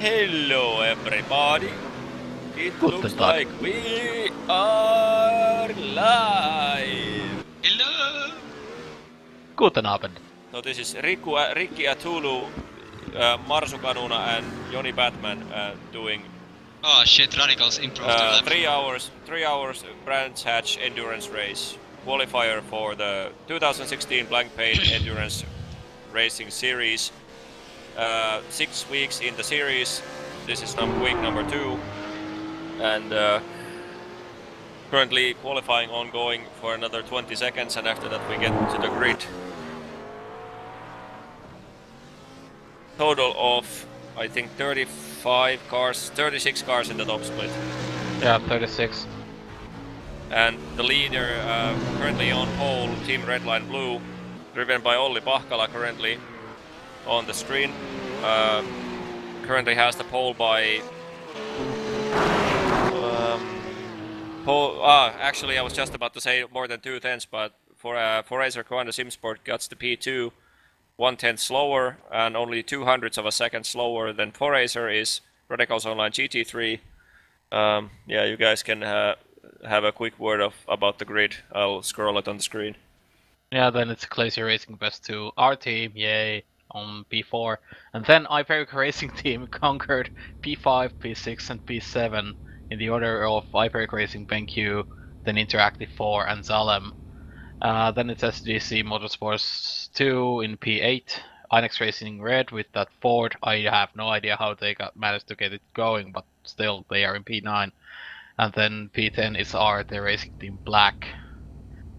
Hello everybody, it looks like we are live! Hello! Guten Abend. So this is Ricky Atulu, Marsu Kanuna and Johnny Batman doing Oh shit, Radicals improved the lap. 3 hours Brands Hatch endurance race qualifier for the 2016 Blancpain endurance racing series. 6 weeks in the series. This is week number 2, and currently qualifying ongoing for another 20 seconds, and after that we get to the grid. Total of, I think, 36 cars in the top split. Yeah, 36. And the leader currently on pole, Team Redline Blue, driven by Olli Pahkala currently on the screen. Currently has the pole by... actually I was just about to say more than 2/10, but for Racer Coanda Simsport gets the P2 1/10 slower and only 200ths of a second slower than Foracer is Radicals Online GT3. Yeah, you guys can have a quick word about the grid. I'll scroll it on the screen. Yeah, then it's Glacier Racing Best 2. Our team, yay, on P4. And then Hyperic Racing Team conquered P5, P6 and P7 in the order of Hyperic Racing BenQ, then Interactive 4 and Zalem. Then it's SGC Motorsports 2 in P8. Inex Racing Red with that Ford. I have no idea how they managed to get it going, but still they are in P9. And then P10 is the Racing Team Black.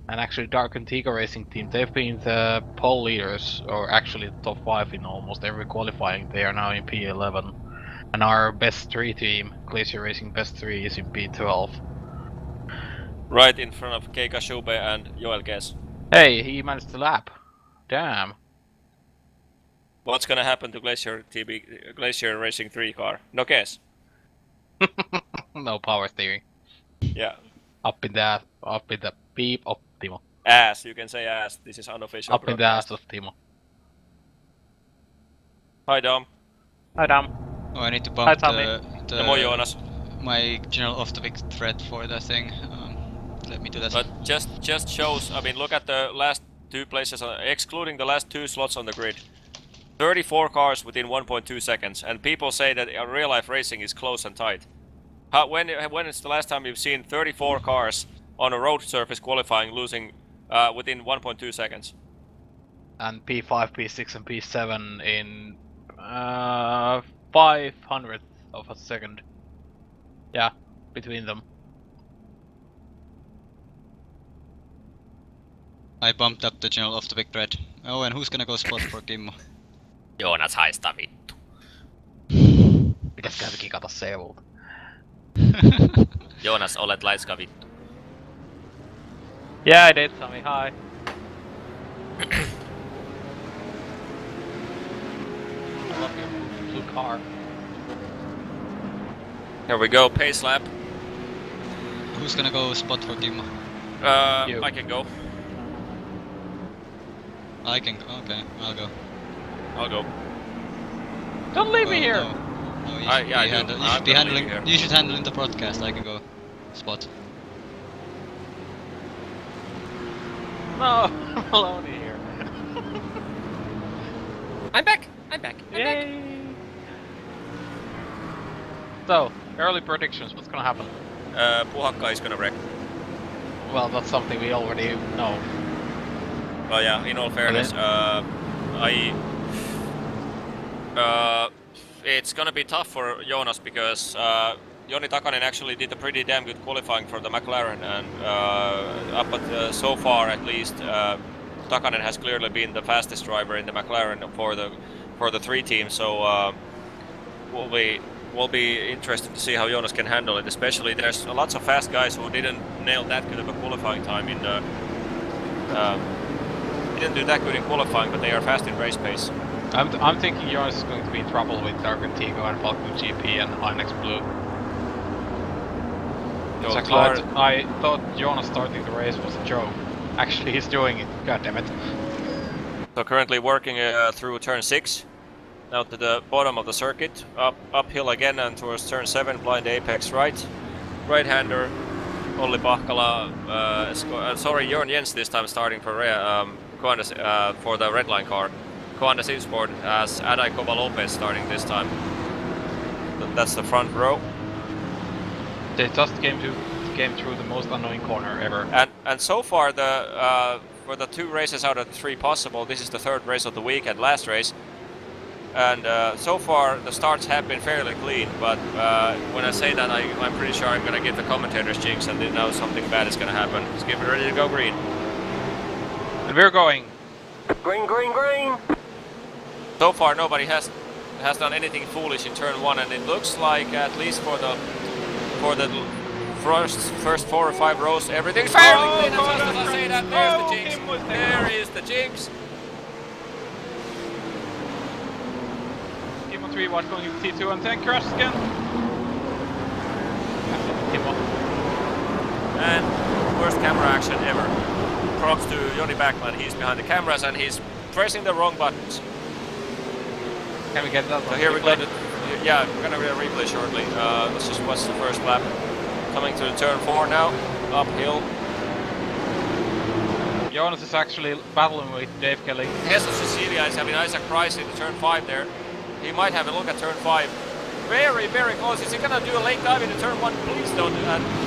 And actually Dark Antigua Racing Team, they've been the pole leaders, or actually the top 5 in almost every qualifying. They are now in P11. And our best 3 team, Glacier Racing Best 3, is in P12. Right in front of Keika Shube and Joel Guess. Hey, he managed to lap. Damn. What's gonna happen to Glacier Racing 3 car? No guess. No power steering. Yeah. Up in the beep of Timo. Ass, you can say ass. This is unofficial. Up in the ass of Timo. Hi Dom. Hi Dom. Oh, I need to Hi, bump Tommy. Namo Jonas. my general off-topic thread for the thing. Let me do that. But just shows, I mean, look at the last 2 places, excluding the last 2 slots on the grid. 34 cars within 1.2 seconds, and people say that real-life racing is close and tight. When is the last time you've seen 34 cars on a road surface qualifying losing within 1.2 seconds? And P5, P6 and P7 in 500th of a second. Yeah, between them. I bumped up the general off-topic thread. Oh, and who's gonna go spot for Kimmo? Joonas haista vittu. Pitäisikö kikata Seulta? Joonas, olet laiska vittu. Yeah, I did, Tommy. Hi. I love your blue car. Here we go, pace lap. Who's gonna go spot for Kimmo? You. I can go. I can go. Okay, I'll go. I'll go. Don't leave me here! No, you I- should yeah, I be do. handle- you I'm should be gonna leave handling. here. You should handle in the broadcast. I can go spot. No, I'm alone here. I'm back! I'm back! Yay! So, early predictions, what's gonna happen? Puhakka is gonna wreck. Well, that's something we already know. Well, yeah, in all fairness, it's gonna be tough for Jonas because Joni Takanen actually did a pretty damn good qualifying for the McLaren, and so far at least, Takanen has clearly been the fastest driver in the McLaren for the 3 teams. So will be interested to see how Jonas can handle it. Especially there's lots of fast guys who didn't nail that good of a qualifying time in the. Didn't do that good in qualifying, but they are fast in race pace. I'm thinking Jonas is going to be in trouble with Dark Antigua and Falcon GP and Inex Blue. So I thought Jonas starting the race was a joke. Actually, he's doing it. God damn it. So currently working through turn 6, now to the bottom of the circuit, uphill again and towards turn 7, blind apex right-hander, Olli Pahkala, sorry, Jörn Jens this time starting for for the red line car. Coanda Simsport as Adai Kovalopes starting this time. That's the front row. They just came through the most annoying corner ever. And so far for the 2 races out of the 3 possible, this is the 3rd race of the week and last race. And so far the starts have been fairly clean, but when I say that I'm pretty sure I'm gonna give the commentators jinx and they know something bad is gonna happen. Let's get ready to go green. And we're going. Green, green, green! So far nobody has first 4 or 5 rows, everything's fairly clean. And God, just as I say that, there's the jinx. Kim was taken There out. is the jinx. Timo 3 watch going into T2 and then crashes again. Timo. And worst camera action ever. Props to Joni Backman, he's behind the cameras and he's pressing the wrong buttons. Can we get that So one? here we go. Yeah, we're gonna get a replay shortly. Let's just watch the first lap. Coming to the turn 4 now, uphill. Jonas is actually battling with Dave Kelly. Jesus Cecilia is having Isaac Price in the turn 5 there. He might have a look at turn 5. Very, very close. Is he gonna do a late dive into turn 1? Please don't.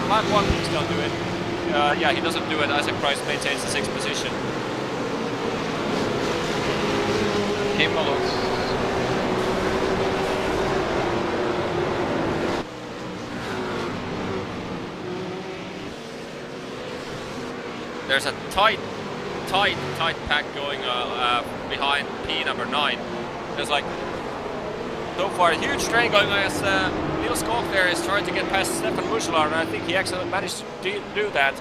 Lap 1, please don't do it. Yeah, he doesn't do it. Isaac Price maintains the 6th position. Timo looks. There's a tight pack going behind P number 9. There's like, so far, a huge strain going on as Niels Koch there is trying to get past Stefan Muschelaar, and I think he actually managed to do that.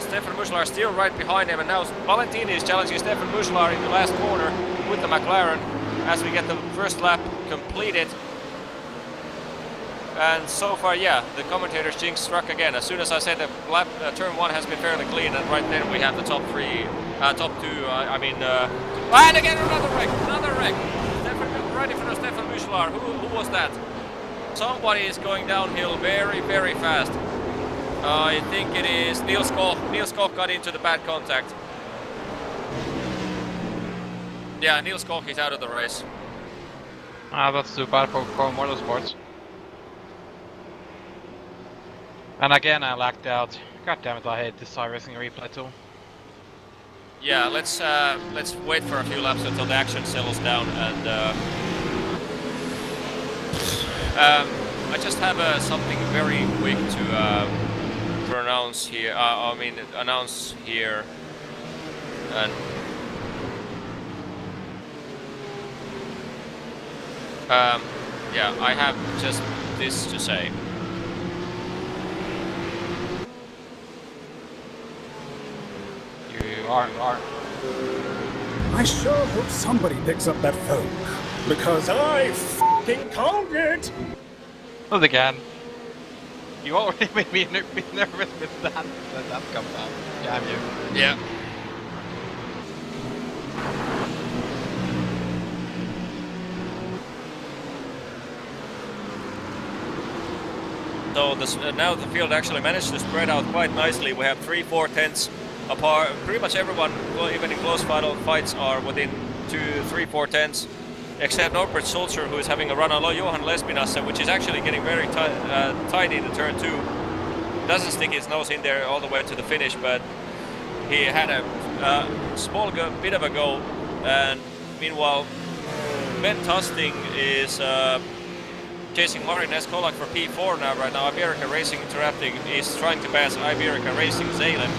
Stefan Muschelaar still right behind him, and now Valentini is challenging Stefan Muschelaar in the last corner with the McLaren as we get the first lap completed. And so far, yeah, the commentator's jinx struck again. As soon as I said that lap, turn 1 has been fairly clean, and right then we have the top 2, and again another wreck! Right in front of Stefan Muschelaar. Who was that? Somebody is going downhill very, very fast. I think it is Niels Koch. Niels Koch got into the bad contact. Yeah, Niels Koch is out of the race. Ah, that's too bad for Core Motorsports. And again, I lagged out. God damn it, I hate this iRacing replay tool. Yeah, let's wait for a few laps until the action settles down, and I just have something very quick to pronounce here. Announce here, and yeah, I have just this to say. I sure hope somebody picks up that phone, because I f***ing called it! Not again. You already made me nervous with that when that comes out. Damn you. Yeah. So now the field actually managed to spread out quite nicely. We have 3-4 tenths apart. Pretty much everyone, even in close fights, are within 2-3-4 tenths, except Norbert Schulzer, who is having a run on Johan Lespinasse, which is actually getting very tight in the turn 2. Doesn't stick his nose in there all the way to the finish, but he had a small bit of a go. And meanwhile, Ben Tusting is chasing Marin Eskolak for P4 now. Right now, Iberica Racing Interacting is trying to pass Iberica Racing Zelen.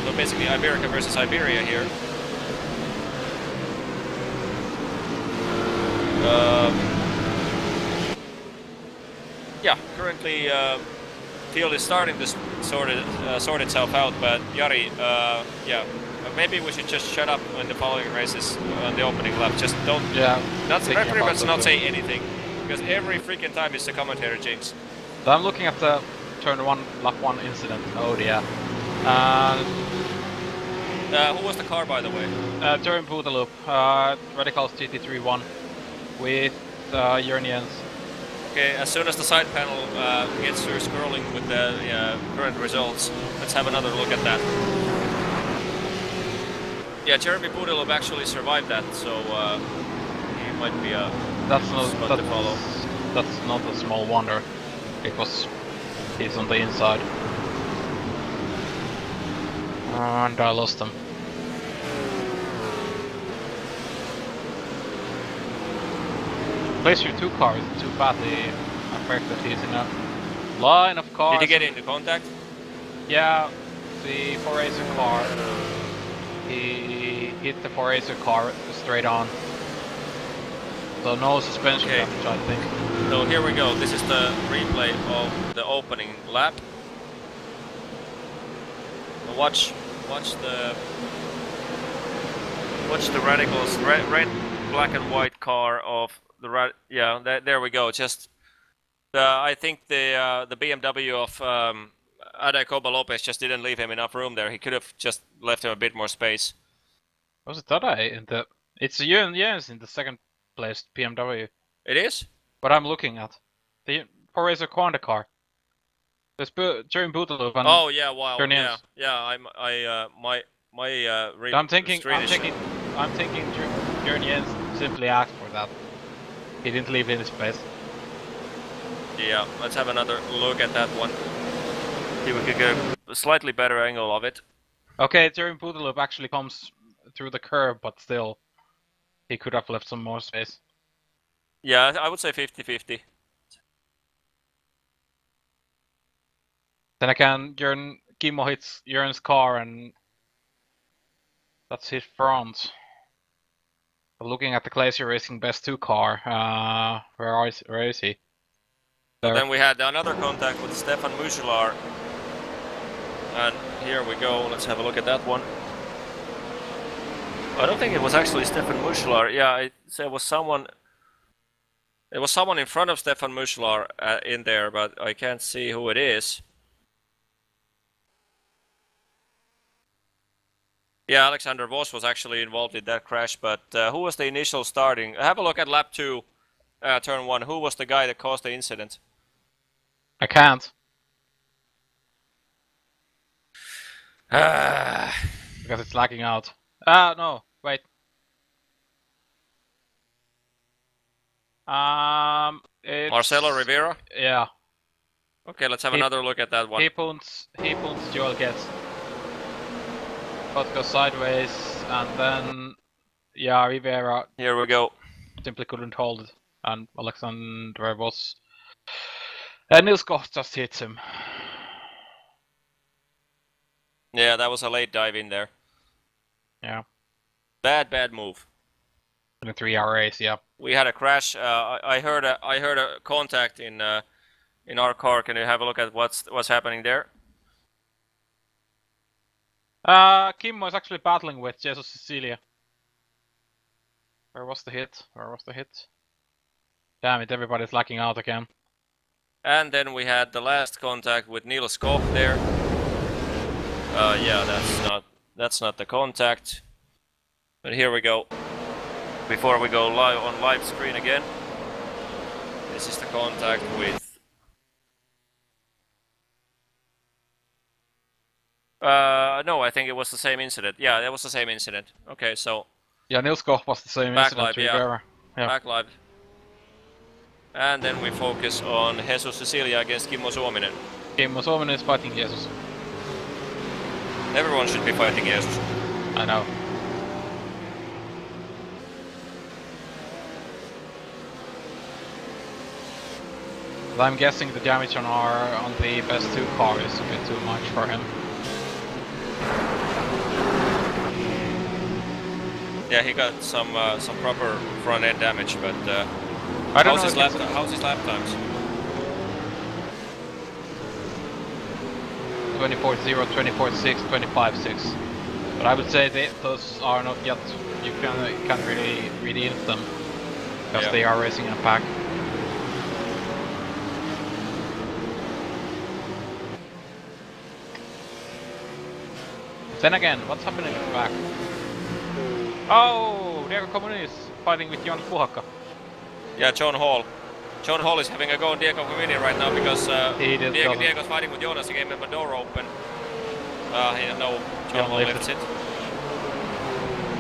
So basically Iberica versus Iberia here. Yeah, currently field is starting to sort itself out, but Jari, yeah, maybe we should just shut up in the following races on the opening lap. Just don't, pretty much not say anything, because every freaking time is the commentator jinx. So I'm looking at the turn 1, lap 1 incident. Oh dear. Who was the car, by the way? During Bootaloop, Radicals GT31 with Urnians. Okay, as soon as the side panel gets through scrolling with the current results, let's have another look at that. Yeah, Jeremy Bootaloop actually survived that, so he might be a spot to follow. That's not a small wonder, because he's on the inside. And I lost him. Place your 2 cars too badly affected. He's in a line of cars. Did he get into contact? Yeah, the 4Racer car. He hit the 4Racer car straight on. So no suspension Okay. damage, I think. So here we go. This is the replay of the opening lap. Watch the radicals, red, black and white car of the yeah. There we go. Just I think the BMW of Ade Coba Lopez just didn't leave him enough room there. He could have just left him a bit more space. Was it Tadai in the? It's Jens in the second place BMW. It is? What I'm looking at, the Forza Quanta car. There's during Bootaloo and Oh yeah, wow, Jörn yeah, Jens. yeah. my I'm thinking screen is Jörn Jens simply asked for that. He didn't leave any space. Yeah, let's have another look at that one. See if we could get a slightly better angle of it. Okay, during Bootaloo actually comes through the curve, but still, he could have left some more space. Yeah, I would say 50-50. Then again, Kimmo hits Jörn's car and that's his front. But looking at the Glacier Racing Best 2 car, where is he? So then we had another contact with Stefan Musular. And here we go, let's have a look at that one. I don't think it was actually Stefan Musular. Yeah, it was someone. It was someone in front of Stefan Musular in there, but I can't see who it is. Yeah, Alexander Voss was actually involved in that crash, but who was the initial starting? Have a look at lap 2, turn 1. Who was the guy that caused the incident? I can't. Because it's lagging out. No, wait. It's... Marcelo Rivera? Yeah. Okay, let's have another look at that one. He punts Joel gets. But goes sideways, and then... Yeah, Rivera Here we go. simply couldn't hold it. And Alexander was... Nils Koch just hits him. Yeah, that was a late dive in there. Yeah. Bad move. In a 3-hour race, yeah. We had a crash. I heard a contact in our car. Can you have a look at what's happening there? Kimmo is actually battling with Jesus Cecilia. Where was the hit? Damn it, everybody's lacking out again. And then we had the last contact with Niels Koch there. Yeah, that's not the contact. But here we go. Before we go live on live screen again, this is the contact with. No, I think it was the same incident. Yeah, that was the same incident. Okay, so. Yeah, Nils Koch was the same back incident. Live, yeah. Back live. And then we focus on Jesus Cecilia against Kimmo Suominen. Kimmo Suominen is fighting Jesus. Everyone should be fighting Jesus. I know. But I'm guessing the damage on the best 2 car is a bit too much for him. Yeah, he got some proper front end damage, but I don't how's know his lap times? 24.0, 24.6, 25.6. But I would say those are not yet. You can't really redeem them because they are racing in a pack. Then again, what's happening in the back? Oh, Diego Comuni is fighting with Jonas Puhakka. Yeah, John Hall. John Hall is having a go on Diego Comini right now because Diego's fighting with Jonas. He gave him a door open. No, John Hall lifts it.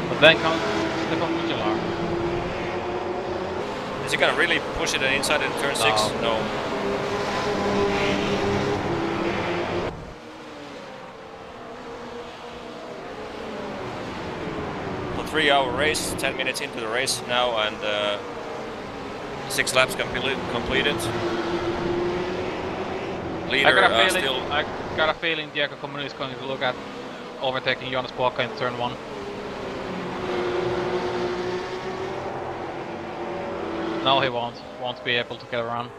But then comes Stefan Mugelar. Is he gonna really push it inside in turn 6? No. A 3-hour race, 10 minutes into the race now, and 6 laps completed. Leader I got a feeling Diego Comuni is going to look at overtaking Jonas Puhakka in turn 1. No, he won't. Won't be able to get around.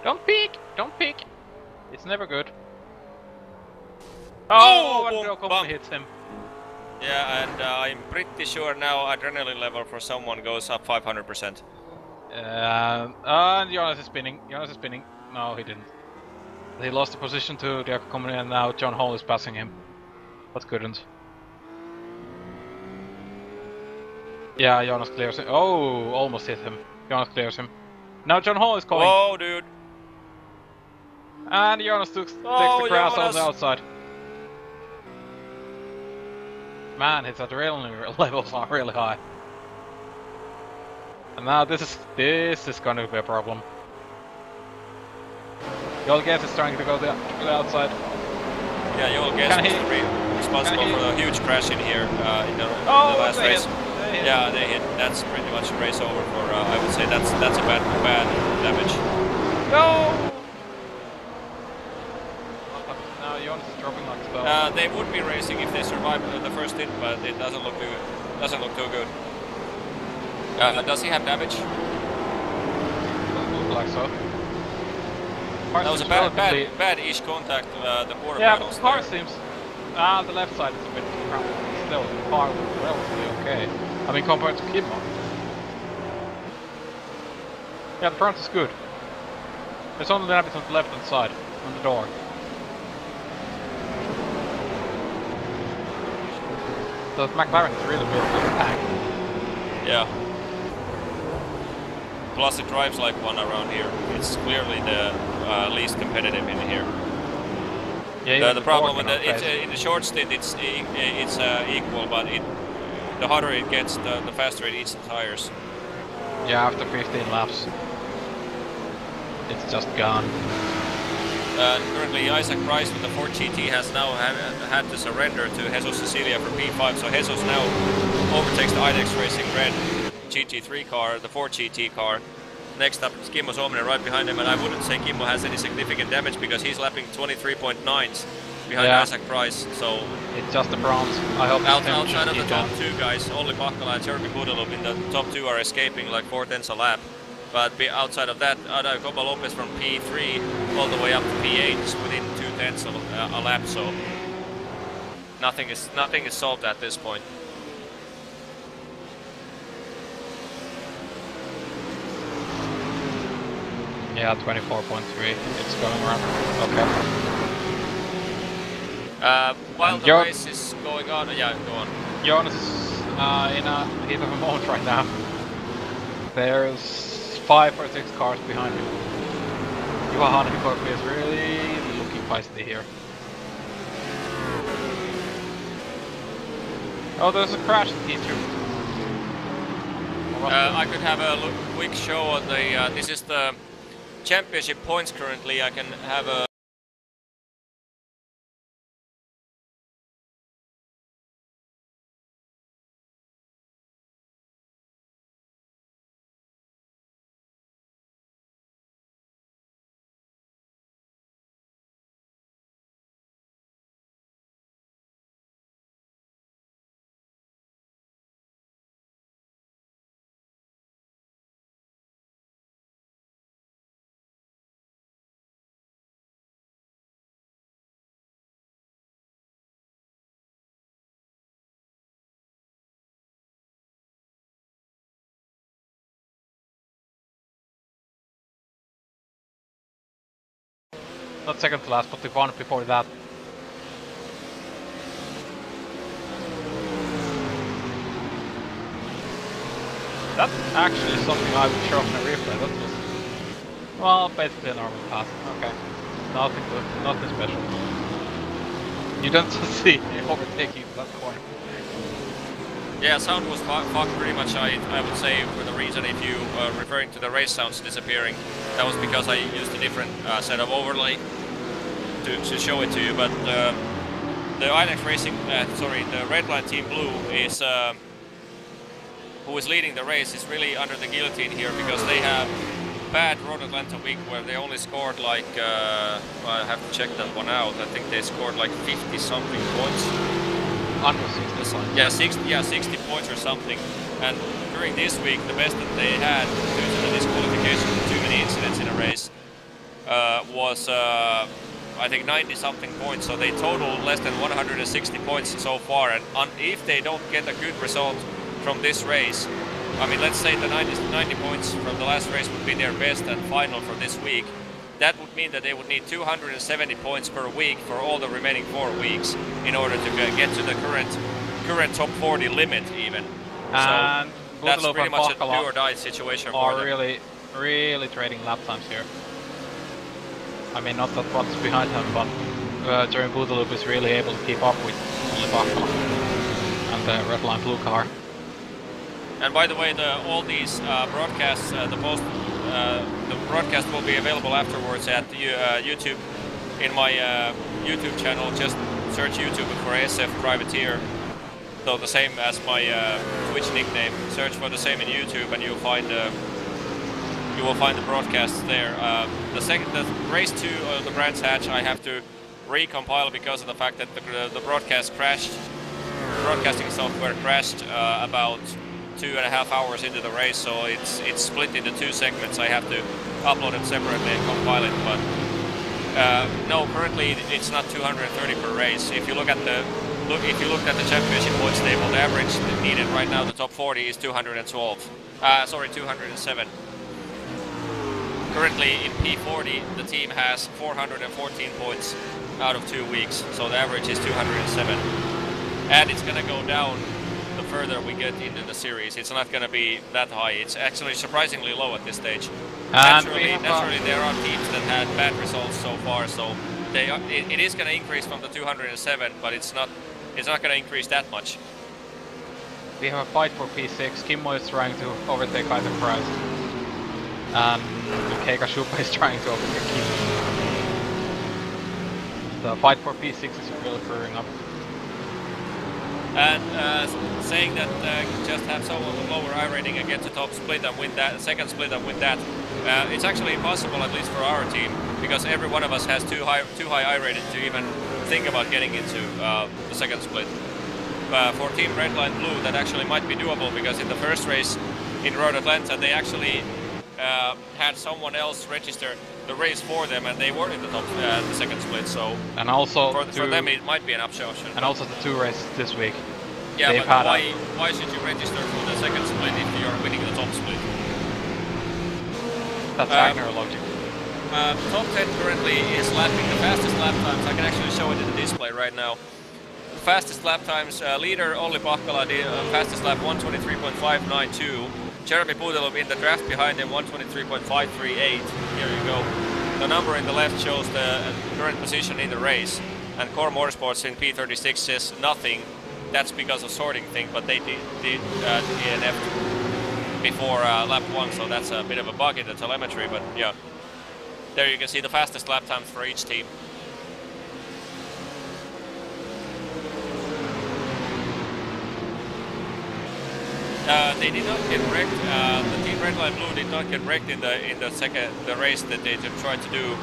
Don't peek! Don't peek! It's never good. Oh, and boom, Ocon bump. hits him. Yeah, and I'm pretty sure now adrenaline level for someone goes up 500%. And Jonas is spinning. Jonas is spinning. No, he didn't. He lost the position to the Ocon and now John Hall is passing him. But couldn't. Yeah, Jonas clears him. Oh, almost hit him. Jonas clears him. Now John Hall is going. Whoa, dude. And Jonas takes the grass on the outside. Man, his adrenaline levels are really high. And now this is going to be a problem. Joel Guess is trying to go to the outside. Yeah, Joel Guess was responsible for the huge crash in here in the last race. Yeah, they hit. That's pretty much a race over for. I would say that's a bad damage. No. Now Jonas is dropping like spell. They would be racing if they survived the first hit, but it doesn't look too too good. Does he have damage? Doesn't look like so. That was a bad-ish contact. The quarter yeah, panels. Yeah, car seems. The left side is a bit cramped. Still, the car was relatively okay. I mean, compared to Kimmo. Yeah, the front is good. There's only damage on the left hand side, on the door. So McLaren is really built like a tank. Yeah. Plus it drives like one around here. It's clearly the least competitive in here. Yeah, the problem with in the short stint it's equal, but the harder it gets, the faster it eats the tires. Yeah, after 15 laps, it's just gone. Currently, Isaac Price with the Ford GT has now had to surrender to Jesus Cecilia for P5, so Jesus now overtakes the IDEX Racing Red GT3 car, the Ford GT car. Next up is Kimmo Suominen right behind him, and I wouldn't say Kimmo has any significant damage because he's lapping 23.9s behind Isaac Price, so... It's just the bronze. I hope outside of the top two guys, only Bakkala and Jyrki Budelup in the top two are escaping like 4/10 a lap. But outside of that, Copa Lopez from P3 all the way up to P8 is within 2/10 a lap, so nothing is solved at this point. Yeah, 24.3. It's going around. Okay. While the race is going on, yeah, go on. Jonas is in a heat of a moment right now. There's 5 or 6 cars behind him. Juha Hanhikorpi is really looking feisty here. Oh, there's a crash in T2. I could have a quick show on the. This is the championship points currently. I can have a. Not second to last, but the one before that. That's actually something I would show up in a replay. That was, well, basically a normal pass. Okay, nothing special. You don't see overtaking that corner. Yeah, sound was fucked pretty much. I would say for the reason if you referring to the race sounds disappearing, that was because I used a different set of overlay to show it to you. But the IDEX Racing, the Red Line Team Blue is who is leading the race is really under the guillotine here because they have bad Road Atlanta week where they only scored like I have to check that one out. I think they scored like 50 something points. under 60 points. Yeah, 60 points or something. And during this week, the best that they had due to the disqualification and too many incidents in a race was I think 90 something points. So they total less than 160 points so far. And if they don't get a good result from this race, I mean, let's say the 90 points from the last race would be their best and final for this week. That would mean that they would need 270 points per week for all the remaining 4 weeks in order to get to the current top 40 limit even. And so that's pretty much a do or die situation for them. Really trading lap times here. I mean, not that what's behind him, but during Bootaloop is really able to keep up with only Bakala and the red line blue car. And by the way, all these broadcasts, the broadcast will be available afterwards at YouTube in my YouTube channel. Just search YouTube for SF Privateer. So the same as my Twitch nickname. Search for the same in YouTube, and you'll find the broadcasts there. The race 2 of the Brands Hatch I have to recompile because of the fact that the broadcast crashed. The broadcasting software crashed about 2.5 hours into the race, so it's split into 2 segments. I have to upload them separately and compile it. But no, currently it's not 230 per race. If you looked at the championship points table, the average needed right now, the top 40 is 212. 207. Currently in P40, the team has 414 points out of 2 weeks, so the average is 207. And it's gonna go down the further we get into the series. It's not gonna be that high. It's actually surprisingly low at this stage. Naturally, there are teams that had bad results so far, so it is gonna increase from the 207, but it's not gonna increase that much. We have a fight for P6. Kimmo is trying to overtake Item Price. And Keika Shupa is trying to overtake Kimmo. The fight for P6 is really clearing up. And saying that just have someone with lower I rating and get to top split and win that, second split and win that, it's actually impossible, at least for our team, because every one of us has too high I rating to even think about getting into the second split. For Team Red Line Blue, that actually might be doable, because in the first race in Road Atlanta, they actually had someone else register the race for them, and they were in the top the second split. So and also for them it might be an option. And also the 2 races this week. Yeah, but why should you register for the second split if you're winning the top split? That's Wagner logic. Top 10 currently is lapping the fastest lap times. I can actually show it in the display right now. The fastest lap times, leader Olli Pahkala did fastest lap 123.592. Jeremy Pudelov in the draft behind him 123.538. Here you go. The number in the left shows the current position in the race. And Core Motorsports in P36 says nothing. That's because of sorting thing, but they did DNF before lap 1, so that's a bit of a bug in the telemetry, but yeah. There you can see the fastest lap times for each team. They did not get wrecked. The Team Red Line Blue did not get wrecked in the race that they tried to do.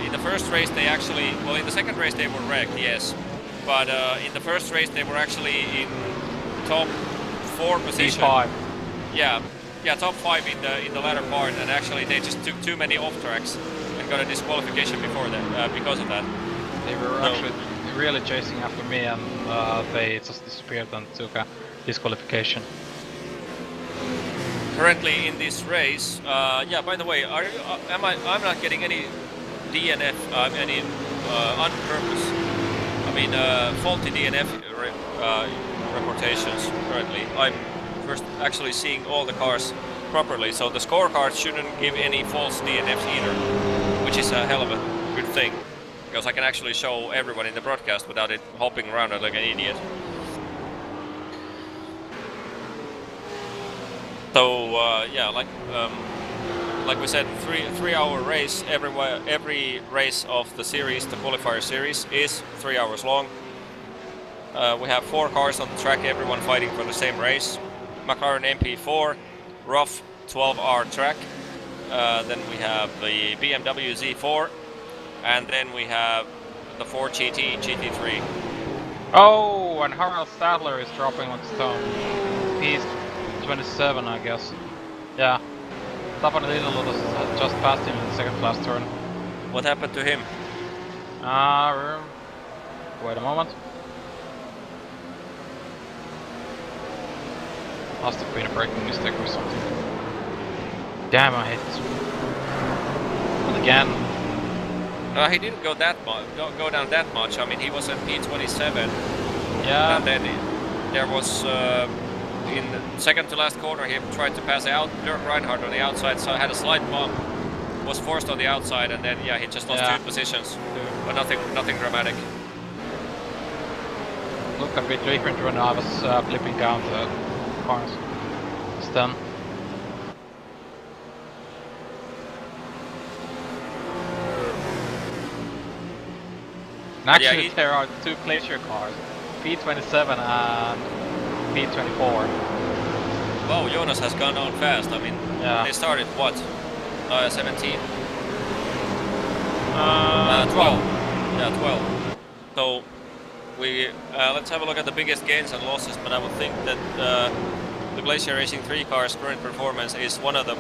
In the first race they actually, well, in the second race they were wrecked, yes. But in the first race they were actually in top 4 position. P5. Yeah, top 5 in the latter part, and actually they just took too many off tracks and got a disqualification before that because of that. They were actually really chasing after me, and they just disappeared and took a disqualification. Currently in this race, yeah. By the way, I'm not getting any DNF, any on purpose. I mean, faulty DNF reportations currently. I'm first actually seeing all the cars properly, so the scorecard shouldn't give any false DNFs either, which is a hell of a good thing, because I can actually show everyone in the broadcast without it hopping around like an idiot. So yeah, like we said, 3-hour race. Every race of the series, the qualifier series, is 3 hours long. We have 4 cars on the track, everyone fighting for the same race. McLaren MP4, rough 12-hour track. Then we have the BMW Z4, and then we have the Ford GT, GT3. Oh, and Harald Stadler is dropping like stone. He's 27, I guess. Yeah. Staffan Lidl just passed him in the second last turn. What happened to him? Wait a moment. Must have been a braking mistake or something. Damn, I hate this one. And again. He didn't go that much. Go down that much. I mean, he was at P27. Yeah. And then there was in the second to last corner he tried to pass out Dirk Reinhardt on the outside, so had a slight bump, was forced on the outside, and then yeah, he just lost 2 positions, but nothing dramatic. Looked a bit different when I was flipping down the corners. Stun. And actually, yeah, there are 2 glacier cars, P27 and P24. Wow, Jonas has gone on fast. I mean, they started what? 17? 12. Yeah, 12. So we let's have a look at the biggest gains and losses. But I would think that the Glacier Racing 3 car's current performance is one of the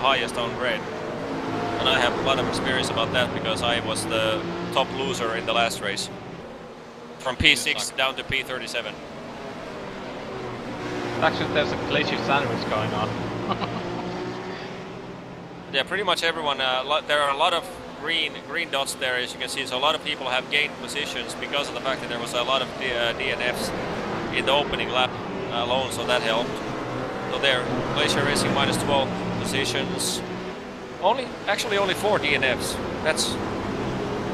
highest on red. And I have a lot of experience about that because I was the top loser in the last race. From P6 down to P37. Actually, there's a glacier sandwich going on. Yeah, pretty much everyone. There are a lot of green dots there, as you can see. So a lot of people have gained positions because of the fact that there was a lot of DNFs in the opening lap alone, so that helped. So there, Glacier Racing minus 12 positions. Actually only 4 DNFs. That's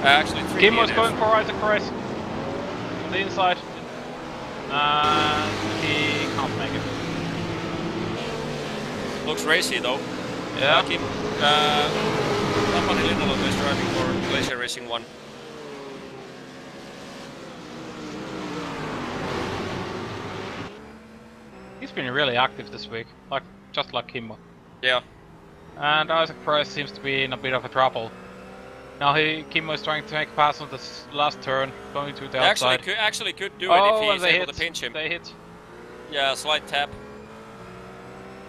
actually 3 Kim DNFs. was going for Isaac Price on the inside. And he can't make it. Looks racy though. Yeah. Kim, Tapani Lindelof is driving for Glacier Racing 1. He's been really active this week, just like Kimmo. Yeah. And Isaac Price seems to be in a bit of a trouble. Now Kimmo is trying to make a pass on this last turn, going to the outside. Actually could do it if he's able to pinch him. They hit. Yeah, slight tap.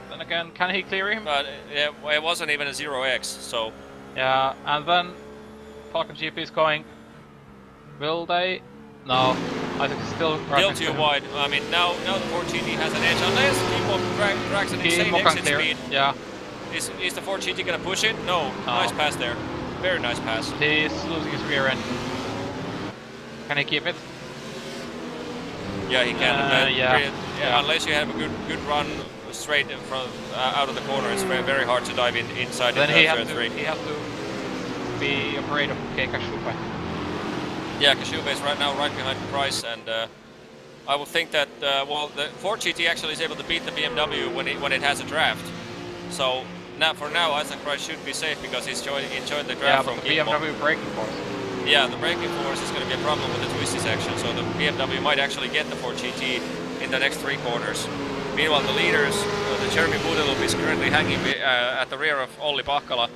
Then again, can he clear him? But it wasn't even a 0x, so... Yeah, and then Falcon GP is going. Will they? No. Isaac is still Still too wide. I mean, now the 4GT has an edge, unless Kimmo drags an insane exit speed. Yeah. Is the 4GT gonna push it? No. Nice pass there. Very nice pass. He's losing his rear end. Can he keep it? Yeah, he can. Yeah. Unless you have a good run straight in front, out of the corner, it's very hard to dive inside. Then he has to be afraid of Kashupa. Yeah, Kashupa is right behind Price, and I would think that well, the 4GT actually is able to beat the BMW when it has a draft. So for now, Isaac Price should be safe because he's enjoyed the draft from the BMW braking force. Yeah, the braking force is going to be a problem with the twisty section, so the BMW might actually get the 4GT in the next 3 corners. Meanwhile, the leaders, the Jeremy Budelov is currently hanging at the rear of Olli Pakkala,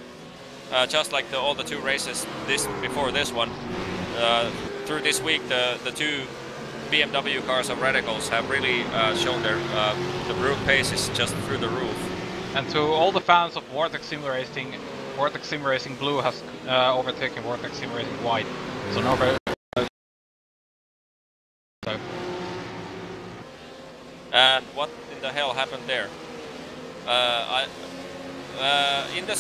just like all the 2 races before this one. Through this week, the 2 BMW cars of Radicals have really shown the brute pace is just through the roof. And to all the fans of Vortex Sim Racing, Vortex Sim Racing Blue has overtaken Vortex Sim Racing White. So no. And what in the hell happened there? In the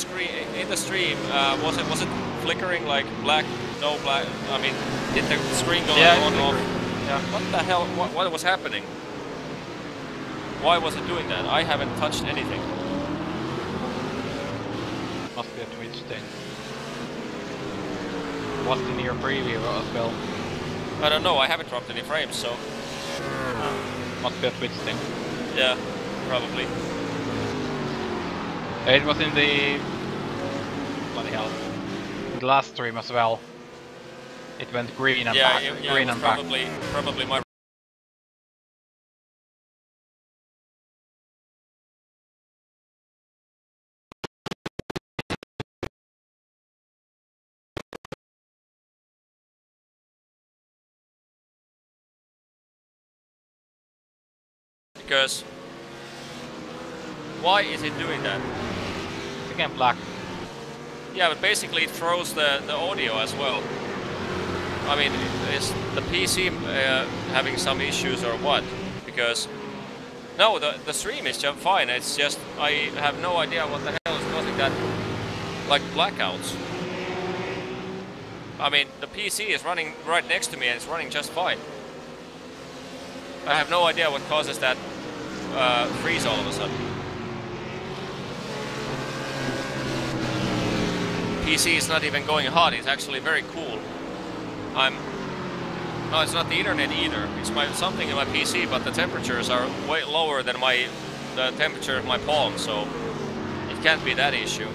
stream, was it flickering like black? No black. I mean, did the screen go on off? Yeah. What the hell? What was happening? Why was it doing that? I haven't touched anything. Must be a Twitch thing. What's in your preview as well? I don't know. I haven't dropped any frames, so. Must be a Twitch thing. Yeah, probably. It was in the... bloody hell. In the last stream as well. It went green and back, green and back. Probably my because why is it doing that? It's again black. Yeah, but basically it throws the audio as well. I mean, is the PC having some issues or what? Because no, the stream is just fine. It's just I have no idea what the hell is causing that, like blackouts. I mean, the PC is running right next to me and it's running just fine. I have no idea what causes that freeze all of a sudden. PC is not even going hot. It's actually very cool. No, it's not the internet either. It's something in my PC, but the temperatures are way lower than the temperature of my palm, so it can't be that issue.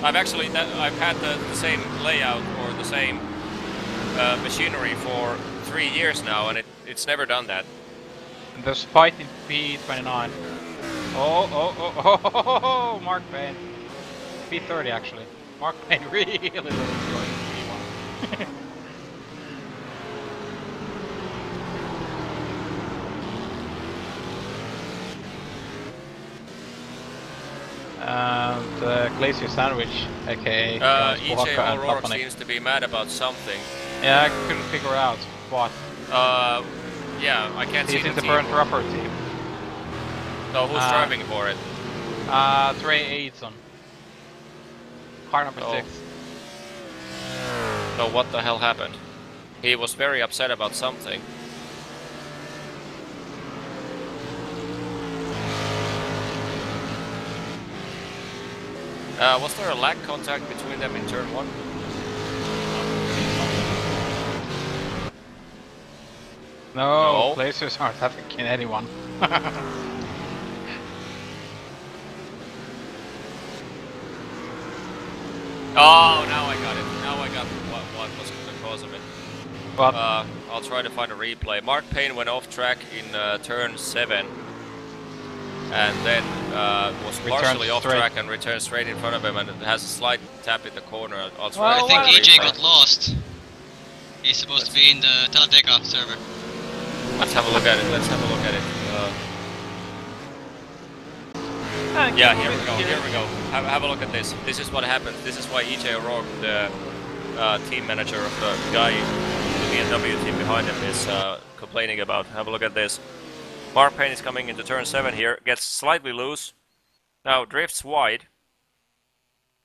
I've had the same layout or the same machinery for 3 years now, and it's never done that. And there's fight in P29. Oh, Mark Payne. P30 actually. Mark Payne really doesn't enjoy P1. And Glacier Sandwich, aka EJ O'Rourke seems to be mad about something. Yeah, I couldn't figure out what. Yeah, I can't see the He's in the team. burnt rubber team. So who's driving for it? Trey Aidson. Car number 6. So what the hell happened? He was very upset about something. Was there a lag contact between them in turn 1? No, No. Blazers aren't attacking anyone. Oh, now I got it. Now I got what was the cause of it. But I'll try to find a replay. Mark Payne went off track in turn 7. And then was partially off track and returned straight in front of him, and it has a slight tap in the corner. I'll try I to find think a EJ replay. got lost. He's supposed to be in the Talladega server. Let's have a look at it. Let's have a look at it. Yeah, here we go. Here we go. Have a look at this. This is what happens. This is why EJ O'Rourke, the team manager of the guy, the BMW team behind him, is complaining about. Have a look at this. Mark Payne is coming into turn 7 here. Gets slightly loose. Now drifts wide.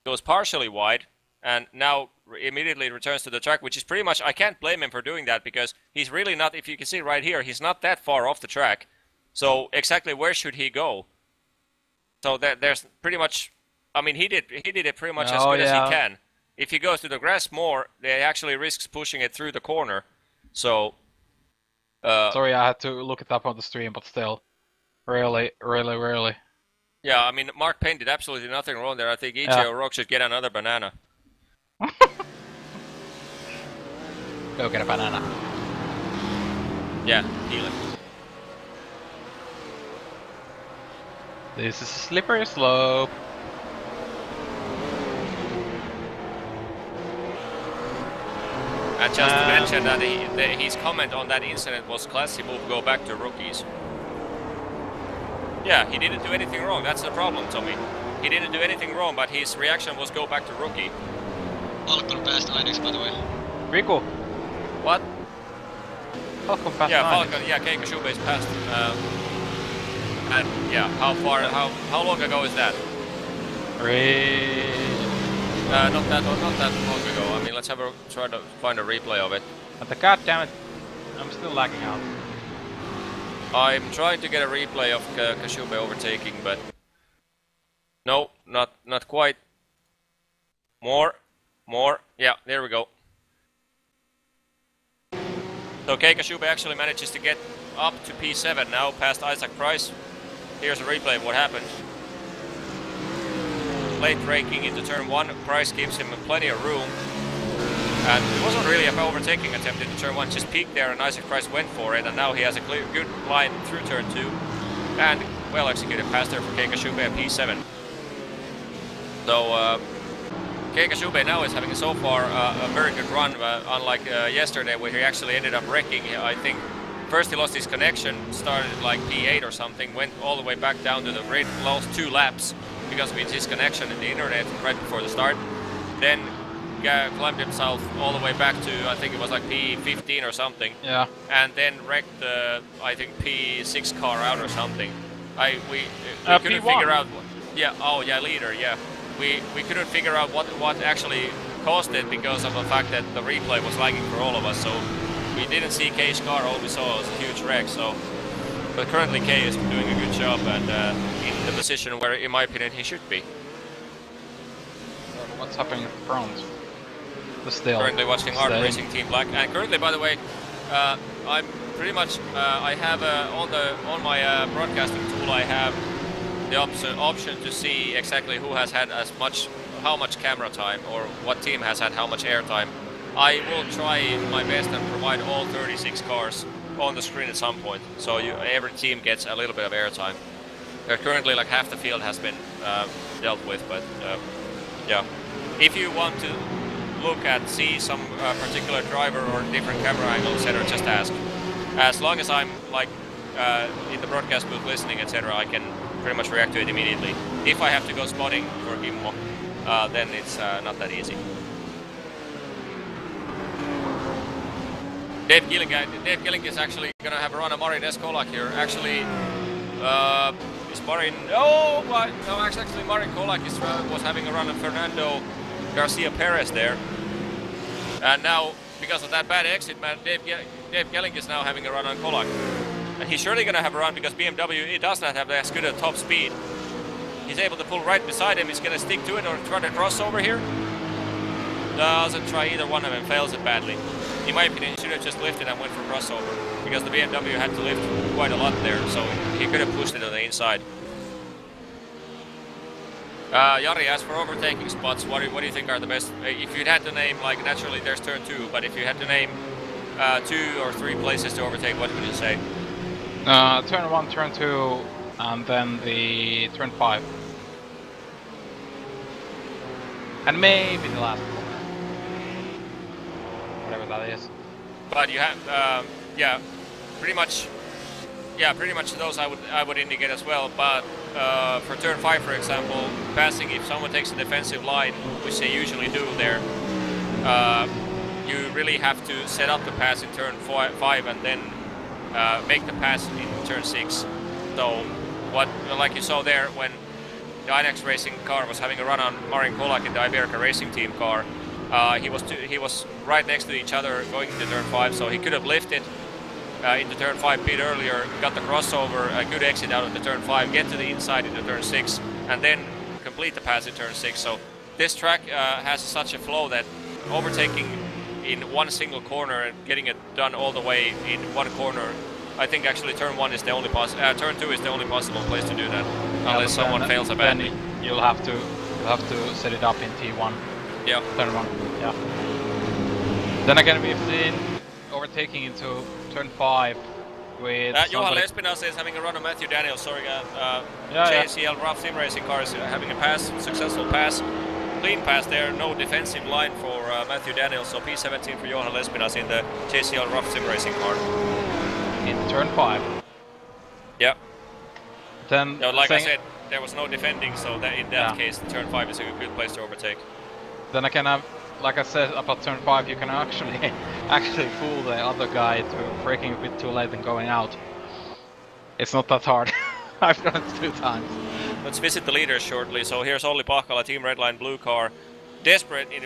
Goes partially wide. And now immediately returns to the track, which is pretty much, I can't blame him for doing that because he's really not, if you can see right here, he's not that far off the track. So exactly where should he go? So there's pretty much, I mean, he did it pretty much as good as he can. If he goes to the grass more, he actually risks pushing it through the corner. So, sorry, I had to look it up on the stream, but still, really. yeah, I mean, Mark Payne did absolutely nothing wrong there. I think EJ O'Rourke should get another banana. Go get a banana. Yeah, heal it. This is a slippery slope. And just to mention that his comment on that incident was classy move, go back to rookies. Yeah, he didn't do anything wrong, that's the problem, Tommy. He didn't do anything wrong, but his reaction was go back to rookie. Falcon passed Inex, by the way. Rico. What? Falcon passed. Yeah, Falcon, yeah, Keiko Shube is passed. And yeah, how long ago is that? Not that long ago. I mean, let's try to find a replay of it. But goddammit, I'm still lagging out. I'm trying to get a replay of Kashube overtaking, but no, not quite. More. Yeah, there we go. So Keiko actually manages to get up to P7 now, past Isaac Price. Here's a replay of what happened. Late braking into turn 1, Price gives him plenty of room. And it wasn't really an overtaking attempt into turn 1, just peaked there and Isaac Price went for it, and now he has a good line through turn 2. And well executed pass there for Keiko at P7. So Keika Shube now is having so far a very good run, unlike yesterday where he actually ended up wrecking. I think first he lost his connection, started like P8 or something, went all the way back down to the grid, lost 2 laps because of his connection in the internet right before the start. Then climbed himself all the way back to, I think it was like P15 or something. Yeah. And then wrecked the, I think, P6 car out or something. We couldn't P1. figure out. Yeah. Oh yeah, leader. Yeah. We couldn't figure out what actually caused it because of the fact that the replay was lagging for all of us. So we didn't see K's car. All we saw was a huge wreck. So, but currently K is doing a good job and in the position where, in my opinion, he should be. What's happening at the front? Still currently watching Hard staying. Racing Team Black, and currently, by the way, I'm pretty much I have on my broadcasting tool I have the option to see exactly who has had how much camera time or what team has had how much air time. I will try my best and provide all 36 cars on the screen at some point, so every team gets a little bit of air time. Currently, like half the field has been dealt with, but yeah, if you want to see some particular driver or different camera angle, etc., just ask. As long as I'm like in the broadcast booth listening, etc., I can pretty much react to it immediately. If I have to go spotting for Gimmo, then it's not that easy. Dave Gilling is actually gonna have a run of Marin Eskolak here. Actually, is Marin? Oh, no, actually Marin Kolak was having a run of Fernando Garcia Perez there, and now because of that bad exit, man, Dave Gelling is now having a run on Kolak, and he's surely gonna have a run because BMW it does not have as good a top speed. He's able to pull right beside him. He's gonna stick to it or try to cross over here. Doesn't try either one of them, fails it badly. In my opinion, he should have just lifted and went for crossover because the BMW had to lift quite a lot there, so he could have pushed it on the inside. Jari asked for overtaking spots. What do you think are the best? If you had to name, like naturally there's turn 2, but if you had to name 2 or 3 places to overtake, what would you say? Turn 1, turn 2, and then the turn 5. And maybe the last corner. Whatever that is. But you have, yeah, pretty much those I would indicate as well. But for turn 5, for example, passing, if someone takes a defensive line, which they usually do there, you really have to set up the pass in turn 5 and then make the pass in turn 6. So, like you saw there when the Inex Racing car was having a run on Marin Kolak in the Iberica Racing Team car, he was right next to each other going into turn 5, so he could have lifted into turn 5 bit earlier, got the crossover, a good exit out of the turn 5, get to the inside into turn 6, and then complete the pass in turn 6. So this track has such a flow that overtaking in one single corner and getting it done all the way in one corner, I think actually turn 1 is the only turn 2 is the only possible place to do that, unless someone fails a badly. You'll have to set it up in T1. Yeah. Turn 1. Yeah. Then again, we've seen overtaking into turn 5 with Johan Espinosa is having a run on Matthew Daniels, sorry, JCL Rough Sim Racing cars having a successful pass, clean pass there, no defensive line for Matthew Daniels, so P17 for Johan Espinosa in the JCL Rough Sim Racing car. In turn 5. Yeah. Then, like I said, there was no defending, so that in that case, turn 5 is a good place to overtake. Then I can have, like I said about turn 5, you can actually fool the other guy to braking a bit too late and going out. It's not that hard. I've done it 2 times. Let's visit the leaders shortly. So here's Olli Pahkala, Team Redline Blue car, desperate in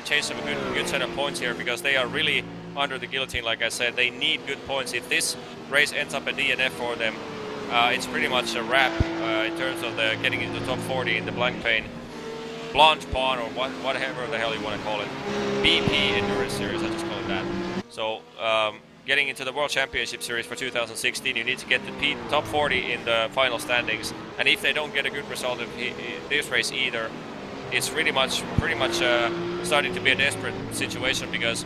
chase of a good set of points here because they are really under the guillotine. Like I said, they need good points. If this race ends up a DNF for them, it's pretty much a wrap in terms of the getting into the top 40 in the Blancpain. Blancpain or whatever the hell you want to call it. BP Endurance Series, I just call it that. So, getting into the World Championship Series for 2016, you need to get the top 40 in the final standings. And if they don't get a good result in this race either, it's pretty much starting to be a desperate situation because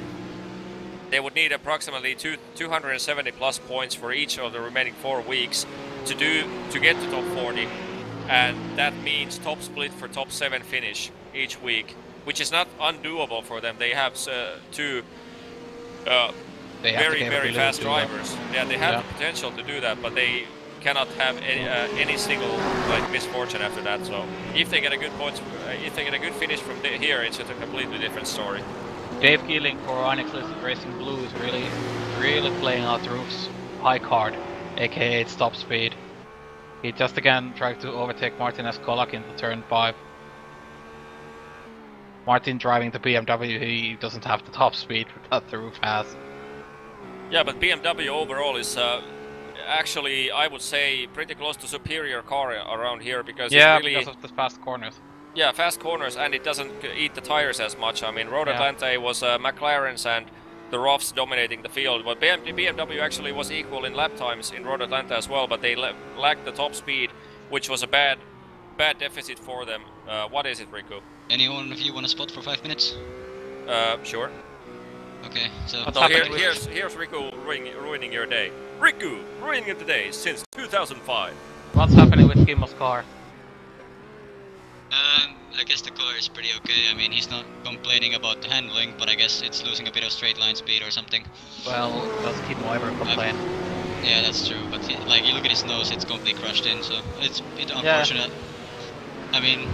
they would need approximately 270 plus points for each of the remaining 4 weeks to get to top 40. And that means top split for top 7 finish each week, which is not undoable for them. They have two They have the very capability fast to do that. drivers. Yeah, they have the potential to do that, but they cannot have any single like misfortune after that. So if they get a good points, if they get a good finish from here, it's just a completely different story. Dave Keeling for Unexclusive Racing Blue is really playing out the roof's high card, aka its top speed. He just again tried to overtake Martin Eskolak into turn 5. Martin driving the BMW, he doesn't have the top speed that the roof has. Yeah, but BMW overall is actually, I would say, pretty close to superior car around here because yeah, it's really, because of the fast corners. Yeah, fast corners, and it doesn't eat the tires as much. I mean, Road Atlanta was McLaren's and the Roughs dominating the field, but BMW actually was equal in lap times in Road Atlanta as well, but they lacked the top speed, which was a bad deficit for them. What is it, Riku? Anyone of you want a spot for 5 minutes? Sure. Okay, so here's Riku ruining your day. Riku ruining the day since 2005. What's happening with Kimmo's car? I guess the car is pretty okay. I mean, he's not complaining about the handling, but I guess it's losing a bit of straight line speed or something. Well, does Kimmo ever complain? Yeah, that's true, but like, you look at his nose, it's completely crushed in, so it's a bit unfortunate. I mean,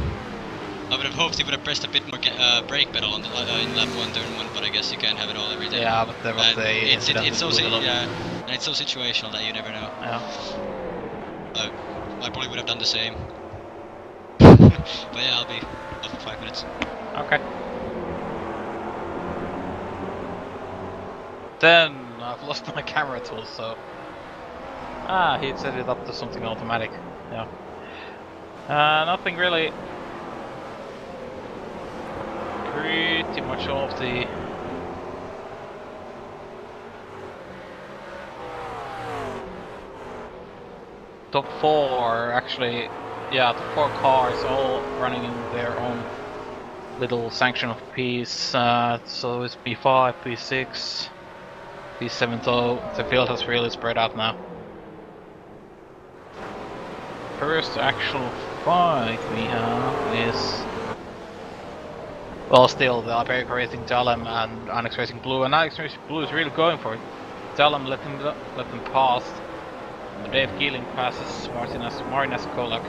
I would have hoped he would have pressed a bit more brake pedal on the, in lap 1, turn 1, but I guess you can't have it all every day. Yeah, but there was it's so and it's so situational that you never know. Yeah. I probably would have done the same. But yeah, I'll be off for 5 minutes. Okay. Then I've lost my camera tool, so he'd set it up to something automatic. Yeah. Nothing really. Pretty much all of the top 4 actually. Yeah, the 4 cars all running in their own little sanction of peace. So it's P5, P6, P7. So the field has really spread out now. First actual fight we have is, well, still the Iberica Racing Dalem and Onyx Racing Blue, and Onyx Racing Blue is really going for it. Dalem let them pass. Dave Keeling passes Martin Eskolak.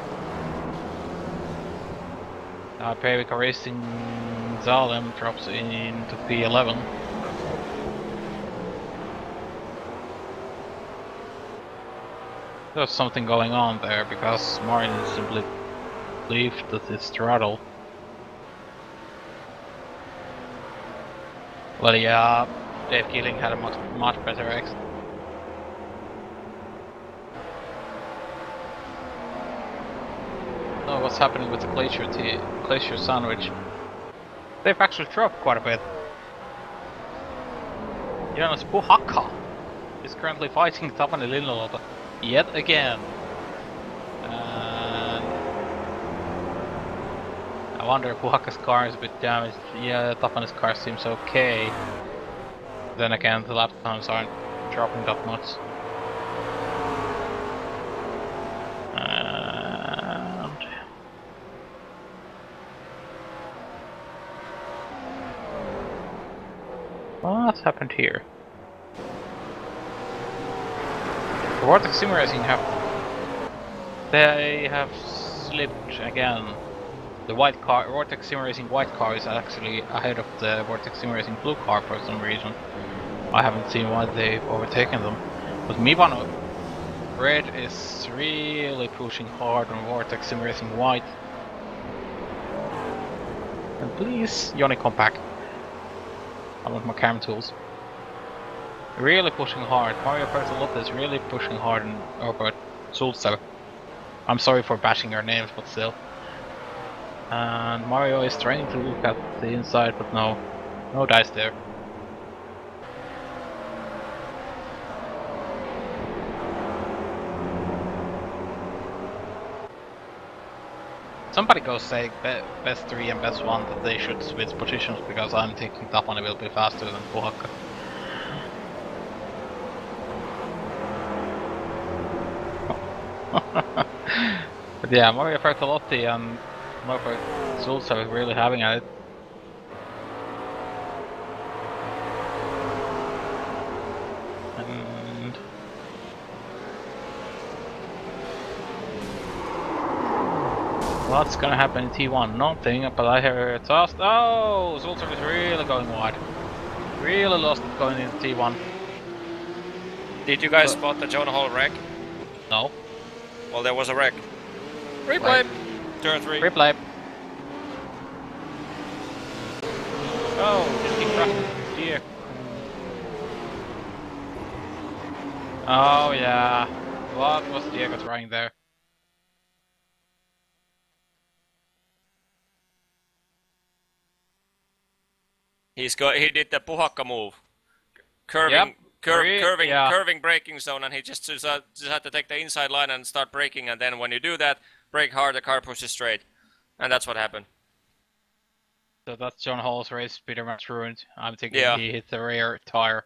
Iberica Racing Dalem drops into P11. There's something going on there because Martin simply lifted his throttle. Well, yeah, Dave Keeling had a much better exit. Oh, what's happening with the Glacier Sandwich? They've actually dropped quite a bit. Jonas Puhakka is currently fighting Tapani Linnalota yet again. And I wonder if Puhakka's car is a bit damaged. Yeah, Tapani's car seems okay. Then again, the lap times aren't dropping that much. What's happened here? The Vortex Sim Racing they have slipped again. The white car, Vortex Sim Racing white car, is actually ahead of the Vortex Sim Racing blue car for some reason. I haven't seen why they've overtaken them. But Mibano red is really pushing hard on Vortex Sim Racing white. And please, Joni, come back. I want my cam tools. Really pushing hard. Mario Bertolotti is really pushing hard on Robert Sulzer. I'm sorry for bashing your names, but still. And Mario is trying to look at the inside, but no dice there. Somebody go say best 3 and best 1 that they should switch positions, because I'm thinking Tapani will be faster than Puhakka. But yeah, Mario Bertolotti and Norbert Sulzer are really having at it. What's gonna happen in T1? Nothing, but I hear it's lost. Oh, Zoltan is really going wide. Really lost going into T1. Did you guys spot the John Hall wreck? No. Well, there was a wreck. Replay! Right. Turn 3. Replay. Oh, did he crash? Dear. Oh yeah. What was Diego trying there? He did the puhakka move. Curving braking zone, and he just had to take the inside line and start braking, and then when you do that, brake hard, the car pushes straight. And that's what happened. So that's John Hall's race pretty much ruined. I'm thinking Yeah. he hit the rear tire.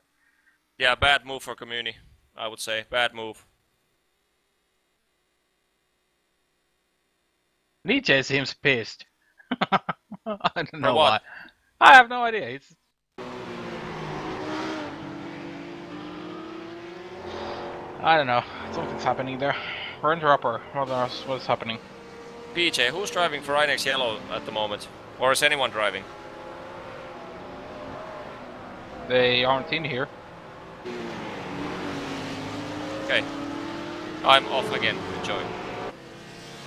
Yeah, bad move for Community, I would say. Bad move. Nietzsche seems pissed. I don't know what? why. I have no idea. It's... I don't know. Something's happening there. We're interrupter. What's happening? PJ, who's driving for Inex Yellow at the moment? Or is anyone driving? They aren't in here. Okay. I'm off again. Enjoy.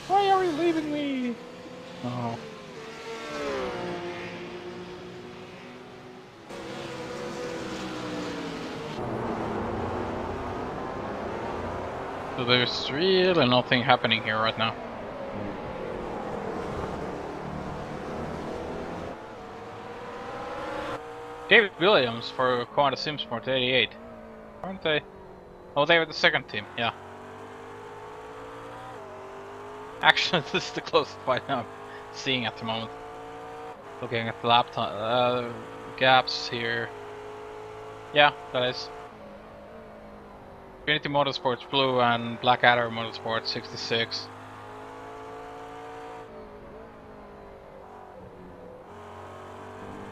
Why are you leaving me? Oh. So there's really nothing happening here right now. David Williams for Quanta Simsport 88. Aren't they? Oh, they were the second team, yeah. Actually, this is the closest fight I'm seeing at the moment. Looking at the lap gaps here. Yeah, that is. Trinity Motorsports Blue and Blackadder Motorsports 66.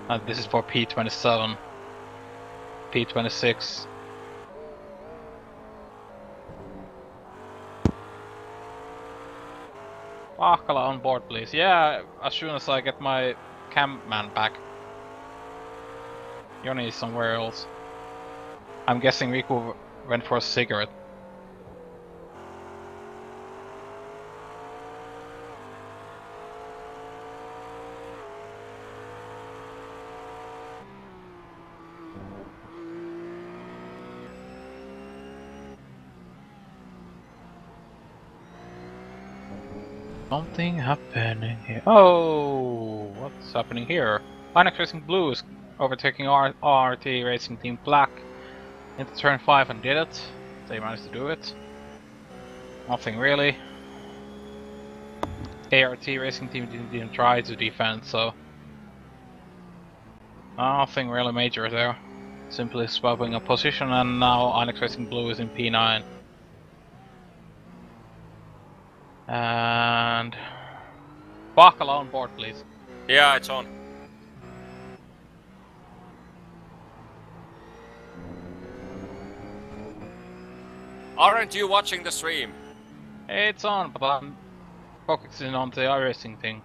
And this is for P27. P26. Akala on board, please. Yeah, as soon as I get my camman back. Joni is somewhere else. I'm guessing Riku went for a cigarette. Something happening here. Oh, what's happening here? Inex Racing Blue is overtaking RT Racing Team Black into turn 5 and did it. They managed to do it. Nothing really. ART Racing Team didn't even try to defend, so nothing really major there. Simply swapping a position, and now Inex Racing Blue is in P9. And Bakala on board, please. Yeah, it's on. Aren't you watching the stream? It's on, but I'm focusing on the iRacing thing.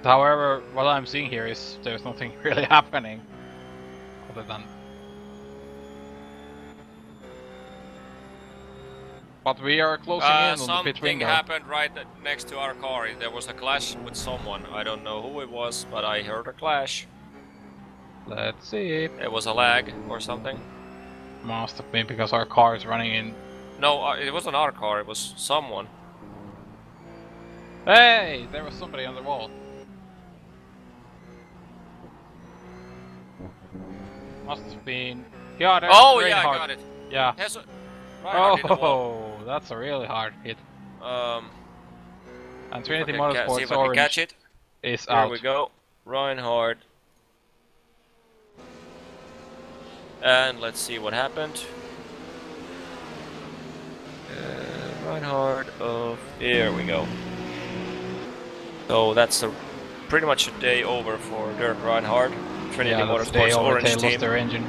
However, what I'm seeing here is there's nothing really happening other than. But we are closing in on the pit Something window. happened right next to our car. There was a clash with someone. I don't know who it was, but I heard a clash. Let's see. It was a lag or something. Must have been because our car is running in. No, it wasn't our car. It was someone. Hey, there was somebody on the wall. Must have been. Yeah, there's Oh Reinhardt. yeah, I got it. Yeah. Yes, Reinhardt in the wall. Oh, that's a really hard hit. Um. And Trinity Okay, Motorsports see if I can Orange catch it. is There out. we go. Reinhardt. And let's see what happened. Reinhardt of... Here we go. So that's pretty much a day over for Dirk Reinhardt. Trinity Motorsports Orange they team. lost their engine.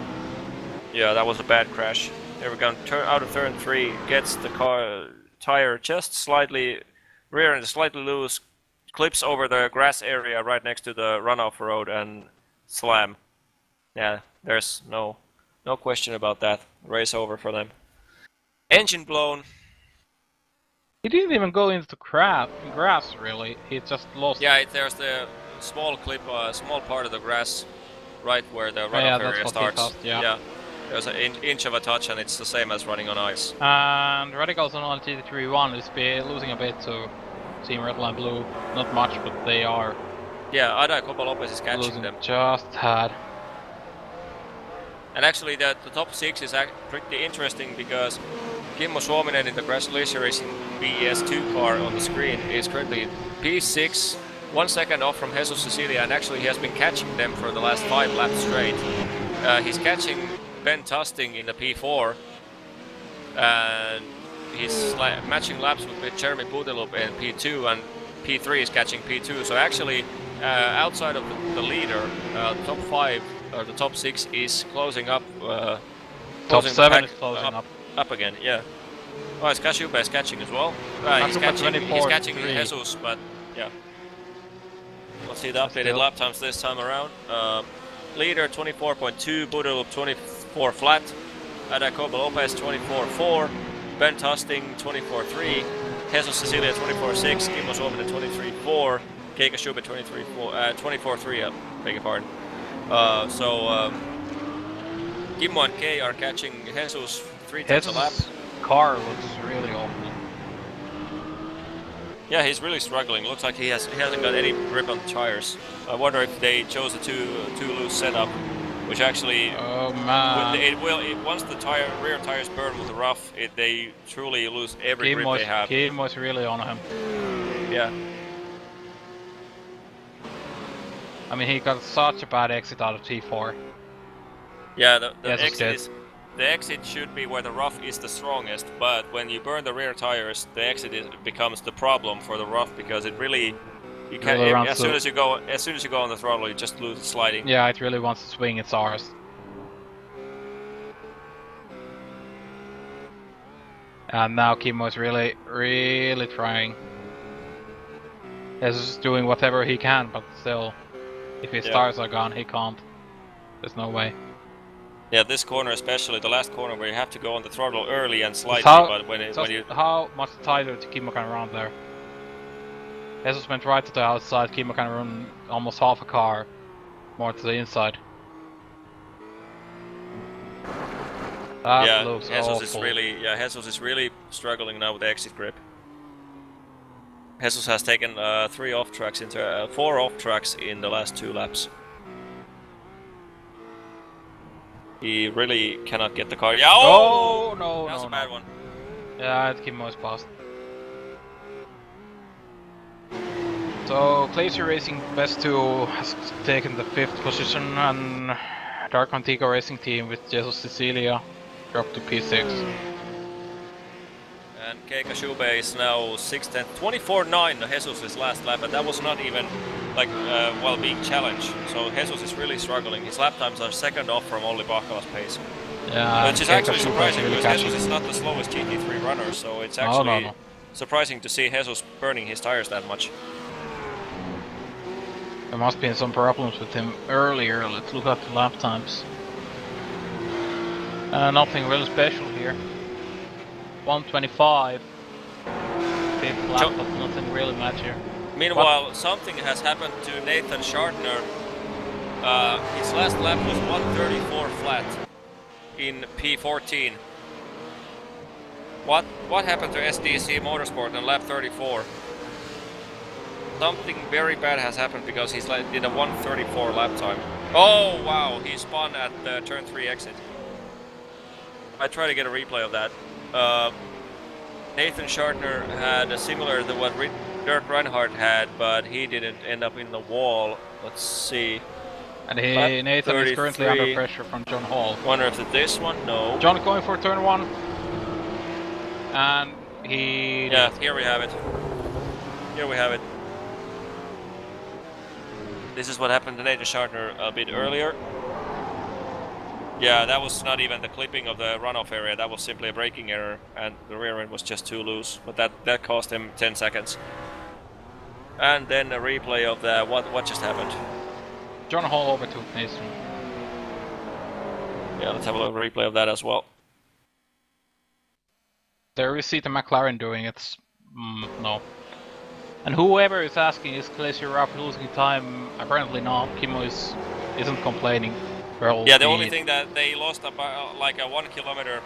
Yeah, that was a bad crash. There we go. Out of turn 3, gets the car tire just slightly rear and slightly loose, clips over the grass area right next to the runoff road and slam. Yeah, there's no question about that. Race over for them. Engine blown. He didn't even go into the grass really. He just lost. Yeah, there's the small clip, small part of the grass, right where the runoff area starts. Yeah. There's an inch of a touch, and it's the same as running on ice. And Radicals on GT3-1 is losing a bit to Team Red Line Blue. Not much, but they are. Yeah, Ada Copa Lopez is catching them. Just had. And actually, the top 6 is pretty interesting because Kimmo Suominen in the Glacier Racing BES2 car on the screen is currently P6, 1 second off from Jesus Cecilia, and actually he has been catching them for the last 5 laps straight. He's catching Ben Tusting in the P4, and he's matching laps with Jeremy Pudelup in P2, and P3 is catching P2. So actually, outside of the leader, the top 5 or the top 6 is closing up. Top 7 is closing up. Up again, yeah. Oh, it's Kashuba is catching as well. He's catching Jesus, but yeah. Let's see the updated lap times this time around. Leader 24.2, Pudelup 24 flat, Ada Copa Lopez 24.4, Ben Tusting 24.3, Jesus Cecilia 24.6, Kimmo Suominen 23.4, Keika Schubert 24.3, beg your pardon. Kimmo and Kay are catching Jesus 3 tenths a lap. Car looks really awful. Yeah, he's really struggling. Looks like he hasn't got any grip on the tires. I wonder if they chose a too loose setup, which actually, oh man, once the rear tires burn with the rough, they truly lose every grip they have. Kim was really on him. Yeah. I mean, he got such a bad exit out of T4. Yeah, the exit should be where the rough is the strongest, but when you burn the rear tires, the exit becomes the problem for the rough because it really as soon as you go on the throttle, you just lose sliding. Yeah, it really wants to swing its R's. And now Kimmo is really trying. He's doing whatever he can, but still, if his tires are gone, he can't. There's no way. Yeah, this corner especially, the last corner where you have to go on the throttle early and slightly, but when you... How much tighter to Kimmo can run there? Jesus went right to the outside, Kimmo can run almost half a car more to the inside. That looks Jesus awful. Jesus is really struggling now with the exit grip. Jesus has taken 4 off tracks in the last 2 laps. He really cannot get the car. Yeah, no, that's a bad one. Yeah, it's Kimmo's past. So, Glacier Racing Best 2 has taken the 5th position, and Dark Antico Racing Team with Jesus Cecilia dropped to P6. And Keika Schube is now 6th and 24.9 Jesus' last lap, and that was not even like while being challenged. So Jesus is really struggling. His lap times are 2nd off from Olli Bakkala's pace. Yeah, which is actually surprising because Jesus is not the slowest GT3 runner, so it's actually surprising to see Jesus burning his tires that much. There must be some problems with him earlier. Let's look at the lap times. Nothing really special here. 125. 5th lap, but nothing really much here. Meanwhile, something has happened to Nathan Schartner. His last lap was 134 flat in P14. What happened to SDC Motorsport in lap 34? Something very bad has happened because he's in a 134 lap time. Oh wow, he spun at the turn 3 exit. I try to get a replay of that. Nathan Schartner had a similar to what Dirk Reinhardt had, but he didn't end up in the wall. Let's see. And Nathan is currently under pressure from John Hall. Wonder if it's this one? No. John going for turn 1. And he... Yeah, here we have it. Here we have it. This is what happened to Nathan Schartner a bit earlier. Yeah, that was not even the clipping of the runoff area, that was simply a braking error, and the rear end was just too loose, but that cost him 10 seconds. And then a replay of the what just happened. John Hall overtook Nathan. Yeah, let's have a little replay of that as well. There we see the McLaren doing it. No. And whoever is asking, is Glacier Rock losing time? Apparently not. Kimmo isn't complaining. Yeah, the only thing that they lost about like a 1 km/h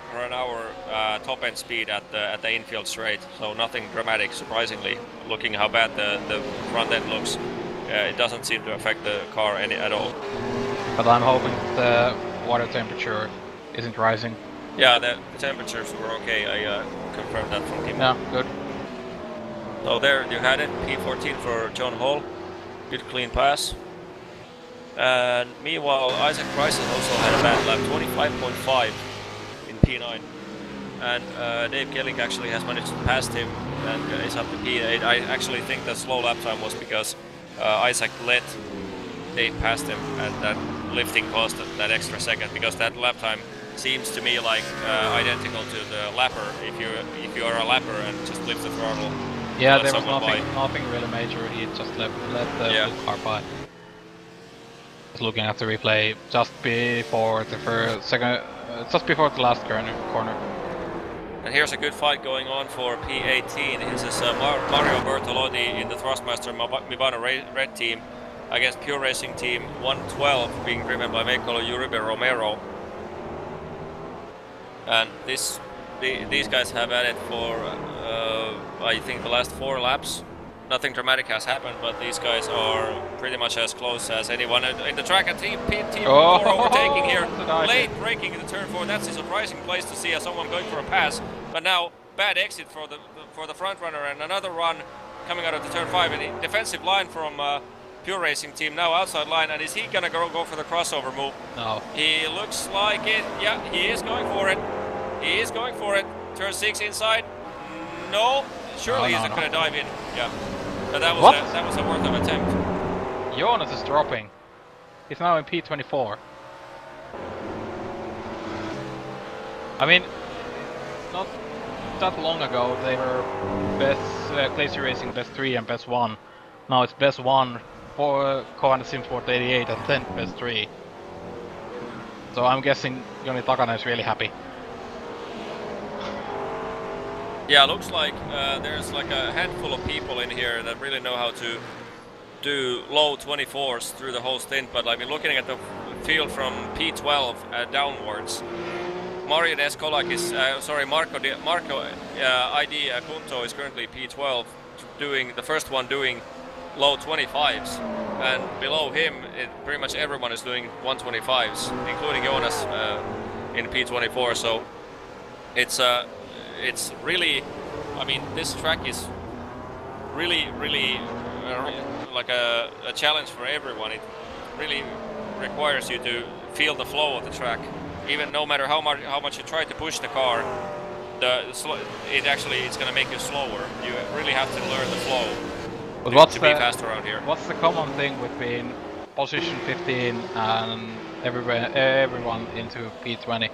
top end speed at the infield straight, so nothing dramatic. Surprisingly, looking how bad the front end looks, it doesn't seem to affect the car at all. But I'm hoping the water temperature isn't rising. Yeah, the temperatures were okay. I confirmed that from Kim. Yeah, good. So there you had it. P14 for John Hall. Good clean pass. And meanwhile, Isaac Bryson also had a bad lap, 25.5 in P9. And Dave Gelling actually has managed to pass him and is up to P8. I actually think the slow lap time was because Isaac let Dave past him, and that lifting cost that extra second, because that lap time seems to me like identical to the lapper if you are a lapper and just lift the throttle. Yeah, there was nothing really major. He just let the car by. Just looking at the replay, just before the last corner. And here's a good fight going on for P18. This is Mario Bertolotti in the Thrustmaster Mibano Red Team against Pure Racing Team 112, being driven by Meikolo Uribe Romero. And these guys have had it for I think the last 4 laps. Nothing dramatic has happened, but these guys are pretty much as close as anyone in the track. And Team 4 overtaking here, late braking in the turn 4. That's a surprising place to see someone going for a pass. But now bad exit for the front runner, and another run coming out of the turn 5. And the defensive line from Pure Racing Team now outside line. And is he gonna go for the crossover move? No. He looks like it. Yeah, he is going for it. He is going for it. Turn 6 inside. No, surely he's not gonna dive in. Yeah. But that was a worth of attempt. Jonas is dropping. He's now in P24. I mean, not that long ago they were best Glacier Racing best 3 and best 1. Now it's best 1 for Kohana Simsport 88 and then best 3. So I'm guessing Joni Takana is really happy. Yeah, looks like there's like a handful of people in here that really know how to do low 24s through the whole stint, but I've been looking at the field from P12 downwards. Marian Eskolak is, Marco ID Akunto is currently P12, doing the first one doing low 25s, and below him, pretty much everyone is doing 125s, including Jonas in P24. So it's really, I mean, this track is really like a challenge for everyone. It really requires you to feel the flow of the track. Even no matter how much you try to push the car, it's going to make you slower. You really have to learn the flow to be fast around here. What's the common thing between position 15 and everyone into P20?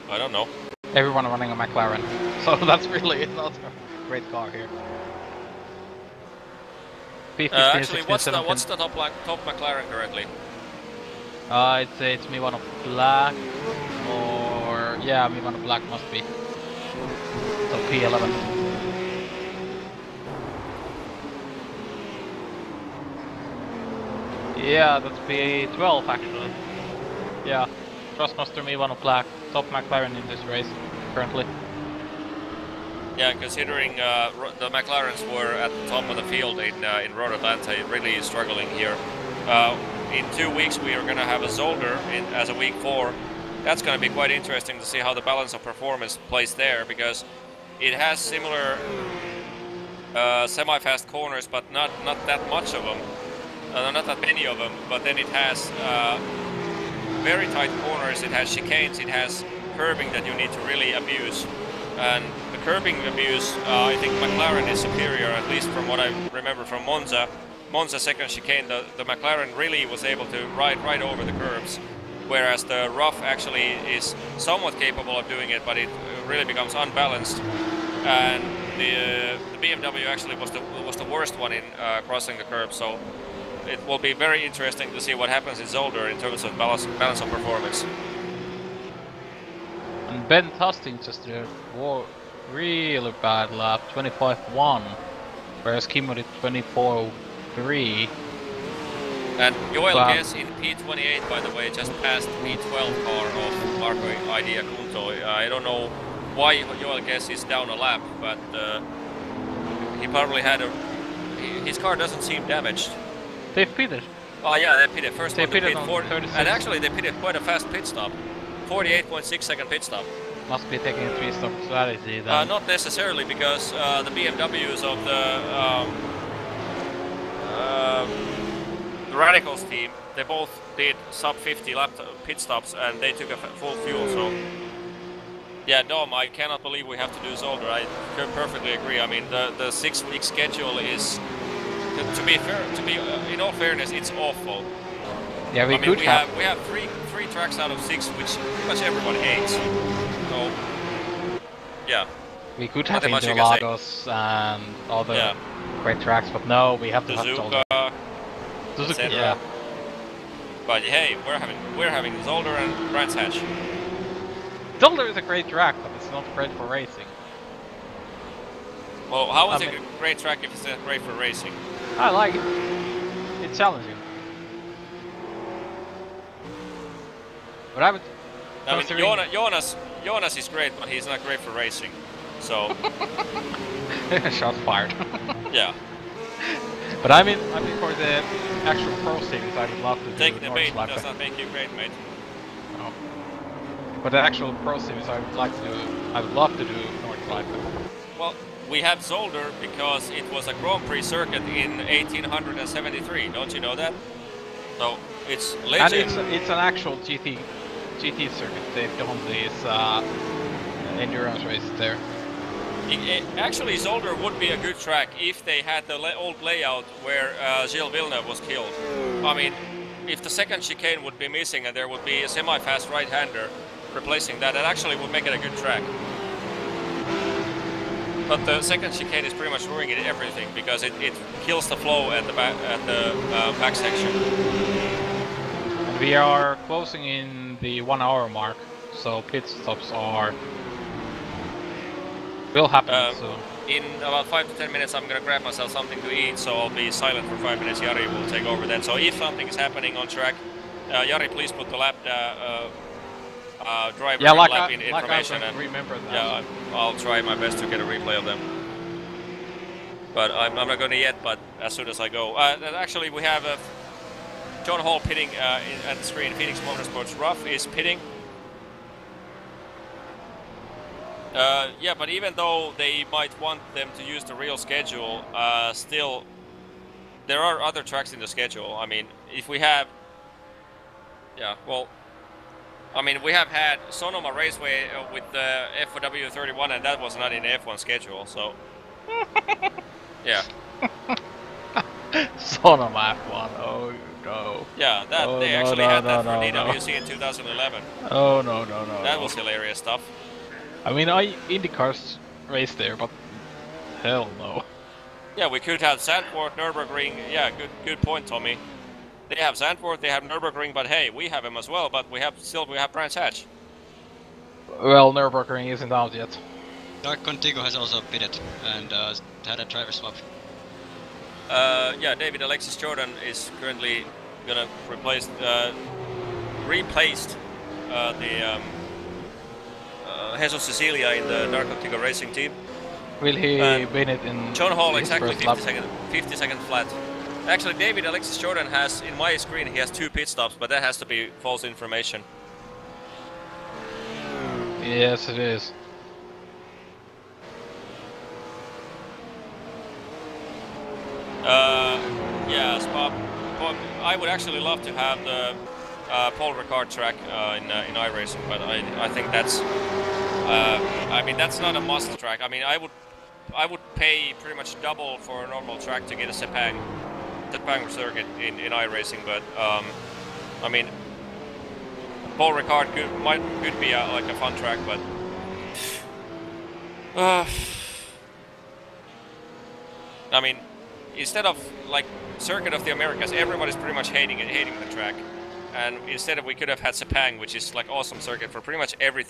I don't know. Everyone running a McLaren, so that's really not a great car here. P15, actually, 16, what's the top McLaren currently? It's Mibano Black, or yeah, Mibano Black must be. So P11. Yeah, that's P12 actually. Yeah. Thrustmaster Mibano Black, top McLaren in this race, currently. Yeah, considering the McLarens were at the top of the field in Road Atlanta, really struggling here. In 2 weeks we are going to have a Zolder as a week 4. That's going to be quite interesting to see how the balance of performance plays there, because it has similar semi-fast corners, but not that much of them, not that many of them. But then it has very tight corners, it has chicanes, it has curbing that you need to really abuse. And the curbing abuse, I think McLaren is superior, at least from what I remember from Monza. Monza second chicane, the McLaren really was able to ride right over the curbs, whereas the rough actually is somewhat capable of doing it, but it really becomes unbalanced. And the BMW actually was the worst one in crossing the curb, so it will be very interesting to see what happens in Zolder in terms of balance of performance. And Ben Tusting just did a really bad lap, 25.1, whereas Kimmo did 24.3. And Joel Guess in P28, by the way, just passed P12 car of Marco ID Acunto. I don't know why Joel Guess is down a lap, but he probably had his car doesn't seem damaged. They pitted. Oh yeah, they pitted. First they one to pitted pit, on 36. and actually they pitted quite a fast pit stop. 48.6 second pit stop. Must be taking a 3-stop strategy then. Not necessarily, because the BMWs of the Radicals team, they both did sub 50 lap pit stops and they took a full fuel, so yeah, Dom, I cannot believe we have to do Zolder. I perfectly agree. I mean, the 6-week schedule is, to be fair, in all fairness, it's awful. Yeah, we have three tracks out of 6, which pretty much everyone hates. So yeah, we could have Interlagos and other great tracks, but no, we have to have Zolder. Suzuka, yeah. But hey, we're having Zolder and Brands Hatch. Zolder is a great track, but it's not great for racing. Well, how is it a great track if it's not great for racing? I like it. It's challenging. But I would. I mean, Jonas is great, but he's not great for racing. So. Shots fired. Yeah. But I mean for the actual pro series, I would love to do Taking the bait Nordschleife. does not make you great, mate. No. But the actual pro series, I would love to do Nordschleife. Well, we have Zolder because it was a Grand Prix circuit in 1873. Don't you know that? So it's legend. And it's an actual GT circuit. They've done these endurance races there. Actually, Zolder would be a good track if they had the old layout where Gilles Villeneuve was killed. I mean, if the second chicane would be missing and there would be a semi-fast right-hander replacing that, it actually would make it a good track. But the second chicane is pretty much ruining everything because it kills the flow at the back section. And we are closing in the 1 hour mark, so pit stops will happen soon. In about 5 to 10 minutes I'm gonna grab myself something to eat, so I'll be silent for 5 minutes. Jari will take over then. So if something is happening on track, Jari, please put the lap driver lap in information. I remember that. Yeah, I'll try my best to get a replay of them. But I'm not gonna yet, but as soon as I go. Actually, we have John Hall pitting at the screen. Phoenix Motorsports Rough is pitting. Yeah, but even though they might want them to use the real schedule, still, there are other tracks in the schedule. I mean, if we have... Yeah, well... I mean, we have had Sonoma Raceway with the FW 31, and that was not in the F1 schedule, so... Yeah. Sonoma F1, oh no. Yeah, that they actually had that for DWC in 2011. Oh no. That was hilarious stuff. I mean, IndyCars race there, but hell no. Yeah, we could have Zandvoort, Nürburgring. Yeah, good point, Tommy. They have Zandvoort, they have Nürburgring, but hey, we have them as well. But we have Brands Hatch. Well, Nürburgring isn't out yet. Dark Contigo has also pitted and had a driver swap. Yeah, David Alexis Jordan is currently gonna replaced the Jesus Cecilia in the Dark Contigo racing team. Will he win it in John Hall, his exactly first 50 second flat. Actually, David Alexis Jordan has, in my screen, he has 2 pit stops, but that has to be false information. Yes, it is. Yeah, Spa. I would actually love to have the Paul Ricard track in iRacing, but I think that's. I mean, that's not a must track. I mean, I would pay pretty much double for a normal track to get a Sepang. Sepang circuit in iRacing, but I mean, Paul Ricard could be like a fun track, but I mean, instead of like Circuit of the Americas, everybody's pretty much hating the track, and instead we could have had Sepang, which is like awesome circuit for pretty much every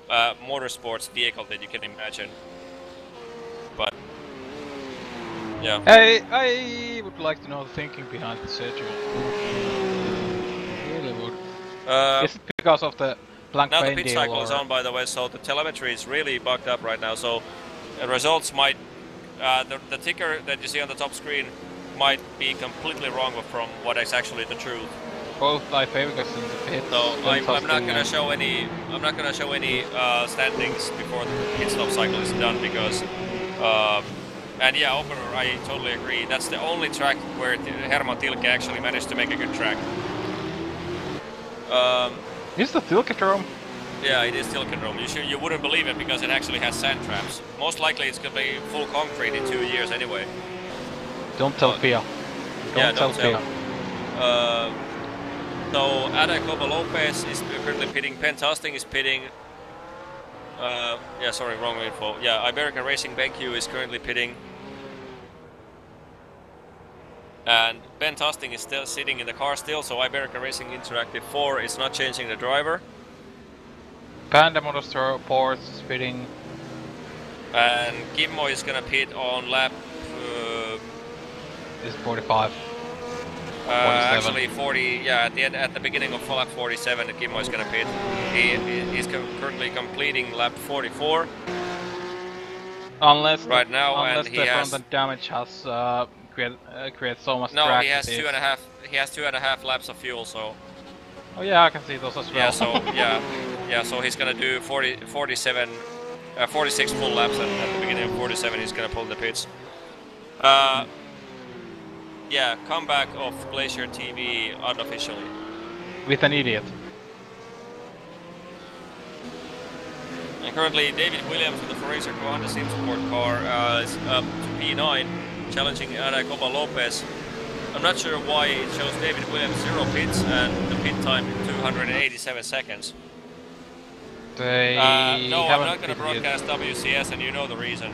motorsports vehicle that you can imagine. But yeah. I would like to know the thinking behind the schedule. Really would. Is it because of the Blancpain Now the pit deal, cycle or... is on, by the way, so the telemetry is really bugged up right now. So the results might, the ticker that you see on the top screen might be completely wrong from what is actually the truth. Both Ivegas in the pit. So I'm not gonna show any. I'm not gonna show any standings before the pit stop cycle is done because. And yeah, opener, I totally agree. That's the only track where Herman Tilke actually managed to make a good track. Is the Tilkedrome? Yeah, it is Tilkedrome. You wouldn't believe it because it actually has sand traps. Most likely it's gonna be full concrete in 2 years anyway. Don't tell Pia. Don't tell. So Ada Coba Lopez is currently pitting. Pentasting is pitting. Yeah, sorry, wrong info. Yeah, Iberica Racing BenQ is currently pitting. And Ben Tusting is still sitting in the car still, so Iberica Racing Interactive 4 is not changing the driver. Panda Motorsport is pitting. And Kimmo is gonna pit on lap... is 45. Actually 40, yeah, at the beginning of lap 47 Kimmo is gonna pit. He's currently completing lap 44. Unless right now, unless and the front damage has created so much no, track. he has 2.5. He has 2.5 laps of fuel, so. Oh yeah, I can see those as well. Yeah, so yeah, so he's gonna do 46 full laps, and at the beginning of 47 he's gonna pull the pits. Yeah, comeback of Glacier TV unofficially. With an idiot. And currently David Williams with the Ferracer Honda Sim Sport car is up to P9, challenging Ada Coba Lopez. I'm not sure why it shows David Williams 0 pits and the pit time 287 seconds. No, I'm not gonna broadcast WCS, and you know the reason.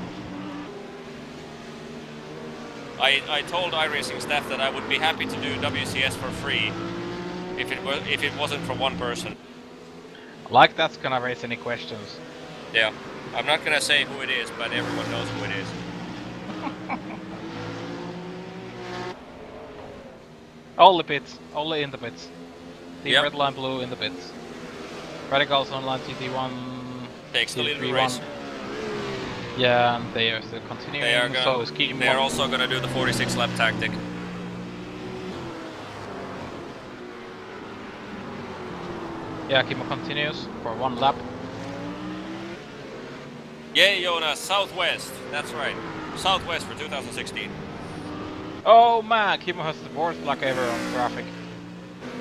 I told iRacing staff that I would be happy to do WCS for free if it wasn't for one person. Like that's gonna raise any questions. Yeah, I'm not gonna say who it is, but everyone knows who it is. Only pits, only in the pits. Team Yep. Red Line Blue in the pits. Radicals Online GT1 Takes the lead in the GT3 race. one. Yeah, and they are still continuing. So is Kimmo. They are also gonna do the 46 lap tactic. Yeah, Kimmo continues for 1 lap. Yay, Jonas, Southwest. That's right. Southwest for 2016. Oh man, Kimmo has the worst luck ever on graphic.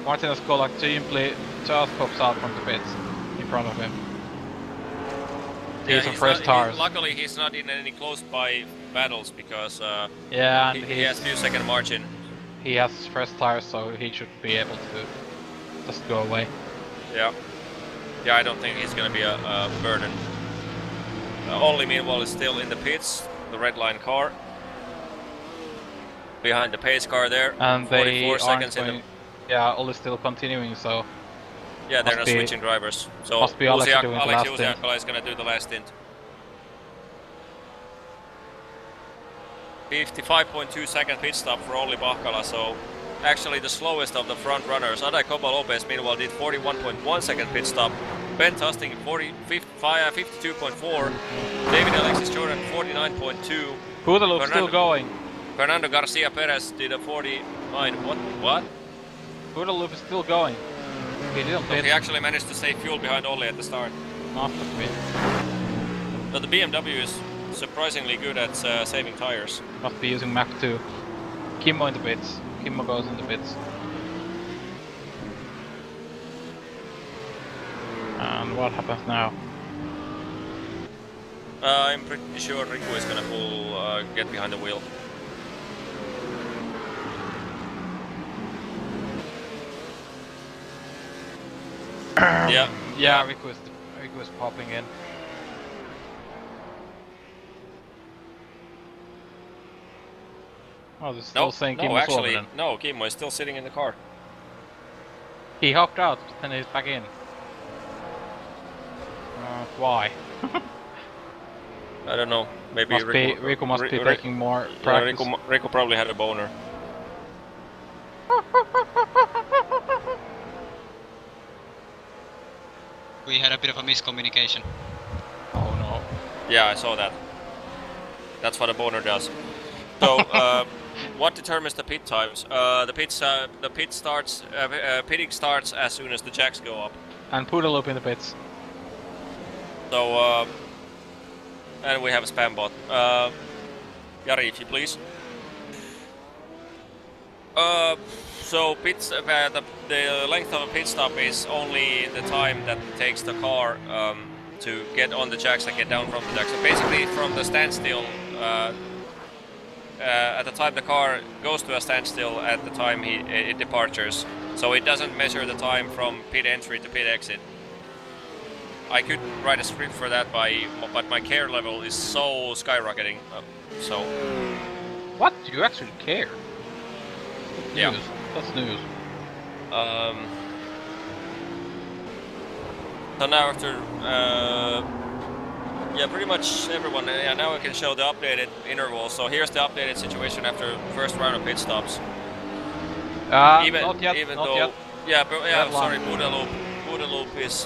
Martinez Kolak simply just pops out from the pits in front of him. He's on fresh tires. Luckily, he's not in any close by battles because yeah, and he has 2-second margin. He has fresh tires, so he should be able to just go away. Yeah. Yeah, I don't think he's gonna be a burden. Olli, meanwhile, is still in the pits, the red line car. Behind the pace car there. And 44 seconds in the... Yeah, Olli's still continuing, so... Yeah, they're not switching drivers. So must be Alex doing the last stint. Usiakala is gonna do the last stint. 55.2 second pit stop for Olli Bahkala, so actually the slowest of the front runners. Ada Coba Lopez meanwhile did 41.1 second pit stop. Ben Tusting 52.4. David Alexis Jordan 49.2. Hooteloop's still going. Fernando Garcia Perez did a 49. What? Hooteloop is still going. He didn't pit. He actually managed to save fuel behind Olli at the start. Must have been. But the BMW is surprisingly good at saving tires. Must be using Mach 2. Kimmo in the pits. Kimmo goes in the pits. And what happens now? I'm pretty sure Riku is gonna get behind the wheel. Yeah, Rick was popping in. Oh, they're still saying Kim was actually, over then. no, Kimmo is still sitting in the car. He hopped out, then he's back in. Why? I don't know. Maybe Rico must be taking more practice. Rico probably had a boner. We had a bit of a miscommunication. Oh no. Yeah, I saw that. That's what a boner does. So, what determines the pit times? Pitting starts as soon as the jacks go up. And put a loop in the pits. So, and we have a spam bot. Jari, if you please. So the length of a pit stop is only the time that takes the car to get on the jacks and get down from the jacks. So basically, from the standstill, at the time the car goes to a standstill, at the time it departures. So it doesn't measure the time from pit entry to pit exit. I could write a script for that, but my care level is so skyrocketing. So. What? Do you actually care? Yeah. News. That's news. So now after, yeah, pretty much everyone. Yeah, now we can show the updated intervals. So here's the updated situation after first round of pit stops. Not yet. Yeah, but yeah. Sorry, Buda Loop is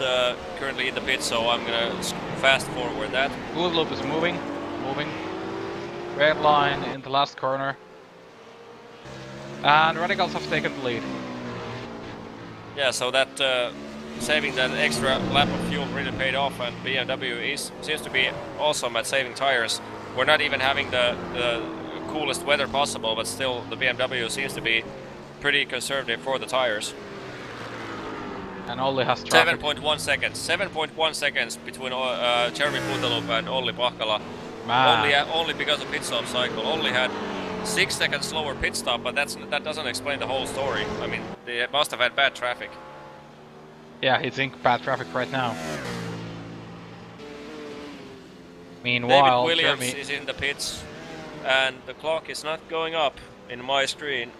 currently in the pit, so I'm gonna fast forward that. Buda Loop is moving. Red line in the last corner. And Radicals have taken the lead. Yeah, so that saving that extra lap of fuel really paid off, and BMW seems to be awesome at saving tires. We're not even having the coolest weather possible, but still the BMW seems to be pretty conservative for the tires. And Olli has traffic. 7.1 seconds. 7.1 seconds between Jeremy Putelup and Olli Pahkala. Only because of pit stop cycle. Olli had 6 seconds slower pit stop, but that doesn't explain the whole story. I mean, they must have had bad traffic. Yeah, he's in bad traffic right now. Meanwhile, David Williams Jeremy is in the pits, and the clock is not going up in my screen.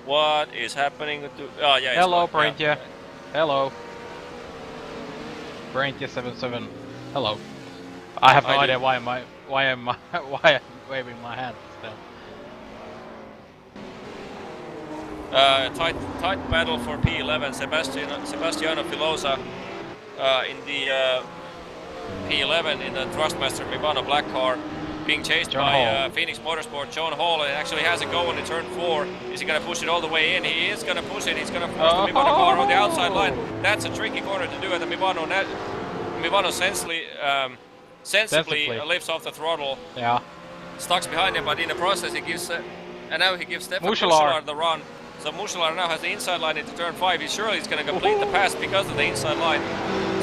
What is happening to? Oh yeah. Hello, Brentje. Yeah. Hello. Brentje77. Hello. I have no idea why am I waving my hand still. Tight battle for P11. Sebastiano Filosa in the P11 in the Thrustmaster Mibano black car, being chased by Phoenix Motorsport. John Hall actually has it going in turn 4. Is he going to push it all the way in? He is going to push it. He's going to push the Mibano car on the outside line. That's a tricky corner to do at the Mibano. Mibano sensibly lifts off the throttle. Yeah. Stucks behind him, but in the process he gives, and now he gives Stefan Muselar the run. So Muselar now has the inside line into turn 5. He's surely going to complete the pass because of the inside line.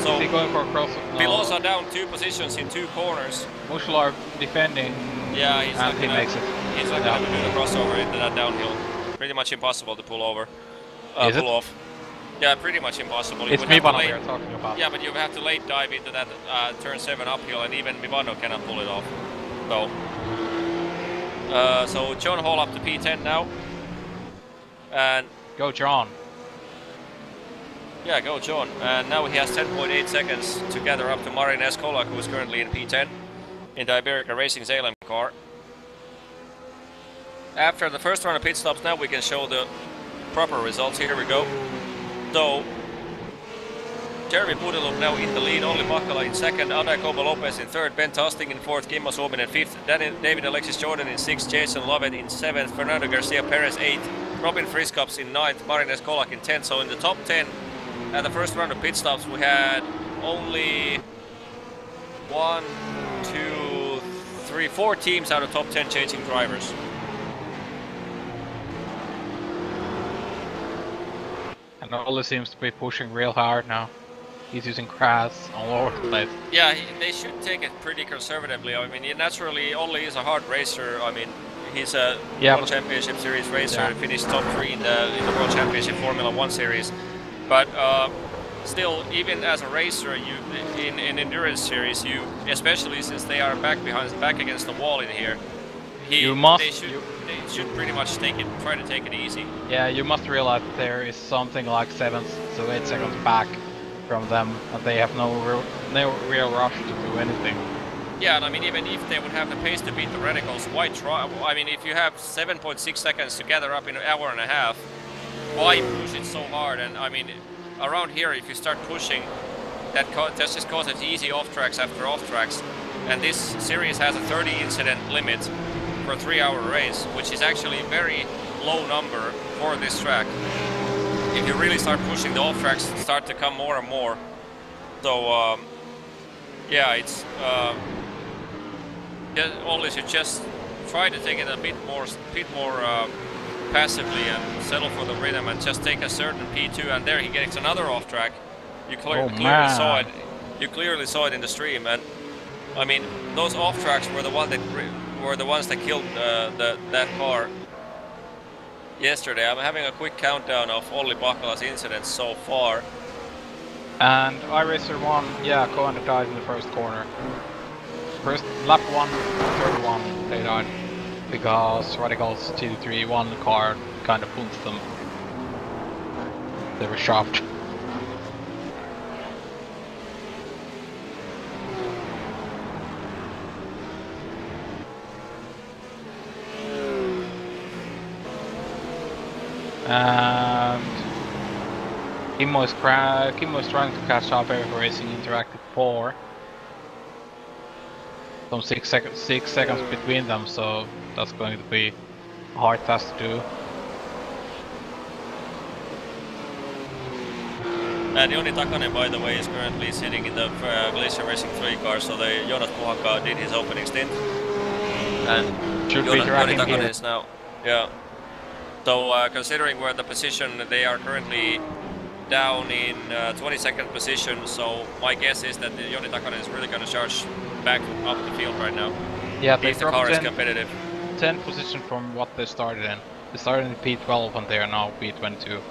So is he going for a cross? Filosa down 2 positions in 2 corners. Muselar defending. Yeah, he makes it. He's not going to do the crossover into that downhill. Pretty much impossible to pull over. Pull off. Yeah, pretty much impossible. It's Mibano we are talking about. Yeah, but you have to late dive into that turn 7 uphill, and even Mibano cannot pull it off. So John Hall up to P10 now. And go John. Yeah, go John. And now he has 10.8 seconds to gather up to Marin Eskolak, who is currently in P10 in the Iberica Racing Zalem car. After the first round of pit stops, now we can show the proper results. Here we go. So, Jeremy Putelup now in the lead, Olli Pahkala in second, Adai Koba Lopez in third, Ben Tosting in fourth, Kimmo Suominen in fifth, David Alexis Jordan in sixth, Jason Lovett in seventh, Fernando Garcia Perez eighth, Robin Friskops in ninth, Marin Eskolak in 10th. So in the top 10 at the first round of pit stops, we had only 1, 2, 3, 4 teams out of top 10 changing drivers. And Olli seems to be pushing real hard now. He's using Kras all over the place. Yeah, they should take it pretty conservatively. I mean, naturally, Olli is a hard racer. I mean, he's a World Championship Series racer. Finished top 3 in the World Championship Formula 1 Series. But still, even as a racer, you in endurance series, you especially since they are back against the wall in here, they should pretty much try to take it easy. Yeah, you must realize that there is something like 7 to 8 seconds back from them, and they have no real rush to do anything. Yeah, and I mean, even if they would have the pace to beat the radicals, why try? I mean, if you have 7.6 seconds to gather up in an hour and a half, why push it so hard? And I mean, around here, if you start pushing, that just causes easy off tracks after off tracks. And this series has a 30 incident limit for a 3-hour race, which is actually a very low number for this track. If you really start pushing, the off tracks start to come more and more. So yeah, it's Ollie should just try to take it a bit more passively and settle for the rhythm and just take a certain P2, and there he gets another off track. You clearly saw it. You clearly saw it in the stream, and I mean those off tracks were the ones that killed that car yesterday. I'm having a quick countdown of Olli Bakkala's incidents so far. And iRacer 1, yeah, Koanda died in the first corner. First lap 1, third one, they died because Radicals 231 car kind of punched them. They were shocked. And Kimmo is trying to catch up Air Racing Interactive 4. Some 6 seconds between them, so that's going to be a hard task to do. And Joni Takanen, by the way, is currently sitting in the Glacier Racing 3 car, so the Jonas Puhakka did his opening stint. And should Joni be tracking Takanen here. is now, yeah. So considering where the position, they are currently down in 22nd position, so my guess is that Joni Takanen is really going to charge back up the field right now. Yeah, they if the car is competitive. 10 position from what they started in. They started in P12 and they are now P22.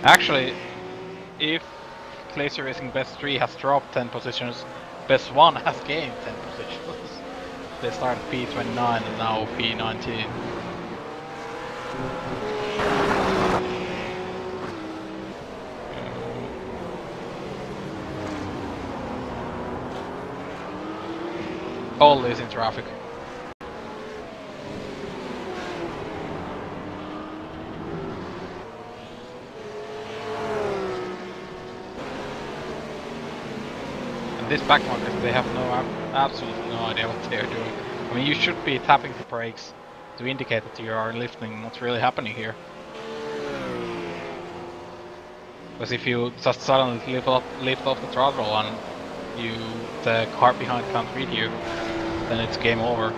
Actually, if Glacier Racing Best 3 has dropped 10 positions, Best 1 has gained 10 positions. They started P29 and now P19. Always in traffic. And this back market, they have absolutely no idea what they are doing. I mean, you should be tapping the brakes to indicate that you are lifting. What's really happening here? Because if you just suddenly lift off the throttle and the car behind can't read you, then it's game over.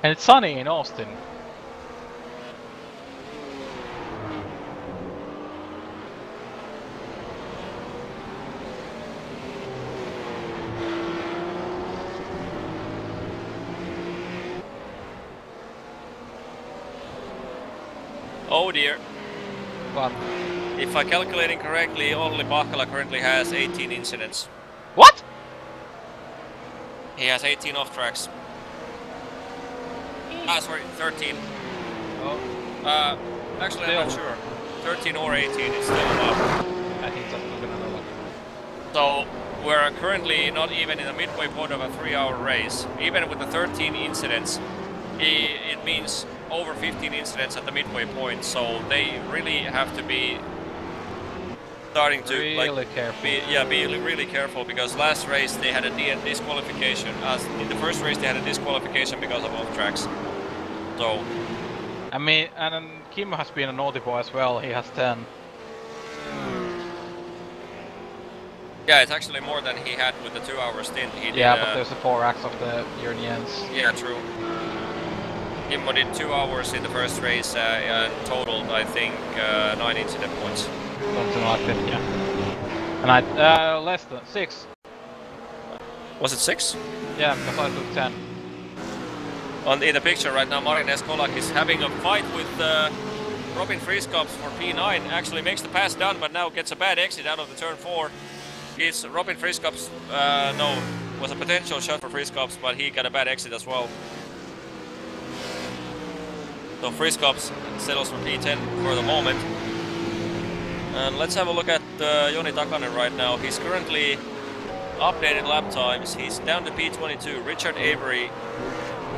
And it's sunny in Austin. Oh dear. But if I'm calculating correctly, Olli Bakkala currently has 18 incidents. what? He has 18 off tracks. Sorry, 13. Oh. Actually, Still. I'm not sure. 13 or 18, it's still above. I think that's not gonna look. So, we're currently not even in the midway point of a 3-hour race. Even with the 13 incidents, it means over 15 incidents at the midway point, so they really have to be starting to really careful. be really careful, because last race they had a disqualification. As in the first race they had a disqualification because of off tracks. So I mean, and then Kimmo has been a naughty boy as well. He has 10. yeah, it's actually more than he had with the 2-hour stint. He did, Yeah, but there's the 4 acts of the Urnians. yeah, true. Kimmo did 2 hours in the first race and totaled, I think, 9 incident points. Something like that, yeah. And less than 6. Was it 6? Yeah, because I took 10. In the picture right now, Marin Eskolak is having a fight with Robin Friskops for P9. Actually makes the pass down, but now gets a bad exit out of the turn 4. Robin Friskops, was a potential shot for Friskops, but he got a bad exit as well. So Friskops settles for P10 for the moment. And let's have a look at Joni Takanen right now. He's currently updated lap times. He's down to P22. Richard Avery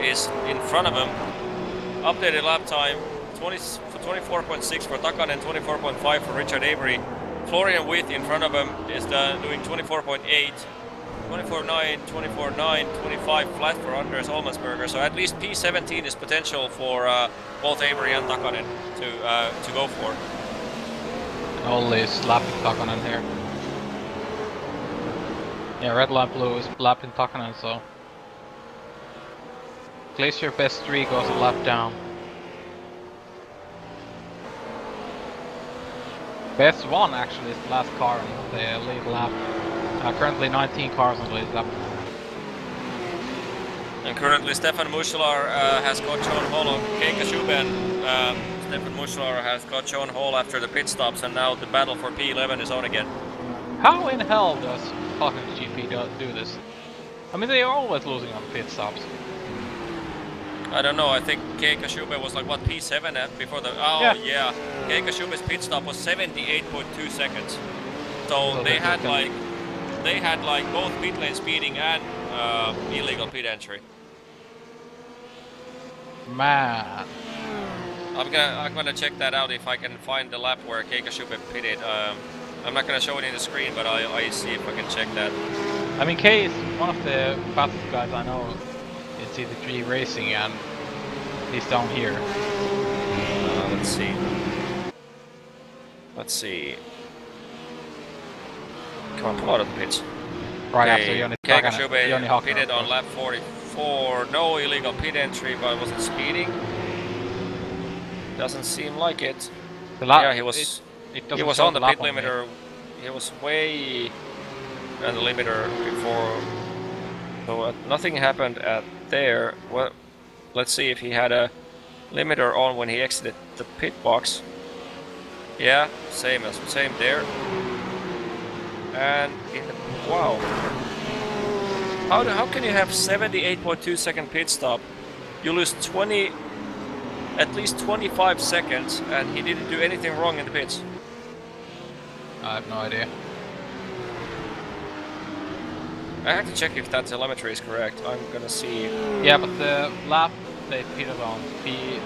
is in front of him. Updated lap time 24.6 for Takanen, 24.5 for Richard Avery. Florian With in front of him is doing 24.8, 24.9, 24.9, 25 flat for Anders Olmansberger. So at least P17 is potential for both Avery and Takanen to go for. Olli is slapping Takanen here. Yeah, red line blue is lapping Takanen, so Glacier best 3 goes a lap down. Best 1 actually is the last car on the lead lap. Currently 19 cars on the lead lap. And currently Stefan Muschler has got John Hall on Keika Schuben. Stefan Muschler has got John Hall after the pit stops, and now the battle for P11 is on again. How in hell does fucking GP do this? I mean, they are always losing on pit stops. I don't know, I think Keika Schuben was like, what, P7 at before the... Oh, yeah. Keika Schuben's pit stop was 78.2 seconds. So they had like both pit lane speeding and illegal pit entry. Man. I'm gonna check that out if I can find the lap where Keika Schuben pitted. I'm not gonna show it in the screen, but I see if I can check that. I mean, K is one of the fastest guys I know in CT3 racing, and he's down here. Let's see. Let's see. Come on, pull out of the pits. Right okay. after Keika Schuben pitted on lap 44. No illegal pit entry, but was it speeding? Doesn't seem like it. Yeah, he was. He was on the pit limiter. He was way on the limiter before. So nothing happened at there. Well, let's see if he had a limiter on when he exited the pit box. Yeah, same there. And wow, how can you have 78.2 second pit stop? You lose at least 25 seconds, and he didn't do anything wrong in the pits. I have no idea. I have to check if that telemetry is correct. I'm gonna see. Yeah, but the lap they pitted on,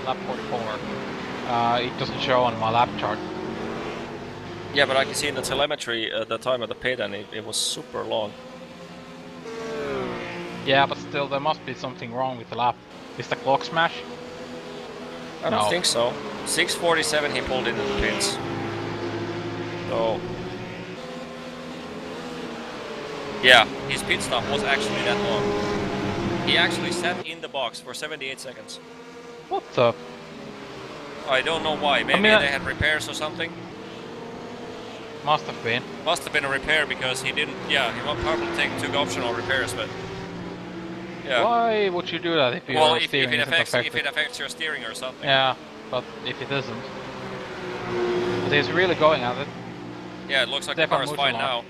lap 44, it doesn't show on my lap chart. Yeah, but I can see in the telemetry the time of the pit, and it was super long. Yeah, but still, there must be something wrong with the lap. Is the clock smash? I don't think so. 6:47 he pulled into the pits. So... yeah, his pit stop was actually that long. He actually sat in the box for 78 seconds. What the? I don't know why. Maybe they had repairs or something? Must have been. Must have been a repair because he didn't... yeah, he probably took optional repairs, but... yeah. Why would you do that if your steering isn't affected? If it affects your steering or something. Yeah, but if it isn't... but he's really going at it. Yeah, it looks like the car is fine now.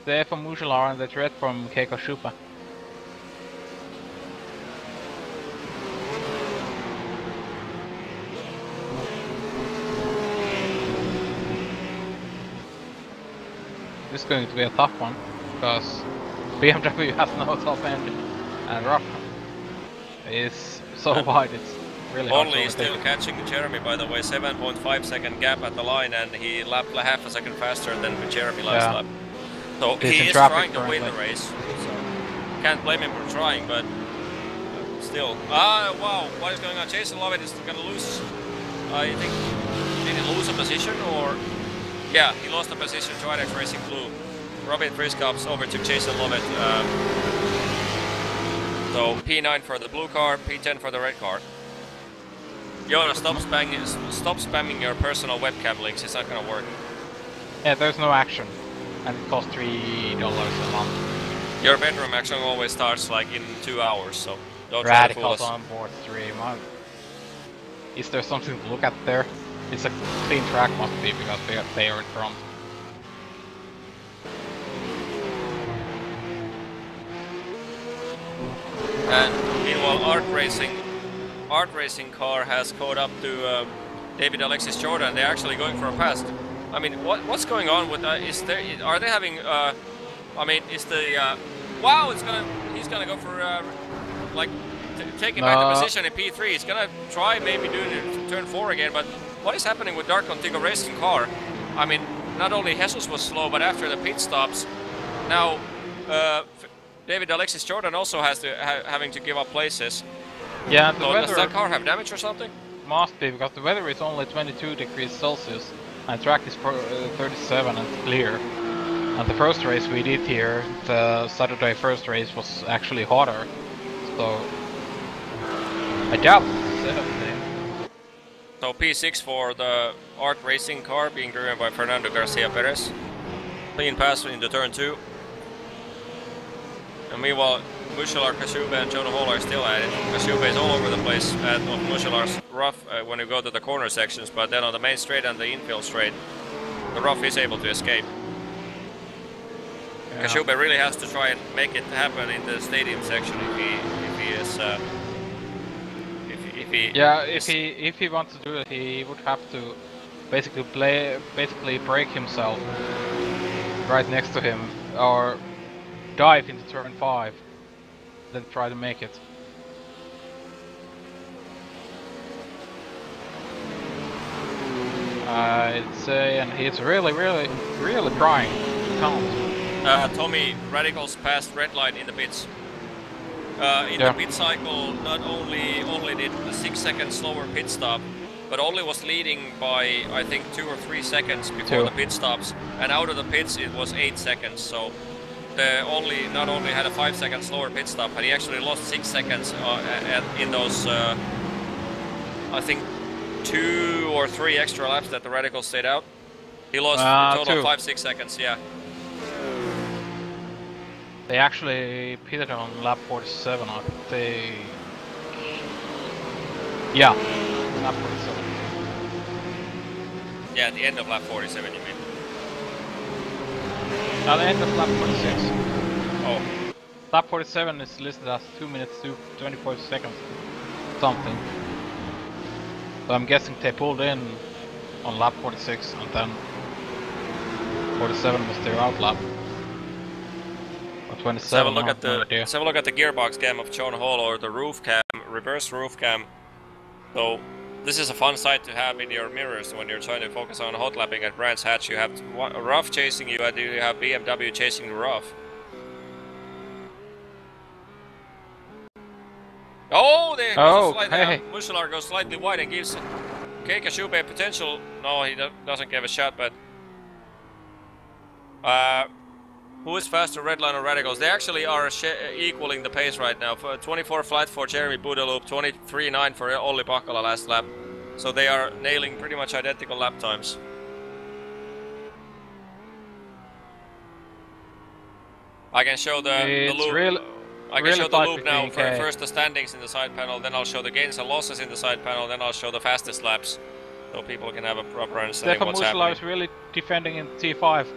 Stefan Muschler and the threat from Keiko Schuben. This is going to be a tough one, because BMW has no top end, and Rock is so wide it's really hard to Only still catching Jeremy, by the way, 7.5 second gap at the line, and he lapped half a second faster than Jeremy last lap. So he is trying to win the race, so can't blame him for trying, but still. Ah, wow, what is going on? Jason Lovett is gonna lose, I think, did he lose a position, or? Yeah, he lost a position to IDEX Racing Blue. Robin Friskops overtook Jason Lovett. So P9 for the blue car, P10 for the red car. Yoda, stop spamming your personal webcam links, it's not gonna work. Yeah, there's no action, and it costs $3 a month. Your bedroom action always starts like in 2 hours, so don't try to fool Radicals us. on board 3. Is there something to look at there? It's a clean track, must be, because they are in front. And meanwhile, Art Racing car has caught up to David Alexis Jordan. They're actually going for a pass. I mean, what's going on with? Are they having? I mean, is the? Wow, he's gonna go for like taking back the position in P3. He's gonna try maybe doing it turn 4 again. But what is happening with Dark Contigo Racing car? I mean, not only Jesus was slow, but after the pit stops, now David Alexis Jordan also has to having to give up places. Yeah, the So weather does that car have damage or something? must be, because the weather is only 22 degrees Celsius and the track is 37 and it's clear. And the first race we did here, the Saturday first race, was actually hotter. So I doubt it's the thing. So P6 for the Art Racing car being driven by Fernando Garcia Perez. Clean pass into turn 2. And meanwhile, Muschelar, Kasube and Jonah Hall are still at it. Kasube is all over the place at Muschelar's rough when you go to the corner sections, but then on the main straight and the infield straight, the rough is able to escape. Yeah. Kasube really has to try and make it happen in the stadium section if he wants to do it, he would have to basically break himself right next to him, or dive into turn 5, then try to make it. I'd say, and he's really trying. Can't. Tommy Radicals passed red line in the pits. The pit cycle, not only did a 6 seconds slower pit stop, but only was leading by I think 2 or 3 seconds before the pit stops, and out of the pits it was 8 seconds. So not only had a 5 second slower pit stop, but he actually lost 6 seconds in those I think 2 or 3 extra laps that the Radicals stayed out. He lost a total of 5-6 seconds. Yeah. They actually pitted on lap 47, I think. Yeah, lap 47. Yeah, at the end of lap 47, you mean? At the end of lap 46. Oh. Lap 47 is listed as 2 minutes to 24 seconds. Something. So I'm guessing they pulled in on lap 46 and then 47 was their out lap. Let's have a look at the gearbox cam of John Hall, or the roof cam, reverse roof cam. So this is a fun sight to have in your mirrors when you're trying to focus on hot lapping at Brands Hatch. You have a rough chasing you, and you have BMW chasing the rough. Oh, there goes Muschelar goes slightly wide and gives Keika Shube a potential. No, he doesn't give a shot, but who is faster, Redline or Radicals? They actually are equaling the pace right now. 24 flat for Jeremy Boudeloup, 23.9 for Olli Pakala last lap. So they are nailing pretty much identical lap times. I can show the loop. I can show the loop now. First the standings in the side panel, then I'll show the gains and losses in the side panel, then I'll show the fastest laps, so people can have a proper understanding of what's happening. is really defending in T5.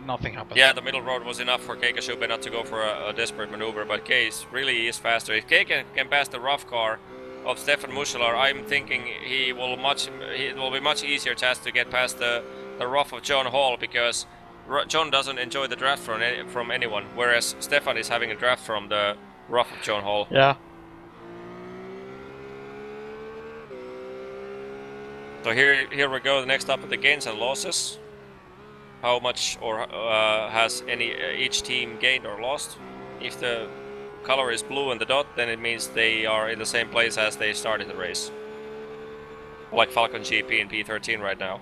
Nothing happened. Yeah, the middle road was enough for Keika Shube not to go for a desperate maneuver, but Kei really is faster. If Kei can pass the rough car of Stefan Muschelar, I'm thinking it will be much easier task to get past the rough of John Hall, because John doesn't enjoy the draft from anyone, whereas Stefan is having a draft from the rough of John Hall. Yeah. So here we go. Next up are the gains and losses. How much or has each team gained or lost? If the color is blue in the dot, then it means they are in the same place as they started the race. Like Falcon GP and P13 right now.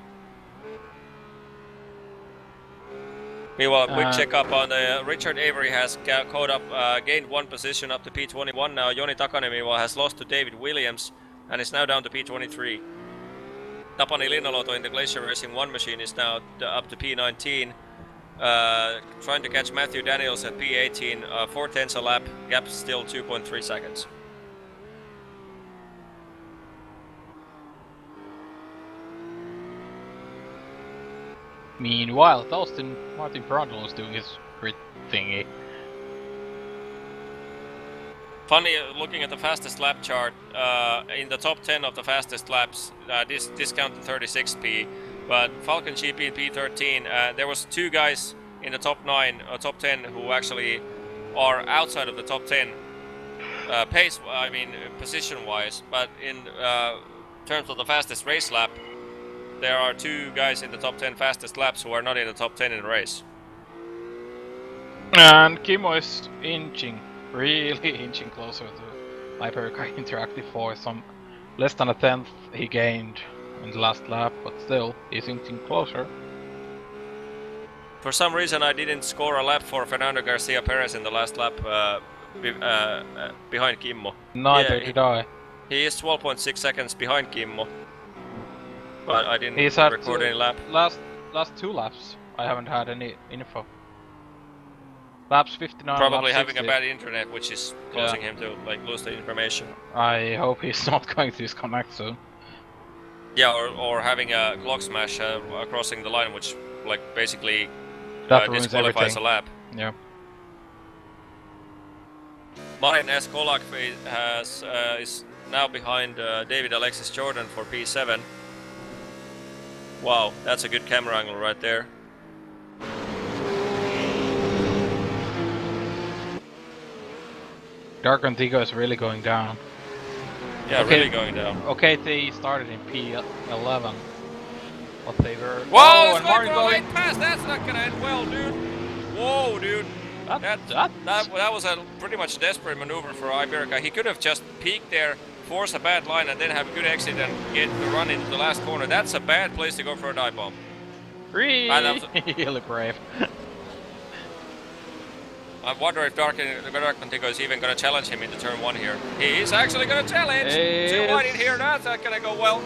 Meanwhile, a quick check up on Richard Avery has caught up, gained 1 position up to P21 now. Joni Takanen meanwhile has lost to David Williams and is now down to P23. Tapani Linnaloto in the Glacier Racing 1 machine is now up to P19. Trying to catch Matthew Daniels at P18, 4/10 a lap, gap still 2.3 seconds. Meanwhile, Martin Brundle is doing his grid thingy. Funny, looking at the fastest lap chart, in the top 10 of the fastest laps, this discounted 36p, but Falcon GP in P13, there was 2 guys in the top 9 or top 10 who actually are outside of the top 10 position-wise, but in terms of the fastest race lap, there are 2 guys in the top 10 fastest laps who are not in the top 10 in the race. And Kimmo is really inching closer to Hypercar Interactive for some less than a tenth he gained in the last lap, but still, he's inching closer. For some reason I didn't score a lap for Fernando Garcia Perez in the last lap behind Kimmo. Neither did I. He is 12.6 seconds behind Kimmo. But I didn't record any lap. Last 2 laps, I haven't had any info. Laps 59, probably lap having 60. a bad internet, which is causing him to lose the information. I hope he's not going to disconnect soon. Yeah, or having a clock smash crossing the line, which basically disqualifies a lap. Yeah. Martin S. Kolak is now behind David Alexis Jordan for P7. Wow, that's a good camera angle right there. Dark Antigua is really going down. Yeah, okay, really going down. Okay, they started in P11. But they were... Whoa, it's going for a late pass! That's not gonna end well, dude! Whoa, dude! That was a pretty much desperate maneuver for Iberica. He could have just peeked there, force a bad line, and then have a good exit and get the run into the last corner. That's a bad place to go for a dive bomb. Really brave. I wonder if Dark Antigua is even going to challenge him into turn 1 here. He is actually going to challenge! Too wide in here, that's not going to go well.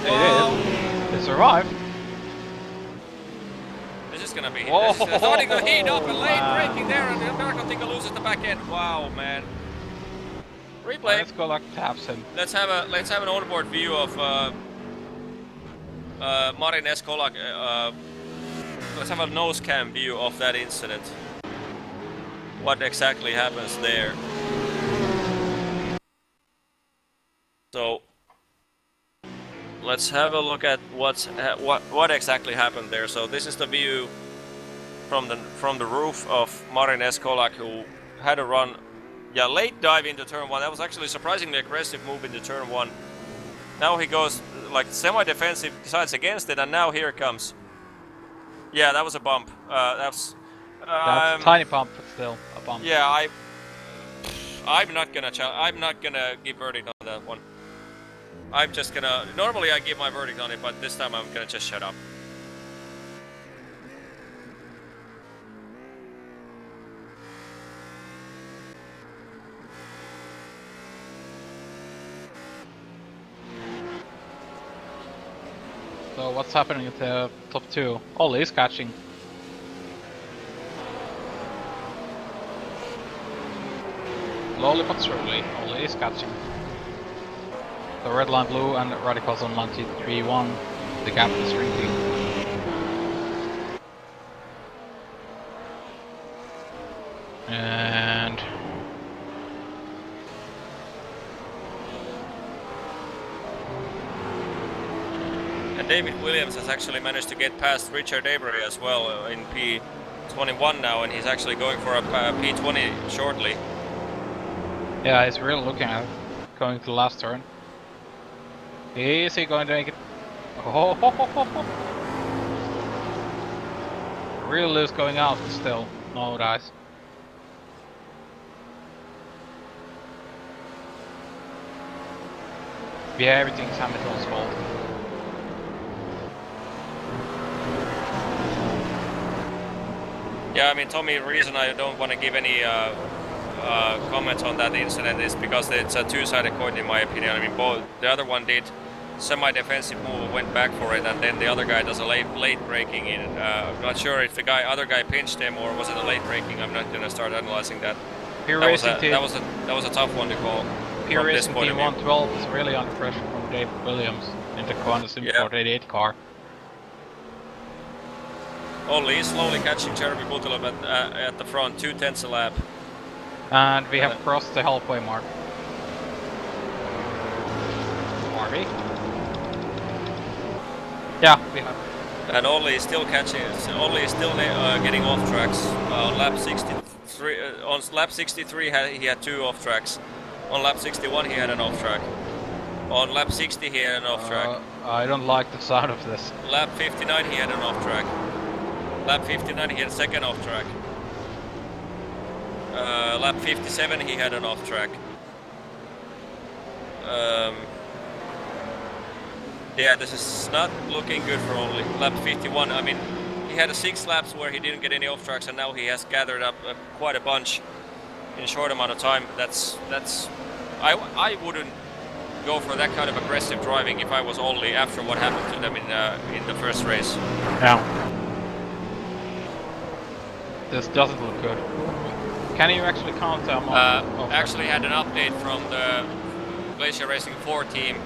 Wow. They survived. This is going to be... This is starting to heat up and late braking there, and Dark Antigua loses the back end. Wow, man. Replay. Let's go like taps him. Let's have an onboard view of Marin S. Kolak. Let's have a nose cam view of that incident. What exactly happens there? So let's have a look at what exactly happened there. So this is the view from the roof of Marin S. Kolak, who had a run. Yeah, late dive into turn 1. That was actually a surprisingly aggressive move into turn 1. Now he goes semi-defensive, decides against it, and now here it comes. Yeah, that was a bump. That's a tiny bump, but still a bump. Yeah, I'm not gonna give verdict on that one. I'm just gonna. Normally I give my verdict on it, but this time I'm gonna just shut up. So what's happening at the top 2? Ollie is catching. Slowly but surely, Ollie is catching. The red line blue and Radicals on 93.1. The gap is shrinking. And David Williams has actually managed to get past Richard Avery as well in P21 now, and he's actually going for a P20 shortly. Yeah, he's really looking at going to the last turn. Is he going to make it? Oh, ho, ho, ho, ho. Real loose going out still. No dice. Yeah, everything's Hamilton's fault. Yeah, I mean, Tommy, the reason I don't want to give any comments on that incident is because it's a two-sided coin in my opinion. I mean, both the other one did semi-defensive move, went back for it, and then the other guy does a late braking in. I'm not sure if the other guy pinched him or was it a late braking. I'm not gonna start analyzing that. That was a tough one to call. Pure Racing Team 112 is really under pressure from Dave Williams in the Qantas Import 88 car. Ollie is slowly catching Jeremy Butelov at the front, 2/10 a lap. And we have crossed the halfway mark. Are we? Yeah, we have. And Ollie is still catching. Ollie is still getting off tracks. On lap 63, on lap 63, he had 2 off tracks. On lap 61, he had an off track. On lap 60, he had an off track. I don't like the sound of this. Lap 59, he had an off track. Lap 59, he had a second off track. Lap 57, he had an off track. Yeah, this is not looking good for Ollie. Lap 51, I mean, he had 6 laps where he didn't get any off tracks, and now he has gathered up quite a bunch in a short amount of time. I wouldn't go for that kind of aggressive driving if I was Ollie after what happened to them in the first race. Yeah. This doesn't look good. Can you actually count them? Actually had an update from the Glacier Racing 4 team.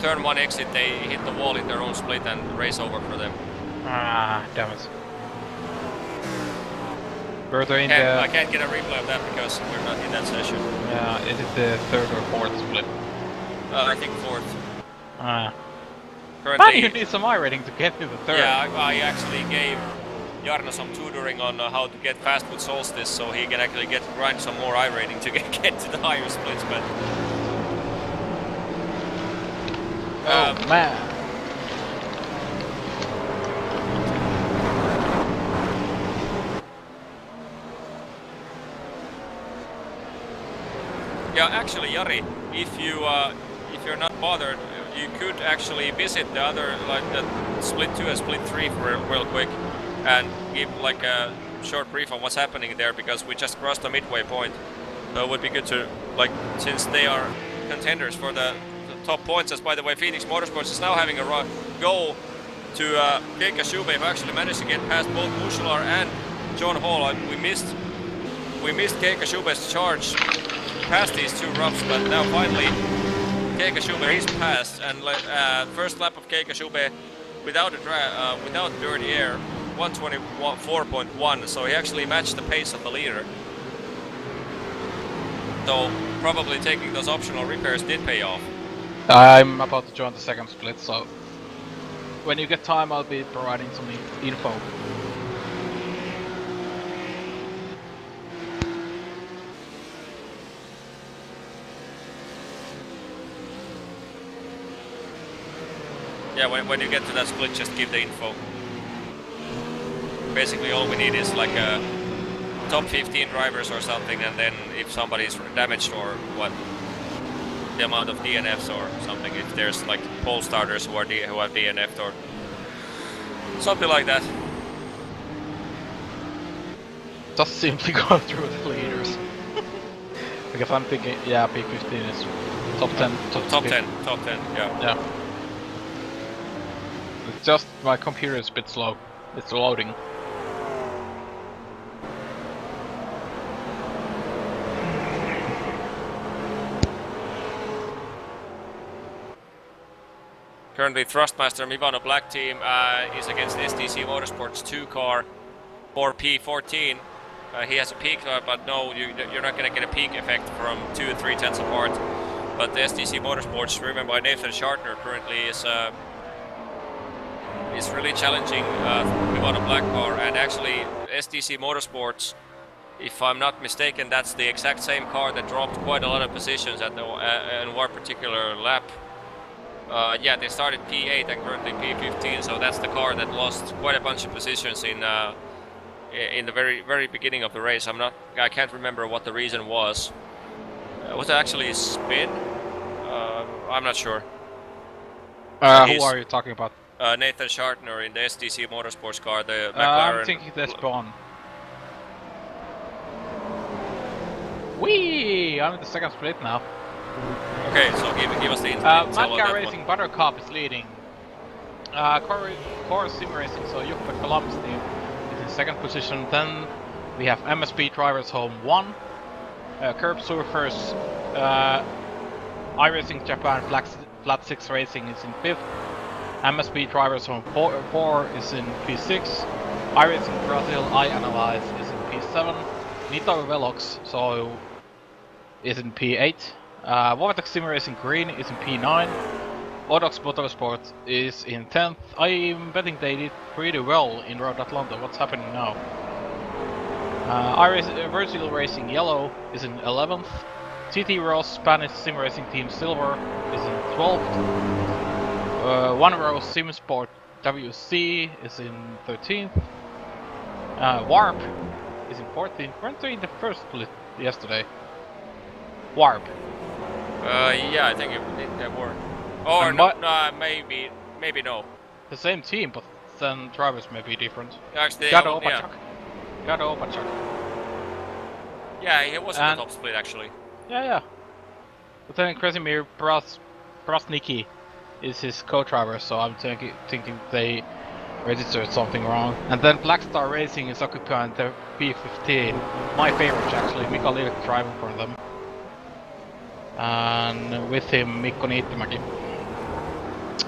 Turn 1 exit, they hit the wall in their own split and race over for them. Ah, damn it. Further in I can't get a replay of that because we're not in that session. Yeah, is it the 3rd or 4th split? I think 4th. Ah. Currently, you need some iRating to get to the 3rd. Yeah, I actually gave Jarno some tutoring on how to get fast with Solstice, so he can actually grind some more iRating to get to the higher splits, but... Oh man! Yeah, actually, Jari, if you're not bothered, you could actually visit the other, like the split 2 and split 3 real quick, and give like a short brief on what's happening there, because we just crossed the midway point. So it would be good to, like, since they are contenders for the top points, as by the way Phoenix Motorsports is now having a go to Keika Shube, who actually managed to get past both Mushular and John Hall. We missed Keika Shube's charge past these 2 roughs, but now finally Keika Shube is passed, and first lap of Keika Shube without dirty air, 124.1, so he actually matched the pace of the leader. So probably taking those optional repairs did pay off. I'm about to join the 2nd split, so when you get time I'll be providing some info. Yeah, when you get to that split, just give the info. Basically all we need is like a top 15 drivers or something, and then if somebody's damaged or what, the amount of DNFs or something, if there's like pole starters who have DNF'd or something like that. Just simply go through the leaders. Because I'm thinking, yeah, P15 is top 10. Top 10, yeah. Yeah. It's just my computer is a bit slow. It's loading. Currently, Thrustmaster Mivano Black Team is against STC Motorsports 2 car for P14. He has a peak, but no, you're not going to get a peak effect from 2 and 3 tenths apart. But the STC Motorsports, driven by Nathan Schartner, currently is really challenging Mivano Black car. And actually, STC Motorsports, if I'm not mistaken, that's the exact same car that dropped quite a lot of positions at in one particular lap. Yeah, they started P8 and currently P15, so that's the car that lost quite a bunch of positions in the very beginning of the race. I can't remember what the reason was. Was it actually a spin? I'm not sure. Who are you talking about? Nathan Schartner in the STC Motorsports car, the McLaren. I'm thinking that's Bond. Whee! I'm in the 2nd split now. Okay, so give us the intel Mad on Cow that Racing Buttercup is leading. Core Sim Racing, so Jukka Columbus team is in second position. Then we have MSP Drivers Home 1, Curb Surfers, iRacing Japan Flat 6 Racing is in 5th. MSP Drivers Home 4 is in P6. iRacing Brazil iAnalyze is in P7. Nito Velox so is in P8. Vortex Sim Racing Green is in P9. Odox Motorsport is in 10th. I'm betting they did pretty well in Road Atlanta. What's happening now? Virtual Racing Yellow is in 11th. TT Ross Spanish Sim Racing Team Silver is in 12th. One Row Sim Sport WC is in 13th. Warp is in 14th. Weren't they in the first split yesterday? Warp. Yeah, I think they were. Or no, maybe no. The same team, but then drivers may be different. Actually, Gado yeah. Opachak. Yeah, he was in the top split actually. Yeah. But then Krasimir Brasnicki is his co-driver, so I'm thinking they registered something wrong. And then Black Star Racing is occupying the P15. My favorite actually, Mika Liivik driving for them. And with him Mikko Niittymäki.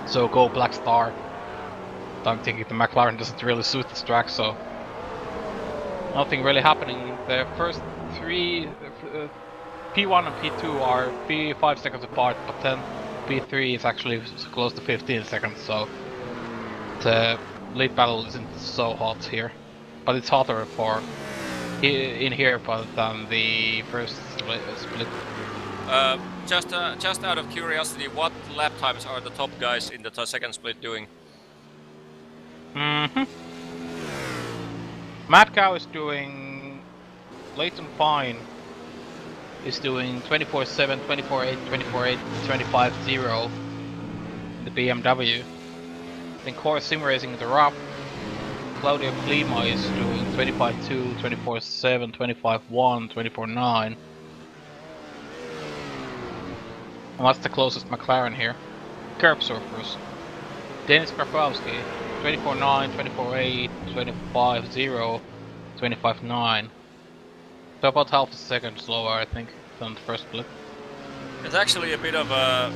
So go Black Star. I'm thinking the McLaren doesn't really suit this track, so nothing really happening. The first three, P1 and P2 are 5 seconds apart, but then P3 is actually close to 15 seconds, so the lead battle isn't so hot here. But it's hotter in here than the first split. Just out of curiosity, what lap times are the top guys in the second split doing? Mad Cow is doing... Leighton Fine is doing 24-7, 24-8, 24-8, 25-0 in the BMW. Then Core Sim Racing the Rob. Claudio Klima is doing 25-2, 24-7, 25-1, 24-9. And what's the closest McLaren here? Curb Surfers. Dennis Krafowski, 24-9, 24-8, 25-0, 25-9. So about half a second slower, I think, than the first split. It's actually a bit of a...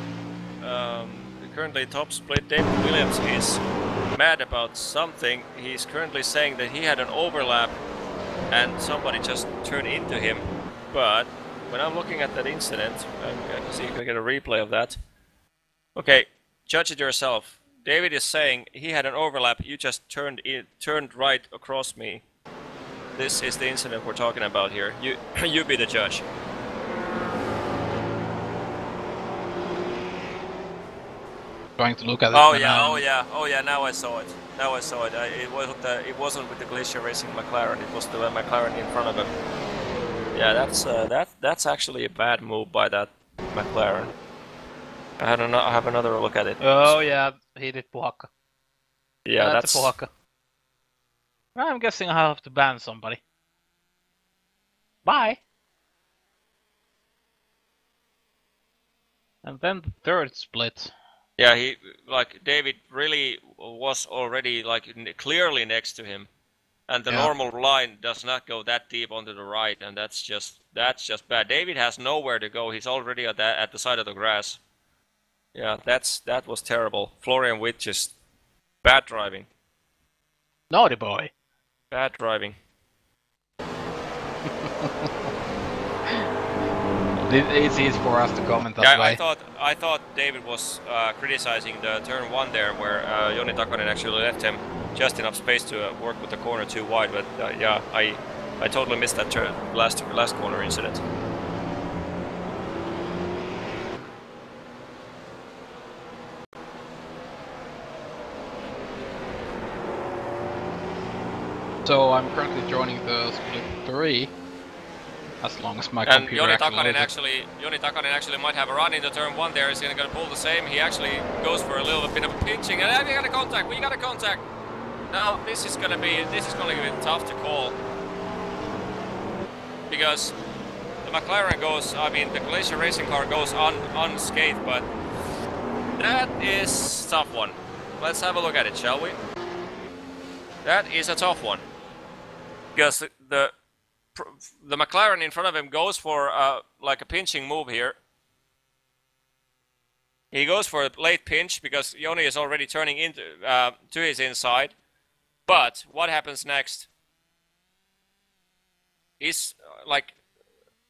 currently top split. David Williams is mad about something. He's currently saying that he had an overlap and somebody just turned into him. But when I'm looking at that incident, I can see if I can get a replay of that. Okay, judge it yourself. David is saying he had an overlap, you just turned right across me. This is the incident we're talking about here. You be the judge. Trying to look at it. Oh yeah, now I saw it. It wasn't with the Glacier Racing McLaren, it was the McLaren in front of him. Yeah, that's actually a bad move by that McLaren. I have another look at it. Oh yeah, he did Puhakka. Yeah, that's Puhakka. I'm guessing I'll have to ban somebody. Bye! And then the third split. Yeah, David really was already clearly next to him. And the normal line does not go that deep onto the right, and that's just bad. David has nowhere to go. He's already at the side of the grass. Yeah, that was terrible. Florian Witt just bad driving. Naughty boy. Bad driving. It's easy for us to comment that way. I thought David was criticizing the turn 1 there, where Joni Takanen actually left him just enough space to work with the corner too wide. But yeah, I totally missed that last corner incident. So I'm currently joining the split 3, as long as my computer Joni Takanen actually might have a run into turn 1 there. He's gonna pull the same. He actually goes for a little bit of a pinching, and we got a contact. We got a contact. Now this is gonna be tough to call, because the McLaren goes, I mean, the Glacier Racing car goes unscathed, but that is a tough one. Let's have a look at it, shall we? That is a tough one. Because the McLaren in front of him goes for like a pinching move here. He goes for a late pinch because Joni is already turning into to his inside. But what happens next is like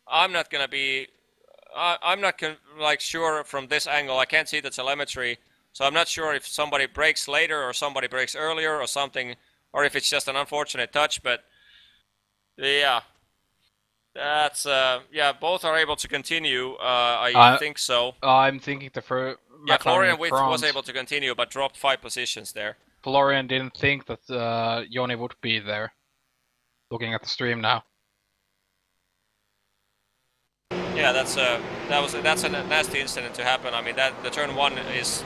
I'm not gonna be like sure from this angle. I can't see the telemetry, so I'm not sure if somebody brakes later or somebody brakes earlier or something, or if it's just an unfortunate touch. But yeah, that's yeah. Both are able to continue. I think so. I'm thinking the first. Yeah, Florian Witt was able to continue, but dropped 5 positions there. Florian didn't think that Joni would be there. Looking at the stream now. Yeah, that's a nasty incident to happen. I mean, that the turn 1 is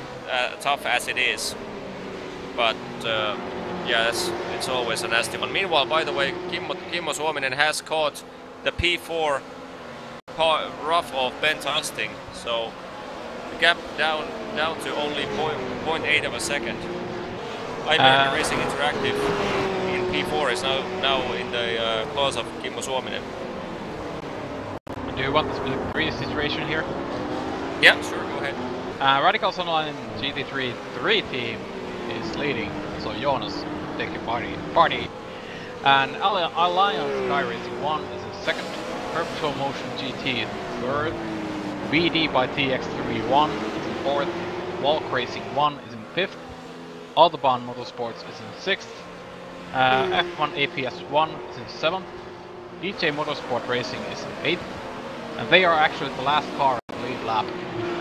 tough as it is, but yeah, it's always a nasty one. Meanwhile, by the way, Kimmo Suominen has caught the P4 rough of Ben Tusting, so the gap down to only 0.8 of a second. Iberia Racing Interactive in P4 is now in the class of Kimmo Suominen. Do you want the split 3 situation here? Yeah, sure, go ahead. Radicals Online GT3 3 team is leading, so Jonas taking party. And Alliance Sky Racing 1 is in second, Perpetual Motion GT third, BD by TX3 1 is in fourth, Walk Racing 1 is in fifth, Autobahn Motorsports is in sixth, F1 APS 1 is in seventh, DJ Motorsport Racing is in eighth, and they are actually the last car in the lead lap.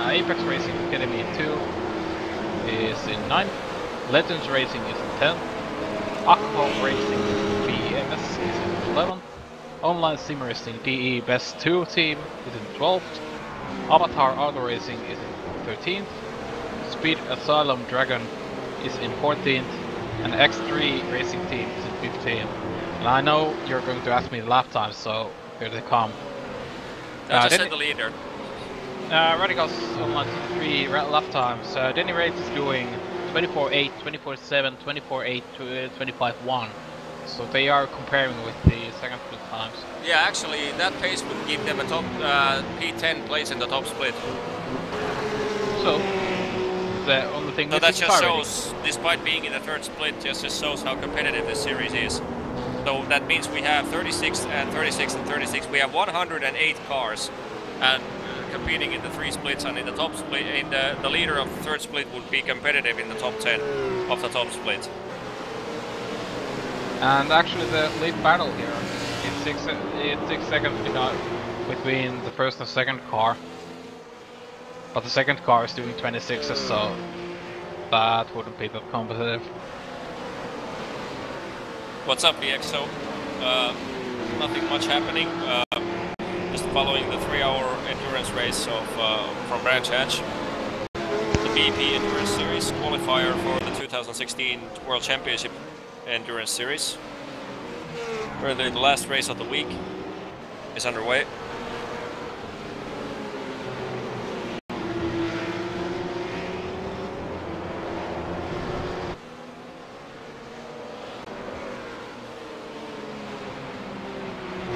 Apex Racing Academy 2 is in 9th, Legends Racing is in 10th, Aqua Racing BS is in 11th, Online Sim Racing DE Best 2 team is in 12th, Avatar Auto Racing is in 13th, Speed Asylum Dragon is in 14th, and X3 Racing team is in 15th. And I know you're going to ask me the lap times, so here they come. I just said the leader. Radicals Online 3 lap times. Denny Rates is doing 24.8, 24.7, 24.8, 25.1. So they are comparing with the second split times. Yeah, actually, that pace would give them a top P10 place in the top split. So the only thing that just shows, despite being in the third split, just shows how competitive this series is. So that means we have 36 and 36 and 36. We have 108 cars, and competing in the 3 splits, and in the top split, in the leader of the third split would be competitive in the top 10 of the top split. And actually, the lead battle here is 6 seconds between the first and second car. But the second car is doing 26s, so that wouldn't be that competitive. What's up, BXO? Nothing much happening. Just following the 3-hour endurance race of from Branch Hatch, the BP Endurance Series qualifier for the 2016 World Championship Endurance Series. Where the last race of the week is underway.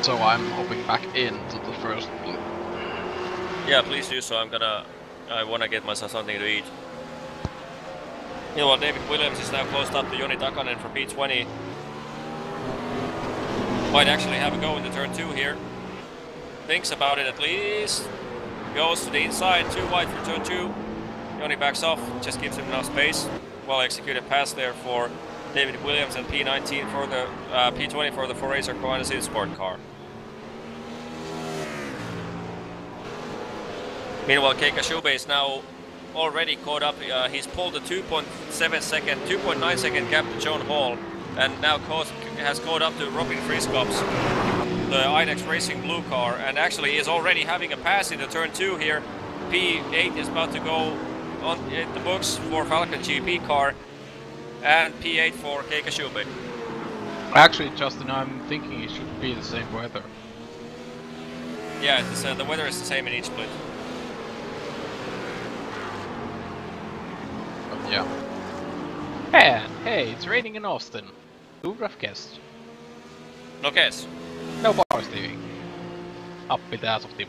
So I'm hopping back into the first split. Yeah, please do so. I wanna get myself something to eat. Meanwhile, David Williams is now closed up to Joni Takanen for P20. Might actually have a go in the turn 2 here. Thinks about it at least. Goes to the inside, too wide for turn 2. Joni backs off, just gives him enough space. Well executed pass there for David Williams, and P19 for the P20 for the 4Racer Koenigsegg Sport car. Meanwhile, Keika Shube is now already caught up. He's pulled a 2.9 second gap to John Hall, and now has caught up to Robin Friskops, the IDEX Racing blue car, and actually is already having a pass in the turn 2 here. P8 is about to go on the books for Falcon GP car, and P8 for Keika Shube. Actually, Justin, I'm thinking it should be the same weather. Yeah, the weather is the same in each split. Yeah. And hey, it's raining in Austin. Who would have guessed? No guess. No power steering. Up with the ass of Timo.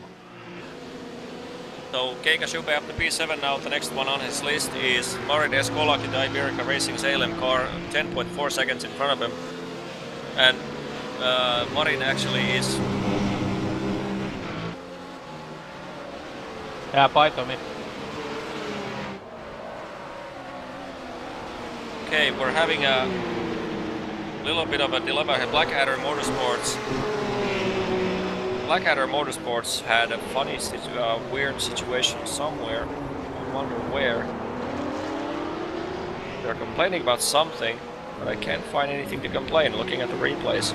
So Keika Shube up to P7 now. The next one on his list is Marin Eskolaki, the Iberica Racing Salem car, 10.4 seconds in front of him. And Marin actually is... Yeah, bye Tommy. Okay, we're having a little bit of a dilemma here. Blackadder Motorsports had a funny, weird situation somewhere. I wonder where. They're complaining about something, but I can't find anything to complain looking at the replays.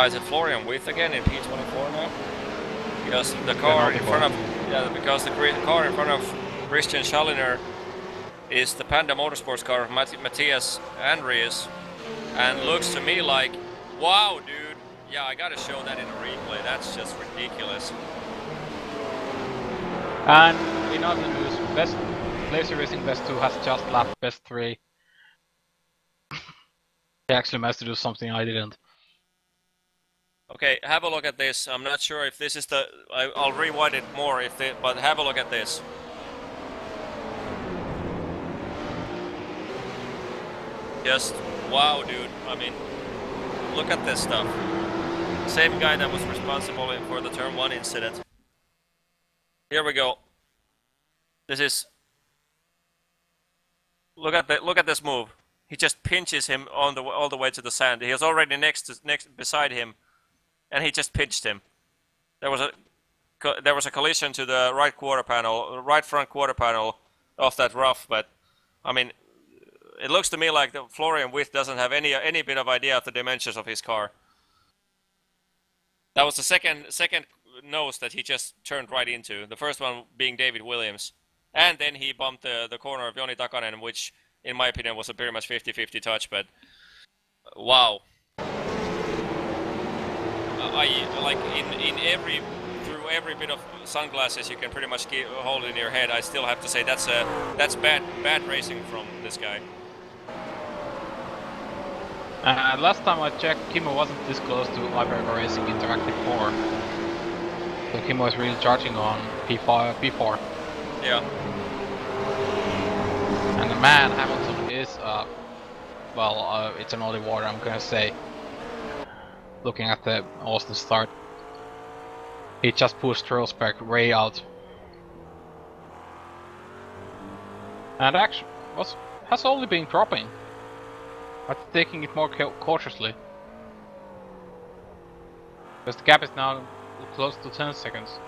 Is it Florian With again in P24 now? Because the car in front of the car in front of Christian Schaliner is the Panda Motorsports car of Matthias Andreas, and looks to me like, wow, dude. Yeah, I gotta show that in a replay. That's just ridiculous. And in other news, Laser Racing Best 2 has just lapped Best 3. He actually managed to do something I didn't. Okay, have a look at this. I'm not sure if this is the... I'll rewind it more, but have a look at this. Just, wow, dude. I mean, look at this stuff. Same guy that was responsible for the Turn 1 incident. Here we go. This is... Look at this move. He just pinches him on all the way to the sand. He was already next beside him, and he just pinched him. There was a collision to the right front quarter panel of that rough. But I mean, it looks to me like the Florian With doesn't have any bit of idea of the dimensions of his car. That was the second nose that he just turned right into. The first one being David Williams, and then he bumped the corner of Joni Takanen, which, in my opinion, was a pretty much 50-50 touch. But wow. Like through every bit of sunglasses you can pretty much hold in your head, I still have to say that's bad racing from this guy. Last time I checked, Kimmo wasn't this close to Iberica Racing Interactive 4. So Kimmo is really charging on P4. Yeah. And the man Hamilton is it's an Ollie Water, I'm gonna say. Looking at the Austin start, he just pushed Rosberg way out, and actually has only been dropping, but taking it more cautiously, because the gap is now close to 10 seconds.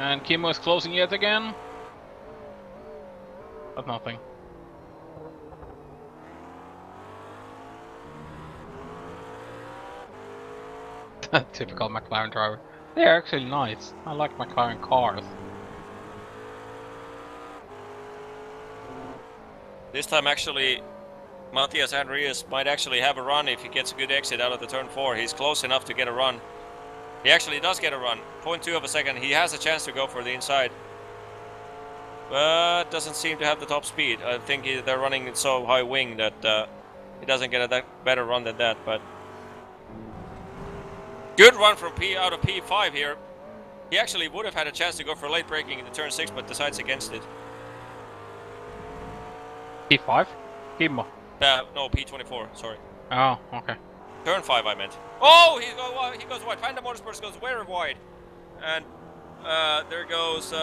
And Kimmo is closing yet again. But nothing. Typical McLaren driver. They are actually nice. I like McLaren cars. This time actually Matthias Andreas might actually have a run if he gets a good exit out of the turn 4. He's close enough to get a run. He actually does get a run. 0.2 of a second. He has a chance to go for the inside. But doesn't seem to have the top speed. I think they're running so high wing that he doesn't get a better run than that. But good run from out of P5 here. He actually would have had a chance to go for late braking in the turn 6, but decides against it. P5? Kimmo? No, P24, sorry. Oh, okay. Turn 5 I meant. Oh, he goes wide. Panda Motorsports goes very wide. And there goes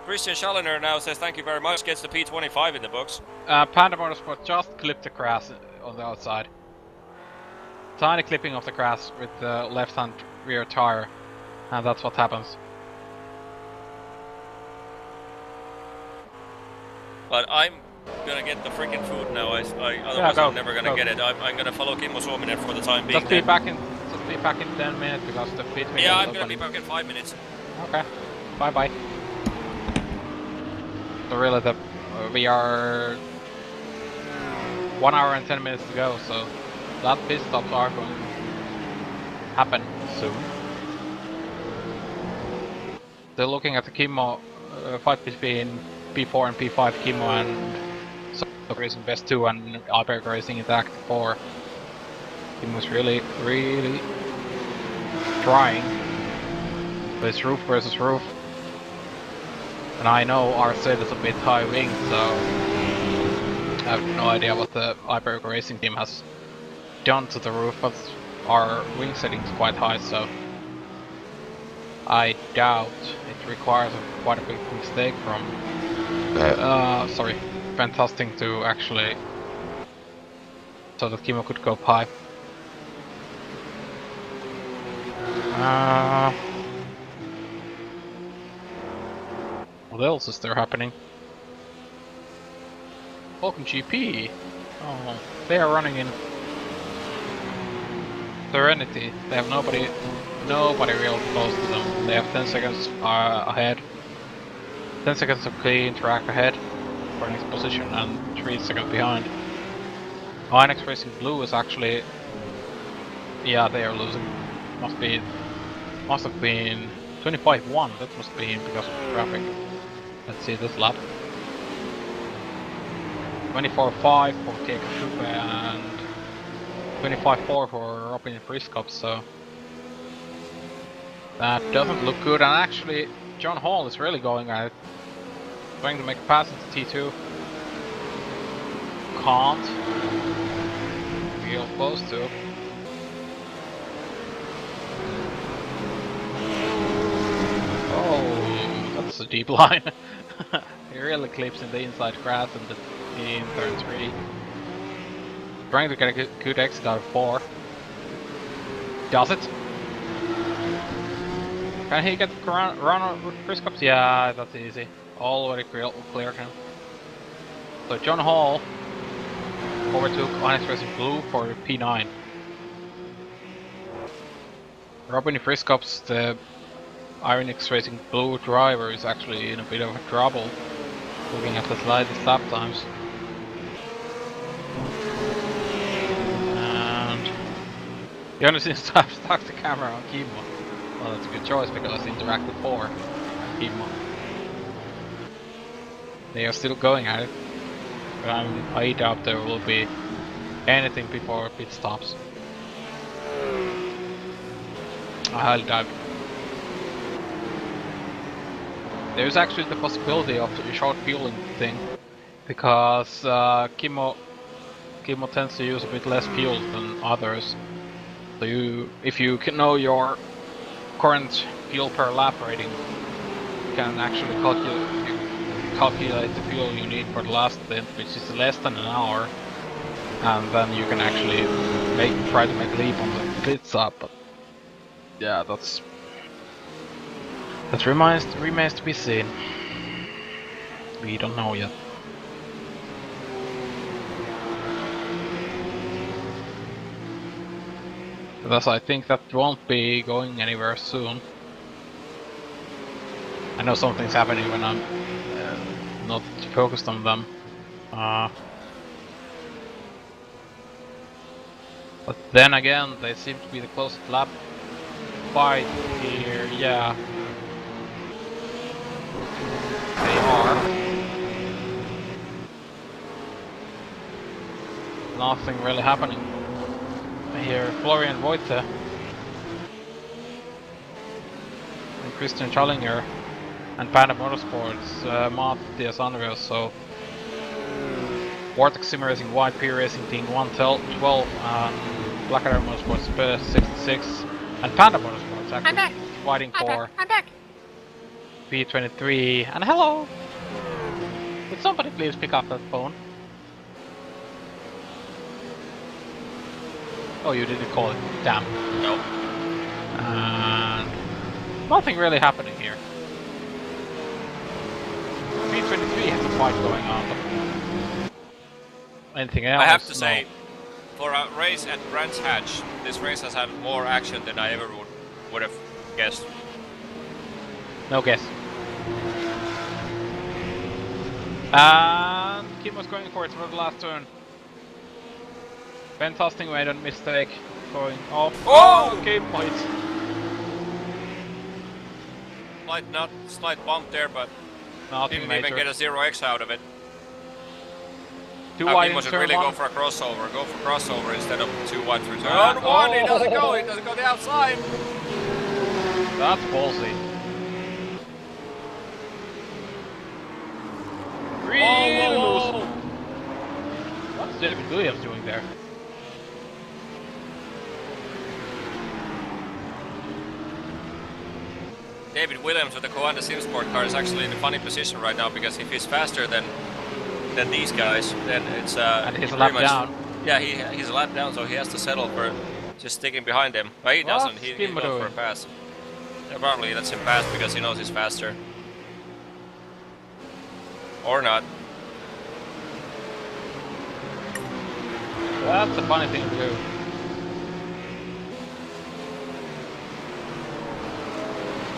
Christian Schaliner now says thank you very much, gets the P25 in the books. Panda Motorsport just clipped the grass on the outside. Tiny clipping of the grass with the left-hand rear tire. And that's what happens. But I'm gonna get the freaking food now. Otherwise I'm never gonna get it. I'm gonna follow Kimmo Suominen for the time being. Just be back in be back in 10 minutes because the pit window Yeah, is I'm gonna open. be back in 5 minutes. Okay. Bye bye. So really, we are 1 hour and 10 minutes to go. So that pit stops are going to happen soon. They're looking at the Kimmo fight between P4 and P5 Kimmo and Racing Best 2 and Alberg Racing Attack 4. Kimmo's really trying. But it's roof versus roof. And I know our set is a bit high wing, so I have no idea what the Alberg Racing team has done to the roof, but our wing setting is quite high, so I doubt it requires quite a big mistake from Fantastic to actually so that Kimmo could go high. What else is there happening? Welcome GP! Oh, they are running in Serenity. They have nobody real close to them. They have 10 seconds ahead. 10 seconds of clean track ahead for next position and 3 seconds behind. Inex Racing Blue is actually... Yeah, they are losing. Must have been 25-1. That must be because of traffic. Let's see this lap. 24-5 for Keiko and 25-4 for Robin Friskop, so that doesn't look good. And actually, John Hall is really going at it, trying to make a pass into T2. Can't. Real close to. Oh, that's a deep line. He really clips in the inside grass and in turn 3. Trying to get a good exit out of 4. Does it? Can he get run with Friskops? Yeah, that's easy. Already cleared him. So John Hall overtook Inex Racing Blue for P9. Robin Friskops, the Ironix Racing Blue driver, is actually in a bit of trouble looking at the slightest lap times. And Jonas seems to have stuck the camera on Kimmo. Well, that's a good choice because it's interactive 4 Kimmo. They are still going at it, but I doubt there will be anything before pit stops. I highly doubt. There's actually the possibility of a short fueling thing, because Kimmo tends to use a bit less fuel than others. So if you can know your current fuel per lap rating, you can actually calculate the fuel you need for the last stint, which is less than an hour, and then you can actually try to make a leap on the pit stop. But yeah, that remains to be seen. We don't know yet. Thus, I think that won't be going anywhere soon. I know something's happening when I'm not focused on them. But then again, they seem to be the closest lap fight here. Yeah. They are. Nothing really happening. I hear Florian Voite and Christian Schallinger and Panda Motorsports, Matthias Andreas, so Vortex Sim Racing White, P Racing Team 112 and Black Arrow Motorsports 66 and Panda Motorsports actually fighting for P23. And hello! Would somebody please pick up that phone? Oh, you didn't call it. Damn. No. And nothing really happening here. P23 has a fight going on, but anything else? I have to say, for a race at Brands Hatch, this race has had more action than I ever would have guessed. No guess. And Kim was going for it for the last turn. Ben Tosting made a mistake going off. Oh! Kim might. Slight bump there, but Nothing didn't major. even get a 0x out of it. Too How wide Kim in was turn really one. go for a crossover. Go for crossover instead of too wide through turn one. He doesn't go. He doesn't go the outside. That's ballsy. Whoa. What's David Williams doing there? David Williams with the Coanda Sim Sport car is actually in a funny position right now because if he's faster than these guys, then it's And he's a pretty lap much, down. Yeah, he's a lap down, so he has to settle for just sticking behind him. But he doesn't. What's He Kim goes for a doing? pass. Yeah, probably lets him pass because he knows he's faster. Or not. That's a funny thing to do.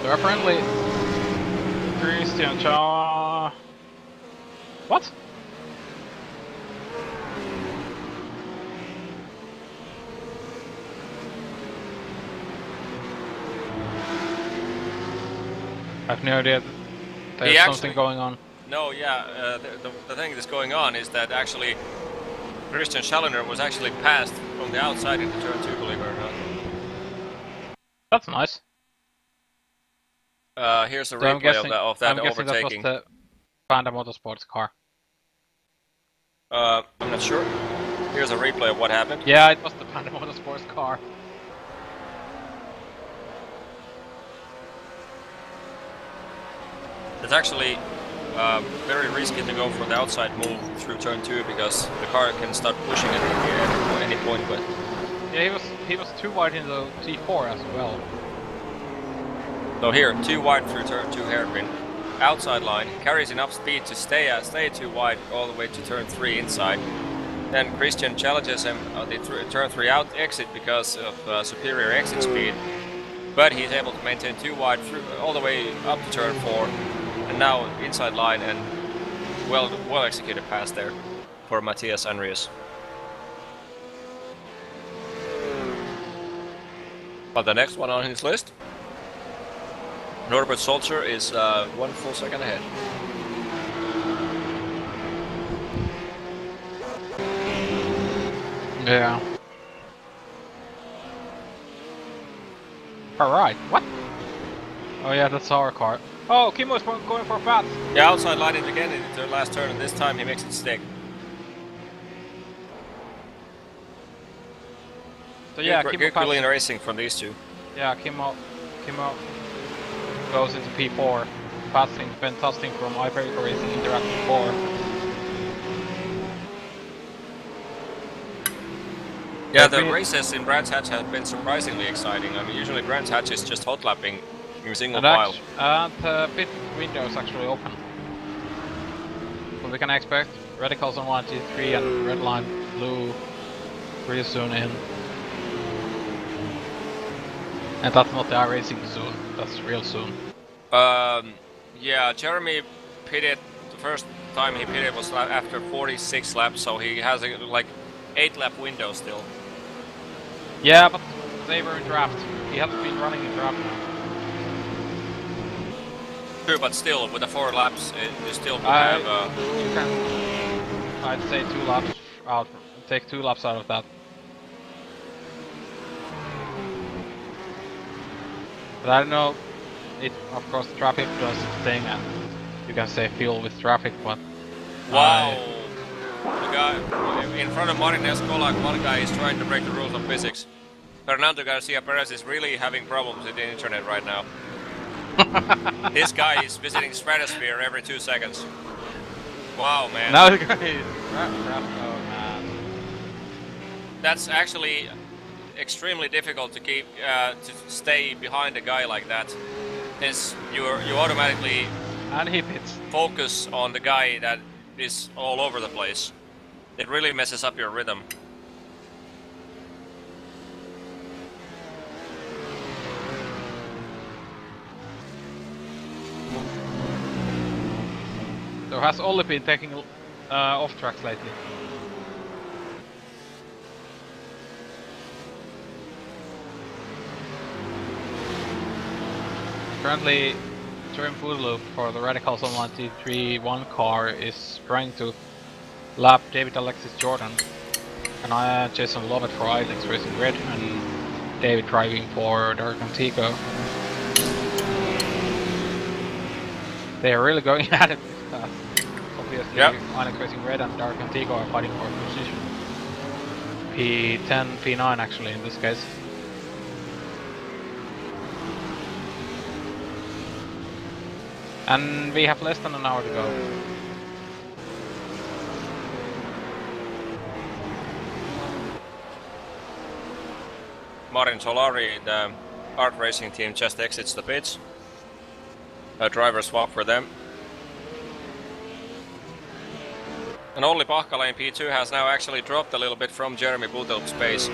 So apparently, Christian Shaw. What? I have no idea. There's something going on. No, yeah, the thing that's going on is that actually Christian Challenger was actually passed from the outside into turn 2, believe it or not. That's nice. Here's a So I'm replay guessing, of that I'm guessing overtaking. that was the Panda Motorsports car. I'm not sure. Here's a replay of what happened. Yeah, it was the Panda Motorsports car. It's actually very risky to go for the outside move through turn 2 because the car can start pushing it at any point. But Yeah, he was too wide in the T4 as well. so here, too wide through turn 2 hairpin, outside line, carries enough speed to stay too wide all the way to turn 3 inside. Then Christian challenges him on the turn 3 out exit because of superior exit speed, but he's able to maintain too wide through all the way up to turn 4, and now inside line and well executed pass there for Matthias Andreas. But the next one on his list, Norbert Solcher is 1 full second ahead. Yeah. Alright, what? Oh yeah, that's our car. Oh, Kimmo's going for a pass. Yeah, outside line it again into the last turn, and this time he makes it stick. So yeah, good Kimmo clean racing from these two. Yeah, Kimmo goes into P4, passing Ben Tusting from Hyperica Racing Interactive 4. Yeah, the races in Brands Hatch have been surprisingly exciting. I mean, usually Brands Hatch is just hot lapping in single file. And the pit window is actually open. So we can expect radicals on 1, 2, 3 and red line blue pretty soon in. And that's not the iRacing soon, that's real soon. Yeah, Jeremy pitted, the first time he pitted was after 46 laps, so he has a, like 8 lap window still. Yeah, but they were in draft. He hasn't been running in draft now. True, but still, with the 4 laps, you still would have... You can, I'd say 2 laps out, take 2 laps out of that. But I don't know, it, of course traffic does its thing and you can say fuel with traffic, but... Wow! The guy in front of Martin Escolak, one guy is trying to break the rules of physics. Fernando Garcia Perez is really having problems with the internet right now. This guy is visiting Stratosphere every 2 seconds. Wow, man. Now the guy is... Oh, man. That's actually extremely difficult to keep to stay behind a guy like that, since you automatically And he pits. focus on the guy that is all over the place. It really messes up your rhythm. So has Olli been taking off tracks lately? Currently, Jeremy Boodaloop for the Radicals Online T3-1 car is trying to lap David Alexis Jordan, and I Jason Lovett for Idlex Racing Red, and David driving for Dark Antico. They are really going at it this fast. Obviously, Yep. Idlex Racing Red and Dark Antico are fighting for a position. P10, P9 actually in this case. And we have less than an hour to go. Marin Solari, the Art Racing team, just exits the pits. A driver swap for them. And Olli Pahkala in P2 has now actually dropped a little bit from Jeremy Boodaloop's pace.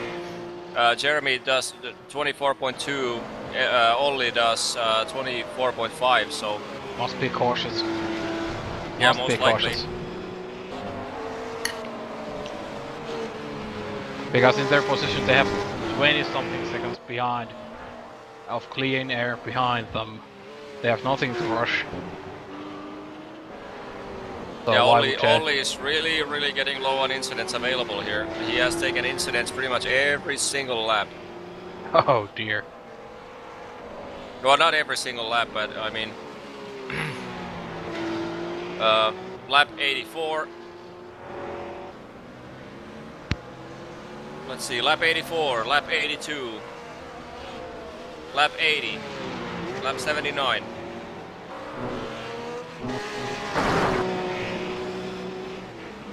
Jeremy does 24.2, Olli does 24.5, so... Must be cautious. Yeah, Must most be likely. cautious. Because in their position they have 20 something seconds behind of clean air behind them. They have nothing to rush. So Yeah, why Olli, would they- Olli is really getting low on incidents available here. He has taken incidents pretty much every single lap. Oh dear. Well, not every single lap, but I mean... lap 84. Let's see, lap 84, lap 82, lap 80, lap 79.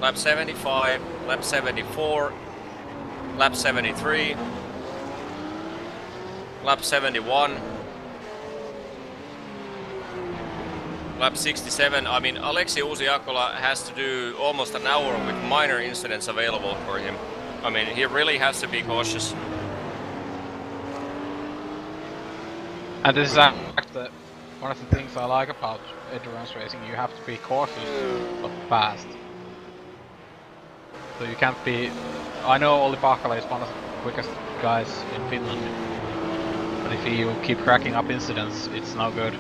Lap 75, lap 74, lap 73, lap 71, lap 67. I mean, Aleksi Uusiakola has to do almost an hour with minor incidents available for him. I mean, he really has to be cautious. And this is actually one of the things I like about endurance racing. You have to be cautious but fast. So you can't be... I know Olli Pahkala is one of the quickest guys in Finland. But if you keep racking up incidents, it's no good.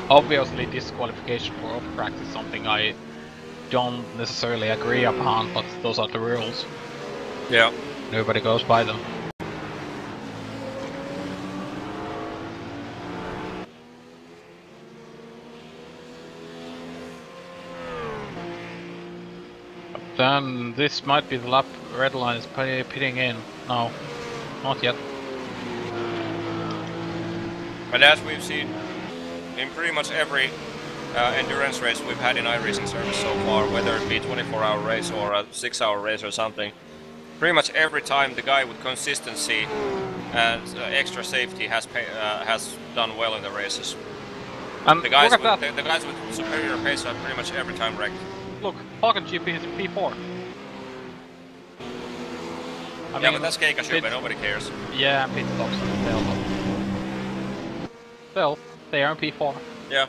Obviously disqualification for off-track is something I don't necessarily agree upon, but those are the rules. Yeah. Nobody goes by them. But then this might be the lap red line is pitting in. No, not yet. And as we've seen in pretty much every endurance race we've had in iRacing service so far, whether it be 24-hour race or a 6-hour race or something, pretty much every time the guy with consistency and extra safety has done well in the races. The guys look at that. with the guys with superior pace are pretty much every time wrecked. Look, Falcon GP is in P4. Yeah, but that's Keikashuba, nobody cares. Yeah, pit stops still, they are in P4. Yeah.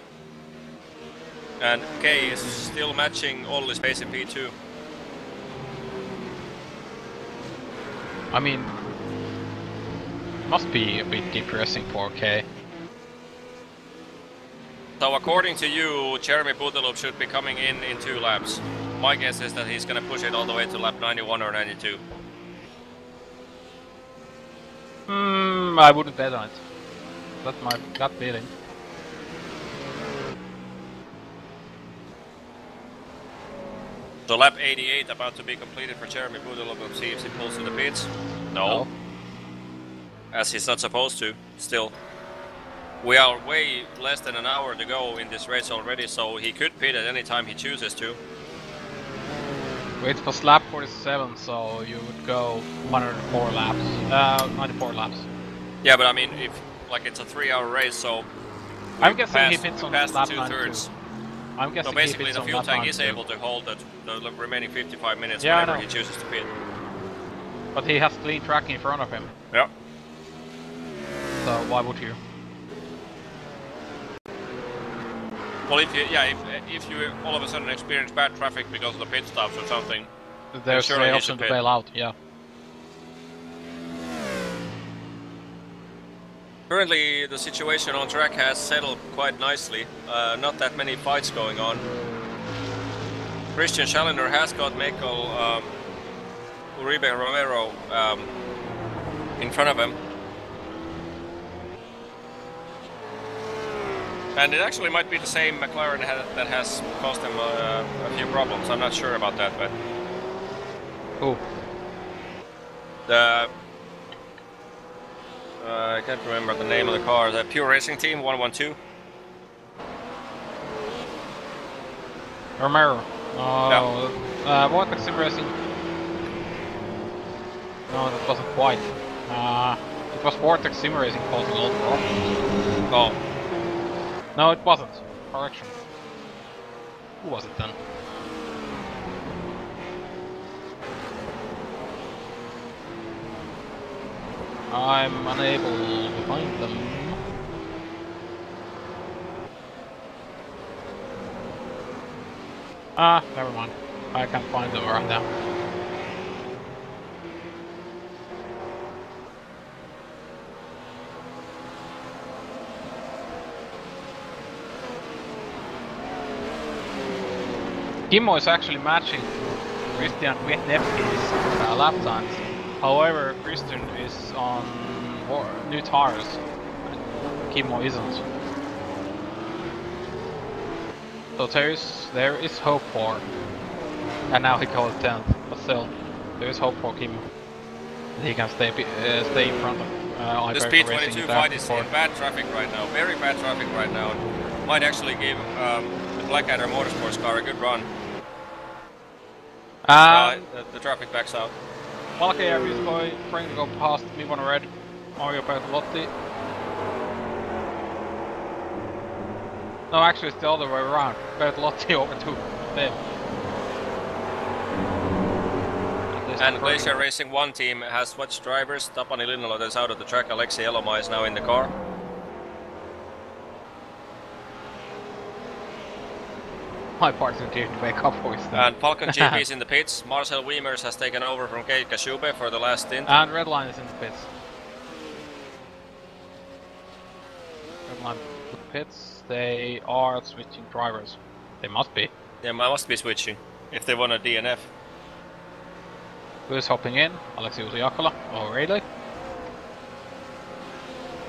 And K is still matching Olli's pace in P2. I mean, must be a bit depressing for K. So according to you, Jeremy Boodaloop should be coming in 2 laps. My guess is that he's gonna push it all the way to lap 91 or 92. I wouldn't bet on it. That's my gut feeling. So lap 88 about to be completed for Jeremy Boodaloop. We'll see if he pulls to the pits. No. As he's not supposed to, still. We are way less than an hour to go in this race already, so he could pit at any time he chooses to. It was lap 47, so you would go 104 laps. 94 laps. Yeah, but I mean, if like it's a 3-hour race, so I'm guessing he pits on past lap the 2/3. I'm guessing So basically, he pits the on fuel lap tank is 92. able to hold the remaining 55 minutes Yeah, I whenever know. he chooses to pit. But he has clean track in front of him, Yeah. so why would you? Well, if you all of a sudden experience bad traffic because of the pit stops or something, there's surely the he option should to bail out. Yeah. Currently, the situation on track has settled quite nicely. Not that many fights going on. Christian Challenger has got Michael Uribe Romero in front of him. And it actually might be the same McLaren that has caused him a few problems. I'm not sure about that, but... Oh. The... I can't remember the name of the car. The Pure Racing Team 112. Romero. Oh, yeah. Vortex Sim Racing. No, that wasn't quite. It was Vortex Sim Racing causing a lot of problems. Oh. No, it wasn't. Correction. Who was it then? I'm unable to find them. Never mind. I can't find them right now. Kimmo is actually matching Christian with Nepke's lap times. However, Christian is on new tires, and Kimmo isn't. So there is hope for, and now he called 10th, but still, there is hope for Kimmo. He can stay in front of This P22 fight is in bad traffic right now, very bad traffic right now. Might actually give the Blackadder Motorsports car a good run. The traffic backs out. Valkyrie is trying to go past me on red. Mario Bertolotti. No, actually it's the other way around. Bertolotti over to them. And Glacier Racing 1 team has switched drivers. Tapani Linnala is out of the track. Alexei Eloma is now in the car. My part's going to wake up for his And Falcon GP is in the pits. Marcel Wiemers has taken over from Kei Kashube for the last stint. And Redline is in the pits. Redline the pits. They are switching drivers. They must be. They must be switching if they want a DNF. Who's hopping in? Alexei Usiakola. Oh, really?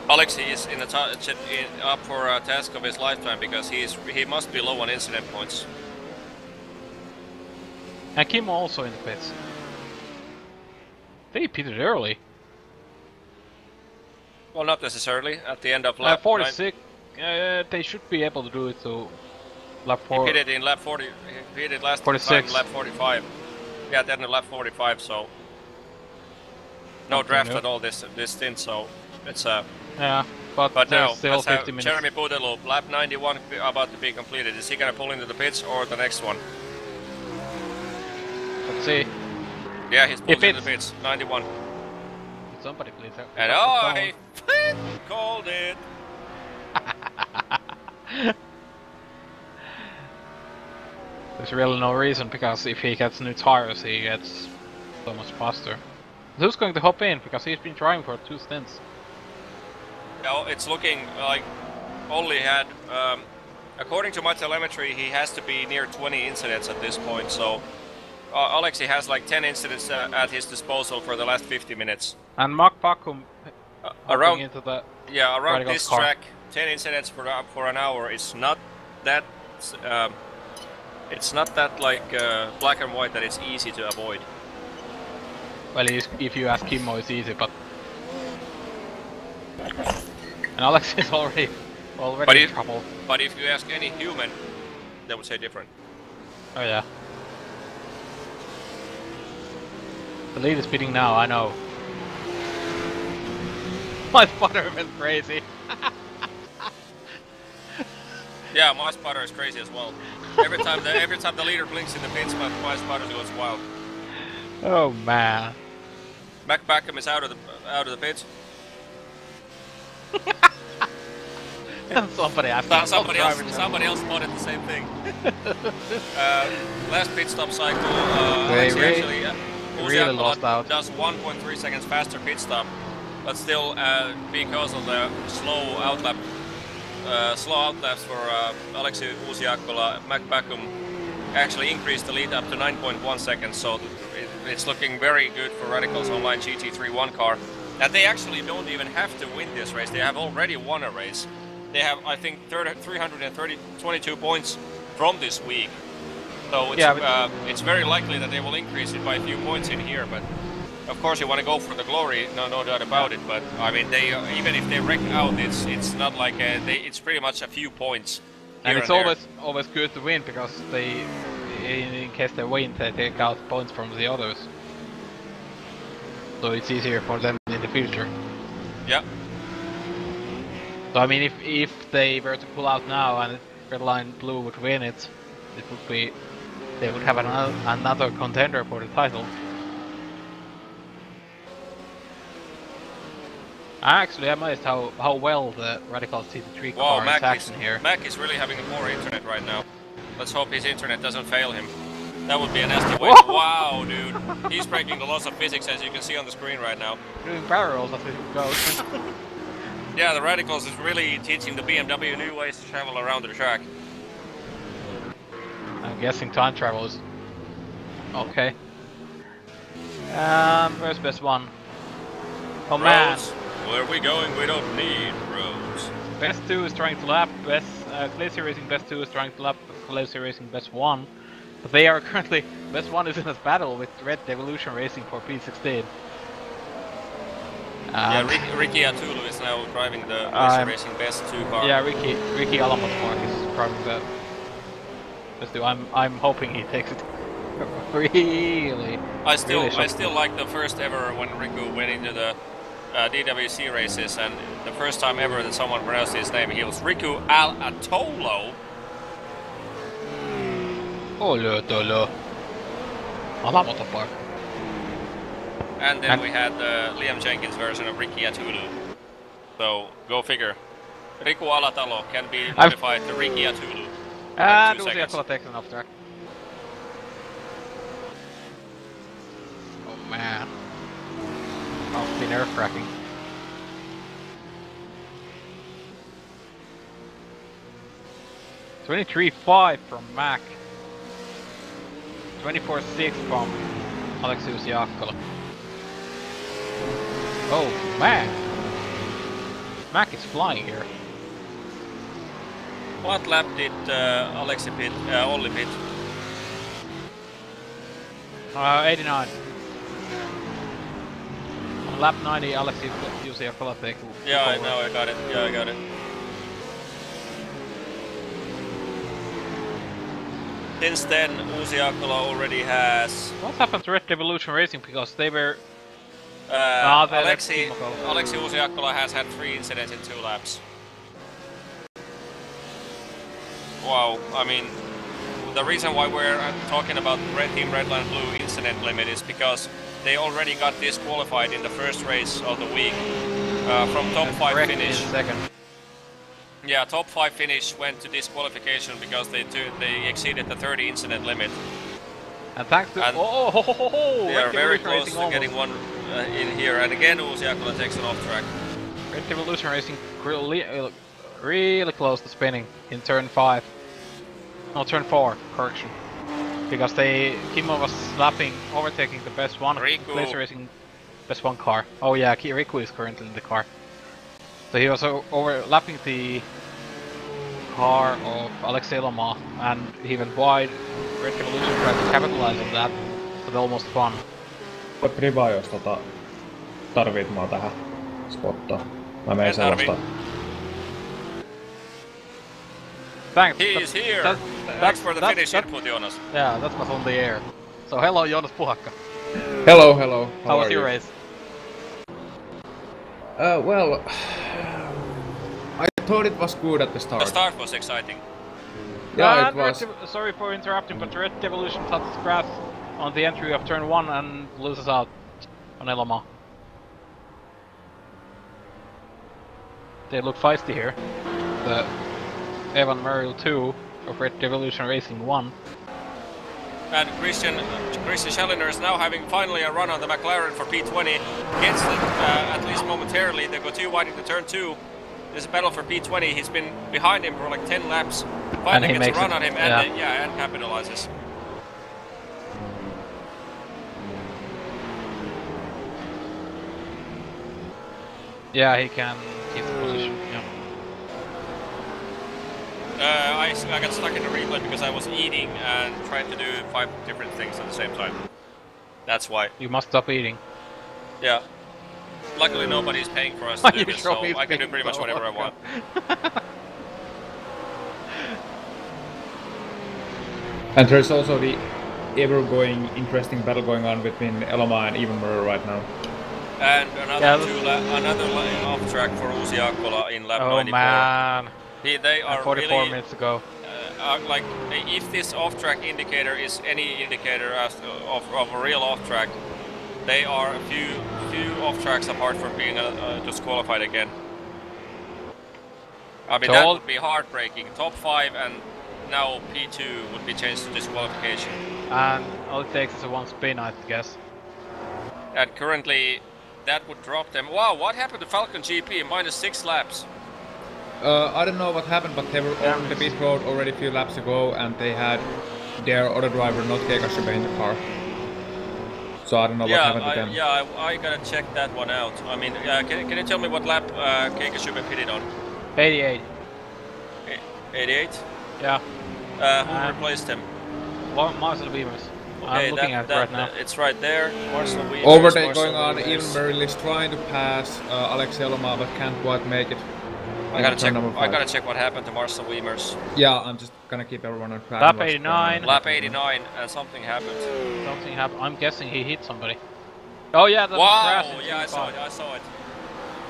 Alexei is in up for a task of his lifetime because he must be low on incident points. And Kim also in the pits. They pitted early. Well, not necessarily. At the end of lap 46. They should be able to do it to lap 4. He pitted in lap 40. He pitted last 46. time lap 45. Yeah, then lap 45. So no draft at all this stint. So it's yeah, but now still let's 50 have minutes. Jeremy Pudeloop, lap 91 about to be completed. Is he gonna pull into the pits or the next one? Let's see. Yeah, he's pulled into the pits. 91. Did somebody please help? And I called it. There's really no reason, because if he gets new tires, he gets so much faster. Who's going to hop in? Because he's been trying for 2 stints. No, it's looking like Olli had, according to my telemetry, he has to be near 20 incidents at this point, so Alexei has like 10 incidents at his disposal for the last 50 minutes. And Mark Pakum around into the around this track, 10 incidents for an hour is not that it's not that like black and white that it's easy to avoid. Well, if you ask Kimmo, it's easy, but and Alex is already in trouble. But if you ask any human, they would say different. Oh yeah. The lead is beating now, I know. My spotter went crazy. Yeah, my spotter is crazy as well. Every time the leader blinks in the pits, my spotter goes wild. Oh man. Mac Backham is out of the pits. Somebody Somebody else spotted the same thing. Last pit stop cycle, Alexi actually really lost out. does 1.3 seconds faster pit stop, but still because of the slow outlaps for Alexi Uusiakkola, McBackum actually increased the lead up to 9.1 seconds, so it's looking very good for Radicals Online GT3-1 car. And they actually don't even have to win this race, they have already won a race. They have, I think, 322 points from this week. So it's very likely that they will increase it by a few points in here, but of course you want to go for the glory, no doubt about it, but I mean, they even if they wreck out, it's not like it's pretty much a few points. And it's always good to win, because they, in case they win, they take out points from the others. So it's easier for them in the future. Yeah. So I mean, if they were to pull out now and Red Line Blue would win it, would be, they would have another contender for the title. Actually, I'm amazed how well the Radical GT3 car is acting here. Mac is really having a poor internet right now. Let's hope his internet doesn't fail him. That would be a nasty way. Wow, dude. He's breaking the laws of physics, as you can see on the screen right now. Doing barrels as it goes. Yeah, the Radicals is really teaching the BMW new ways to travel around the track. I'm guessing time travel is okay. Where's best one? Oh man. Roads. Where are we going? We don't need roads. Best 2 is trying to lap Glacier Racing Best 2 is trying to lap Glacier Racing Best 1. But they are currently, Best 1 is in a battle with Red Devolution Racing for P16. Yeah, Ricky Atulu is now driving the Glacier Racing Best 2 car. Yeah, Ricky Alamotork is driving the Best 2. I'm hoping he takes it really. I still like the first ever when Riku went into the DWC races, and the first time ever that someone pronounced his name, he was Riku Atolo. Tolo. Alamotork. And then we had the Liam Jenkins version of Ricky Atulu. So, go figure. Riku Alatalo can be modified to Ricky Atulu. And Uusiakkola takes an off track. Oh man. Must be nerve-wracking. $23.5 from Mac. 24.6 from Alexi Uusiakkola. Oh man! Mac is flying here. What lap did Alexi pit, Olli pit? 89. On lap 90, Alexi Uusiakkola take. Yeah, I know, I got it. Yeah, I got it. Since then, Uusiakkola already has... What happened to Red Devolution Racing? Because they were... Alexi Uusiakkola has had 3 incidents in 2 laps. Wow, I mean, the reason why we're talking about Team Red Line Blue incident limit is because they already got disqualified in the first race of the week from top 5 finish. Second. Yeah, top 5 finish went to disqualification because they exceeded the 30 incident limit. And thanks to they are very close to getting one in here, and again Uusiakkola takes it off track. Red Devolution Racing really close to spinning in turn 5. No, turn 4, correction. Because Kimmo was overtaking the best one, Glacier Racing best 1 car. Oh yeah, Riku is currently in the car. So he was overlapping the car of Alexei Lama, and he went wide. Red Revolution tried to capitalize on that, but almost won. Voit rivaa, jos tarvit mua tähän spottaan. Mä menen sellaista. Thanks. He is here. Thanks for the Finnish input, Jonas. Yeah, that was on the air. So hello, Jonas Puhakka. Hello, hello. How was your race? Well, I thought it was good at the start. The start was exciting. Yeah, it was. Sorry for interrupting, but Red Devolution touches grass on the entry of turn 1 and loses out on Elama. They look feisty here. the Evan Merrill 2 of Red Revolution Racing 1. And Christian Schelliner is now having finally a run on the McLaren for P20. Gets it, at least momentarily. They go too wide into turn 2. There's a battle for P20. He's been behind him for like 10 laps. Finally gets a run on him and and capitalizes. Yeah, he can keep the position. Yeah. I got stuck in the replay because I was eating and trying to do 5 different things at the same time. That's why. You must stop eating. Yeah. Luckily nobody's paying for us to do this, so I can do pretty much whatever I want. And there's also the ever-going interesting battle going on between Eloma and Even Murray right now. And another lane off track for Uusiakkola in lap 94. Oh man! They are 44 really, minutes ago. like, if this off-track indicator is any indicator of a real off-track, they are a few off-tracks apart from being disqualified again. I mean, that would be heartbreaking. Top 5 and now P2 would be changed to disqualification. And all it takes is a 1 spin, I guess. And currently, that would drop them. Wow, what happened to Falcon GP? -6 laps. I don't know what happened, but they were on the pit road already a few laps ago, and they had their other driver, not Keikashima, in the car. So I don't know what happened to them. Yeah, I gotta check that one out. I mean, can you tell me what lap Keikashima pitted on? 88. 88? Yeah. Who replaced him? Marcel Beamers. Okay, I'm looking at it right now. It's right there. Marcel Beamers. Overtake going on. Even Merrill is trying to pass Alex Eloma, but can't quite make it. I gotta check what happened to Marcel Weimers. Yeah, I'm just gonna keep everyone on track. Lap 89. Lap 89, something happened. Something happened. I'm guessing he hit somebody. Oh yeah, that's wow! a crash. Yeah, I saw it.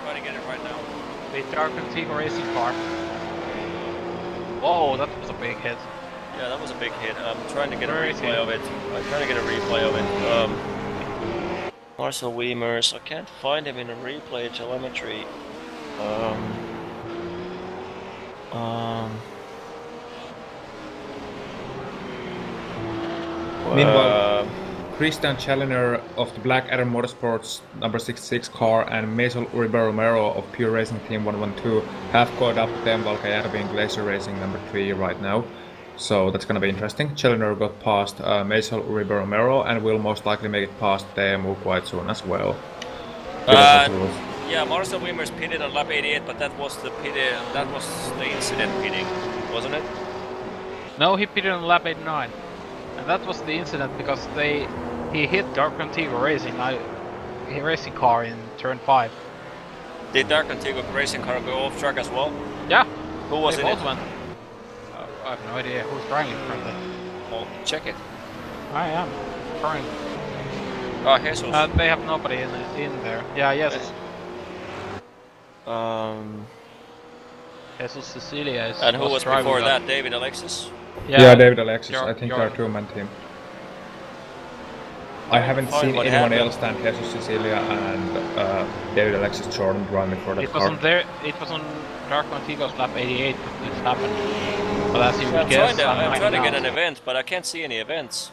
Trying to get it right now. The Dark Antigua racing car. Whoa, that was a big hit. Yeah, that was a big hit. I'm trying to get a replay of it. Marcel Weimers. I can't find him in a replay telemetry. Meanwhile, Christian Challenger of the Black Adder Motorsports number 66 car and Maisel Uribe Romero of Pure Racing Team 112 have caught up to them, Valkajärvi in Glacier Racing number 3 right now. So that's gonna be interesting. Challenger got past Maisel Uribe Romero and will most likely make it past Teemu quite soon as well. Yeah, Marcel Weimers pitted on lap 88, but that was the incident pitting, wasn't it? No, he pitted on lap 89. And that was the incident because he hit Dark Antigua racing car in turn 5. Did Dark Antigua racing car go off track as well? Yeah. Who was in it? I have no idea who's driving it currently. Well, check it. I am trying. Jesus. They have nobody in there. Yeah, yes. Jesus Cecilia is. And who was before that? David Alexis? Yeah, David Alexis. I think they're a two-man team. I haven't seen anyone else than Jesus Cecilia and David Alexis Jordan driving for that car. It was on Dark Antigua's lap 88 that this happened. But as you would guess, I'm trying to get an event, but I can't see any events.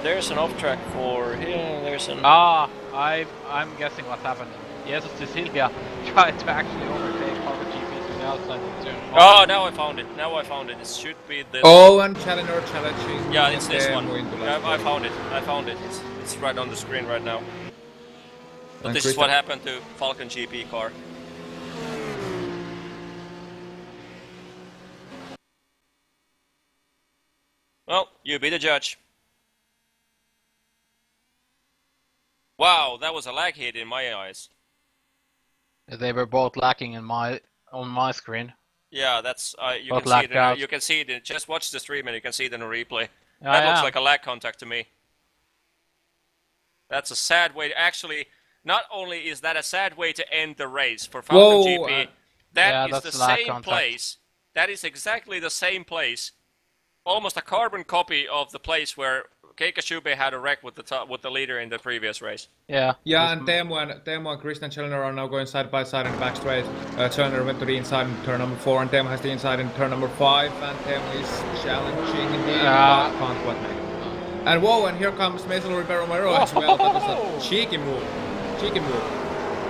There's an off-track for here. There's an. I'm guessing what happened. Yes, Cecilia tried to actually overtake Power GP to the outside of the turn. Oh, now I found it. It should be this. Oh, and Challenger challenging. Yeah, it's this one. I found it. It's right on the screen right now. But this is what happened to Falcon GP car. Well, you be the judge. Wow, that was a lag hit in my eyes. They were both lacking on my screen. Yeah, that's you can see it. Just watch the stream and you can see it in a replay. That looks like a lag contact to me. That's a sad way. Actually, not only is that a sad way to end the race for Falcon GP, that is the same place. That is exactly the same place. Almost a carbon copy of the place where Keika Shube had a wreck with the leader in the previous race. Yeah. Yeah, and Teemu and Christian Challener are now going side by side in the back straight. Challener went to the inside in turn number 4, and Teemu has the inside in turn number 5, and Teemu is challenging him, but can't quite make it. And whoa, and here comes Mason Romero as well. That was a cheeky move.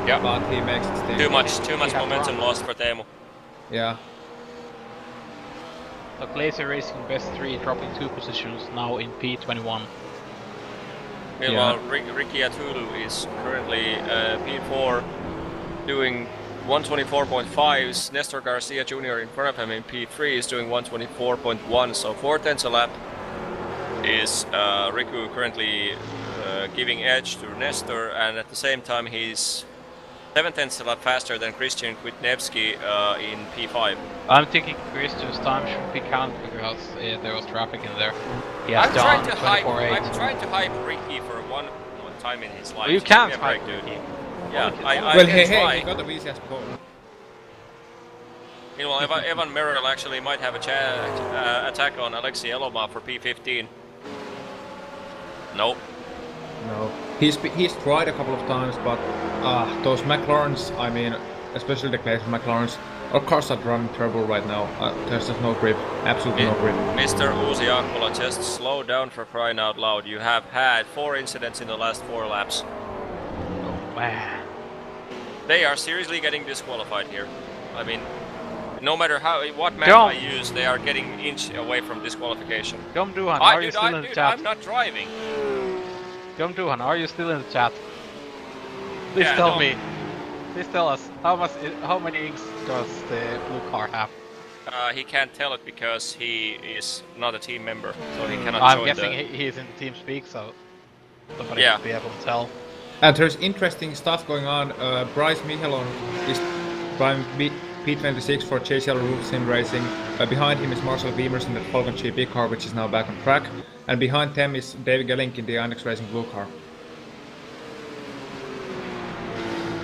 Yeah. But he makes it still. Too much momentum lost for Teemu. Yeah. So Glacier Racing best 3 dropping 2 positions now in P21. Meanwhile, Ricky Atulu is currently P4 doing 124.5s. Nestor Garcia Jr. in front of him in P3 is doing 124.1, so 4/10 a lap is Riku currently giving edge to Nestor, and at the same time he's 7/10 a lap faster than Christian Kwitnevsky in P5. I'm thinking Christian's time should be counted because there was traffic in there. He has I'm done trying to hype Ricky for one time in his life. You can't hype Ricky. Yeah, I well, can try. hey, he got the VCS pole. Meanwhile, Evan Merrill actually might have a attack on Alexei Eloma for P15. Nope. No. He's tried a couple of times, but those McLarens, I mean, especially the Glacier McLarens, our cars are running terrible right now. There's just no grip, absolutely no grip. Mr. Uzi Akpola, just slow down for crying out loud. You have had 4 incidents in the last 4 laps. Oh man. They are seriously getting disqualified here. I mean, no matter what map I use, they are getting inch away from disqualification. Dom Duhan, are you still in the chat? I'm not driving. Dom Duhan, are you still in the chat? Please tell me. Please tell us how many inks does the blue car have? He can't tell it because he is not a team member, so he cannot. I'm guessing he's in the team speak, so somebody will be able to tell. And there's interesting stuff going on. Bryce Mihelon is driving P26 for JCL Roof Sim Racing. Behind him is Marcel Beamers in the Falcon GP car, which is now back on track. And behind them is David Gelink in the INX Racing blue car.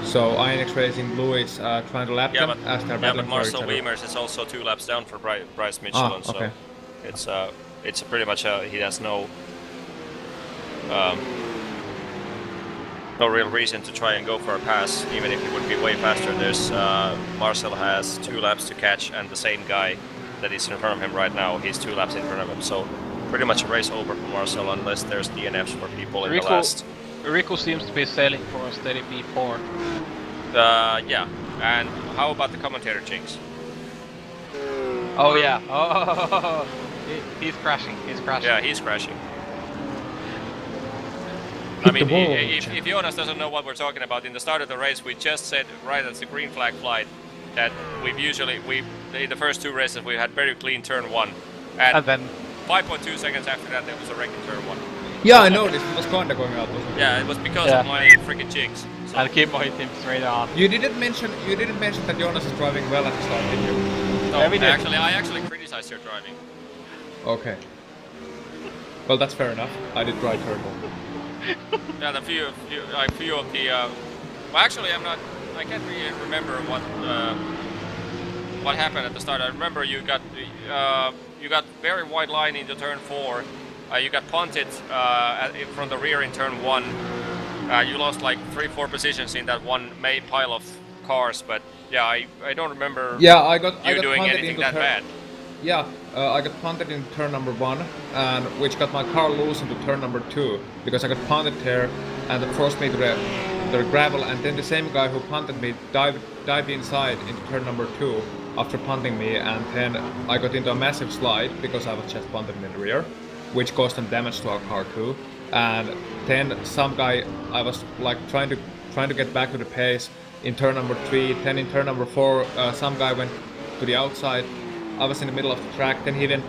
So INX Racing blue is trying to lap them as they're battling but Marcel for each other. Beamers is also 2 laps down for Bryce Michelin, okay. So it's pretty much he has no real reason to try and go for a pass, even if he would be way faster. There's Marcel has 2 laps to catch, and the same guy that is in front of him right now, he's 2 laps in front of him. So pretty much a race over for Marcel unless there's DNFs for people in the last. Rico seems to be sailing for a steady P4. Yeah. And how about the commentator jinx? Oh yeah. Oh, he's crashing. He's crashing. Yeah, he's crashing. I mean, if Jonas doesn't know what we're talking about, in the start of the race, we just said right as the green flag flight that in the first 2 races we had very clean turn 1, and then 5.2 seconds after that there was a wreck in turn 1. Yeah, I noticed. It was kinda going out, wasn't it? Yeah, it was because of my freaking jinx. So. And Kimmo hit him straight on. You didn't mention that Jonas is driving well at the start, did you? No, I actually criticized your driving. Okay. Well, that's fair enough. I did drive turbo. Yeah, a few of the. Well, actually, I can't really remember what happened at the start. I remember you got very wide line into turn 4. You got punted from the rear in turn 1. You lost like 3-4 positions in that one pile of cars, but yeah, I don't remember. Yeah, I got doing anything that bad. Yeah, I got punted in turn number 1, and which got my car loose into turn number 2 because I got punted there, and it forced me to the gravel. And then the same guy who punted me dived inside into turn number 2 after punting me, and then I got into a massive slide because I was just punted in the rear, which caused some damage to our car too. And then some guy, I was like trying to get back to the pace in turn number 3. Then in turn number 4, some guy went to the outside. I was in the middle of the track. Then he went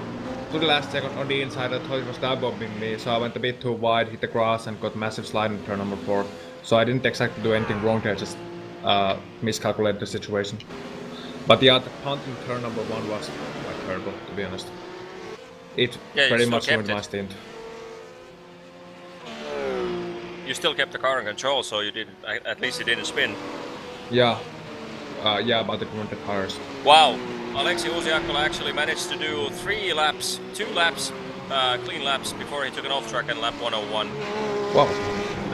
to the last second on the inside. I thought he was dive bombing me, so I went a bit too wide, hit the grass, and got massive slide in turn number 4. So I didn't exactly do anything wrong there, just miscalculated the situation. But yeah, the punt in turn number 1 was quite terrible, to be honest. It pretty much ruined my stint. You still kept the car in control, so you didn't. At least you didn't spin. Yeah, yeah, but it ruined the tires. Wow, Alexei Uziakola actually managed to do 2 laps clean laps before he took an off track and lap 101. Well,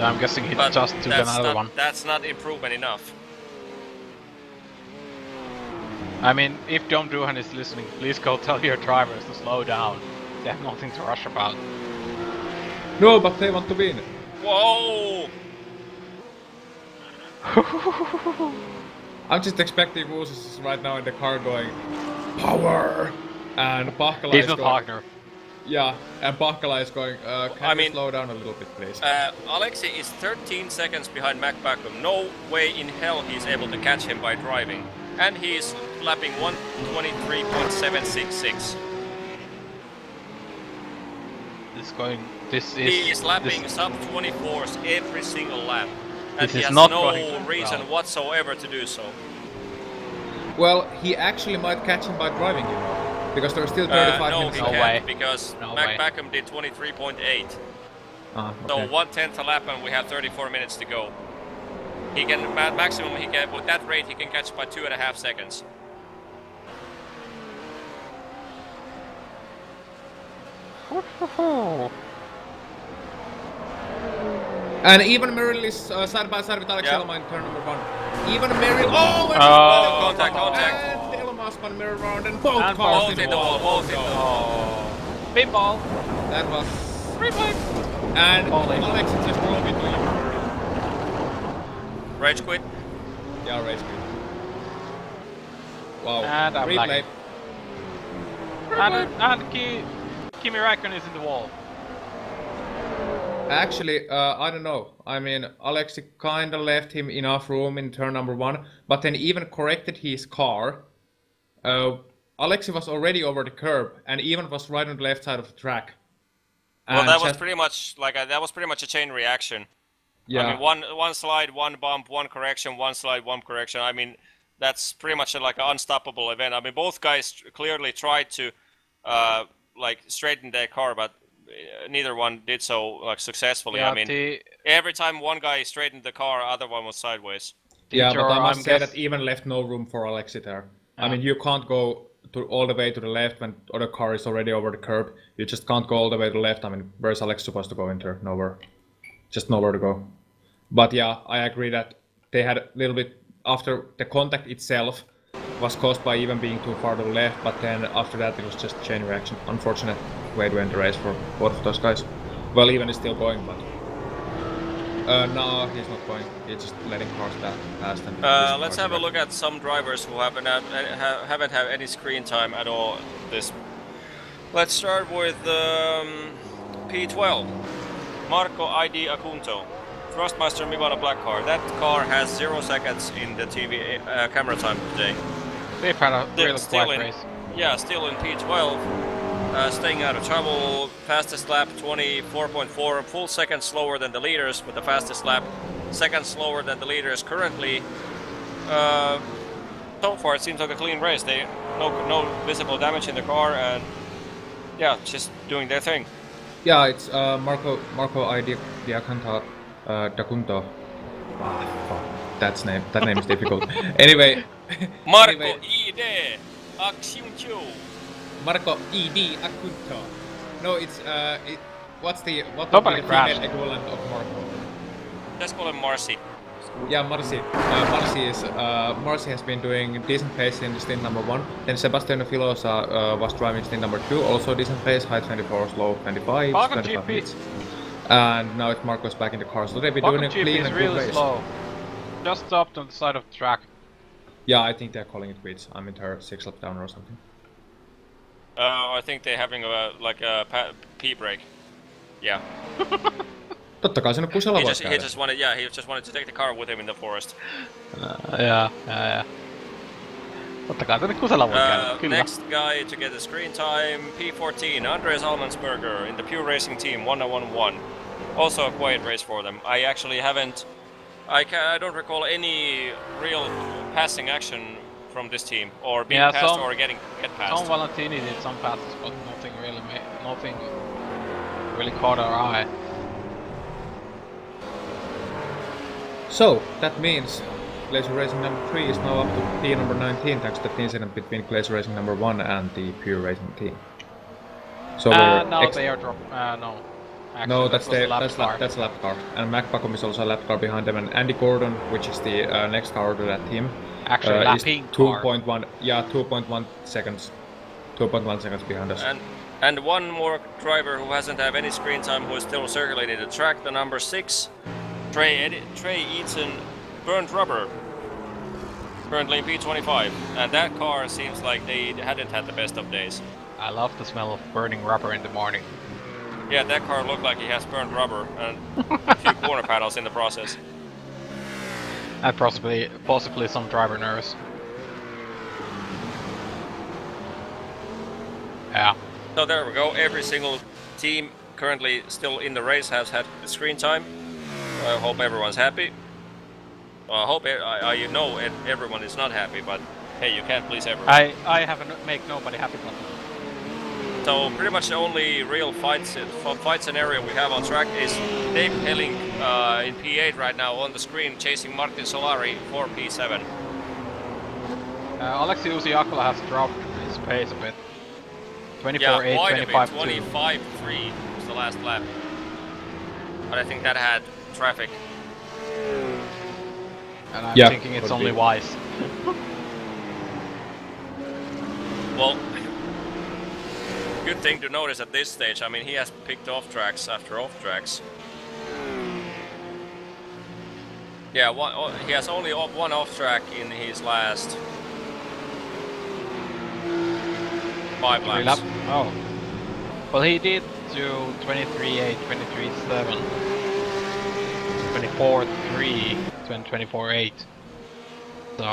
I'm guessing he But just took another one. That's not improvement enough. I mean, if Dom Duhan is listening, please go tell your drivers to slow down. They have nothing to rush about. No, but they want to win. Whoa! I'm just expecting Woos is right now in the car going power, and Pahkala He's is not going. Wagner. Yeah, and Pahkala is going. Can you slow down a little bit, please? Alexei is 13 seconds behind Mac Backum. No way in hell he's able to catch him by driving, and he's lapping 123.766. He is lapping sub 24s every single lap, and he has no reason whatsoever to do so. Well, he actually might catch him by driving, you know, because there's still 35 minutes. No, he can't, because Mac Backum did 23.8. Okay. So 1/10 a lap, and we have 34 minutes to go. He can maximum he can with that rate he can catch by 2.5 seconds. And even Merrill is side by side with Alex Elma in turn number 1. Even Merrill. Contact. And Elma spun Merrill round, and both cars in the wall. Both in the wall. Pinball. That was. Free play. And Alex just drove into you. Rage quit. Yeah, rage quit. Wow. And I'm replay. And Kimi Räikkönen is in the wall. Actually, I don't know. I mean, Alexi kinda left him enough room in turn number 1, but then even corrected his car. Alexi was already over the curb and even was right on the left side of the track. Well, that was pretty much like that was pretty much a chain reaction. Yeah. I mean, one slide, one bump, one correction, one slide, one correction. I mean, that's pretty much like an unstoppable event. I mean, both guys clearly tried to like straighten their car, but neither one did so like successfully. Yeah, I mean, every time one guy straightened the car, other one was sideways. Yeah, but I must say that even left no room for Alexi there. I mean, you can't go all the way to the left when other car is already over the curb. You just can't go all the way to the left. I mean, where's Alex supposed to go in there? Nowhere. Just nowhere to go. But yeah, I agree that they had a little bit after the contact itself was caused by even being too far to the left, but then after that it was just chain reaction. Unfortunate way to end the race for both of those guys. Well, even is still going, but no, he's not going. He's just letting cars pass them. Let's have a look at some drivers who haven't had any screen time at all. Let's start with P12. Marco ID Acunto. Thrustmaster Mivana black car. That car has 0 seconds in the TV camera time today. They've had a real quiet race. Yeah, still in P12. Staying out of trouble. Fastest lap 24.4. Full second slower than the leaders with the fastest lap. Second slower than the leaders currently. So far it seems like a clean race. No visible damage in the car, and yeah, just doing their thing. Yeah, it's Marco ID Dacunto. That name is difficult. Anyway. Marco ID Acunto. Marco ID Acunto. No, it's what would be the female equivalent of Marco? Let's call him Marcy. Yeah, Marcy. Marcy has been doing decent pace in stint number 1. Then Sebastiano Filosa was driving stint number 2, also decent pace, high 24, slow 25, 25 minutes. And now it's Marco's back in the car, so they've been doing a clean and good race. Slow. Just stopped on the side of the track. Yeah, I think they're calling it quits. I'm in her 6 lap down or something. I think they're having a pee break. Yeah. Totta kai sen kusella voi he just wanted to take the car with him in the forest. Yeah. Totta kai tänne kusella voi käydä, kyllä. Next guy to get the screen time, P14, Andreas Almansberger in the Pure Racing Team 1011. Also a quiet race for them. I actually haven't... I don't recall any real passing action from this team, or being passed or get passed. Tom Valentini did some passes, but nothing really caught our eye. So, that means Glacier Racing number 3 is now up to P number 19 thanks to the incident between Glacier Racing number 1 and the Pure Racing team. So no, they are drop. No. Actually, no, that was a lap car. that's a lap car. And Mac Pacom is also a lap car behind them. And Andy Gordon, which is the next car to that team, Actually, is lapping 2.1. Yeah, 2.1 seconds. 2.1 seconds behind us. And one more driver who hasn't had any screen time, who is still circulating the track, the number 6, Trey Eaton, burnt rubber. Currently in P25, and that car seems like they hadn't had the best of days. I love the smell of burning rubber in the morning. Yeah, that car looked like he has burnt rubber and a few corner panels in the process. And possibly some driver nerves. Yeah. So there we go. Every single team currently still in the race has had screen time. I hope everyone's happy. Well, I hope I know everyone is not happy, but hey, you can't please everyone. I have a make nobody happy button. So pretty much the only real fight scenario we have on track is Dave Helling in P8 right now on the screen, chasing Martin Solari for P7. Alexi Usiakala has dropped his pace a bit. 24.8, yeah, quite 25.2. 25.3 was the last lap. But I think that had traffic. And I'm thinking it's only wise. Well, good thing to notice at this stage. I mean, he has picked off tracks after off tracks. Yeah, he has only one off track in his last 5 laps. Oh. Well, he did do 23.8, 23.7, 24.3, 24.8. So,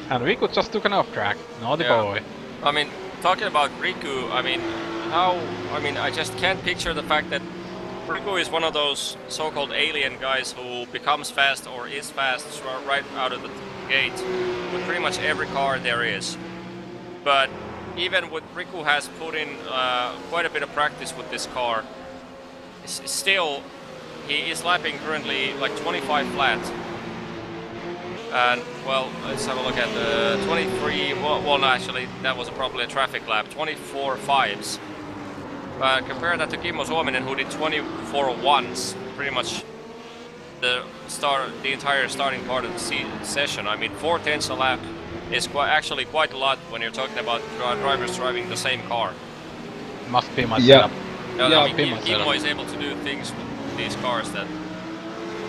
and Riku just took an off track. Naughty boy. I mean, talking about Riku, I mean, I just can't picture the fact that Riku is one of those so-called alien guys who becomes fast or is fast right out of the gate with pretty much every car there is. But even with Riku has put in quite a bit of practice with this car, still he is lapping currently like 25 flat. And well, let's have a look at the 23. Well, no, actually, that was probably a traffic lap. 24 fives. Compare that to Kimmo Suominen, who did 24 ones, pretty much the entire starting part of the session. I mean, 4/10 a lap is actually quite a lot when you're talking about drivers driving the same car. Must be my setup. No, I mean, Kimmo is able to do things with these cars that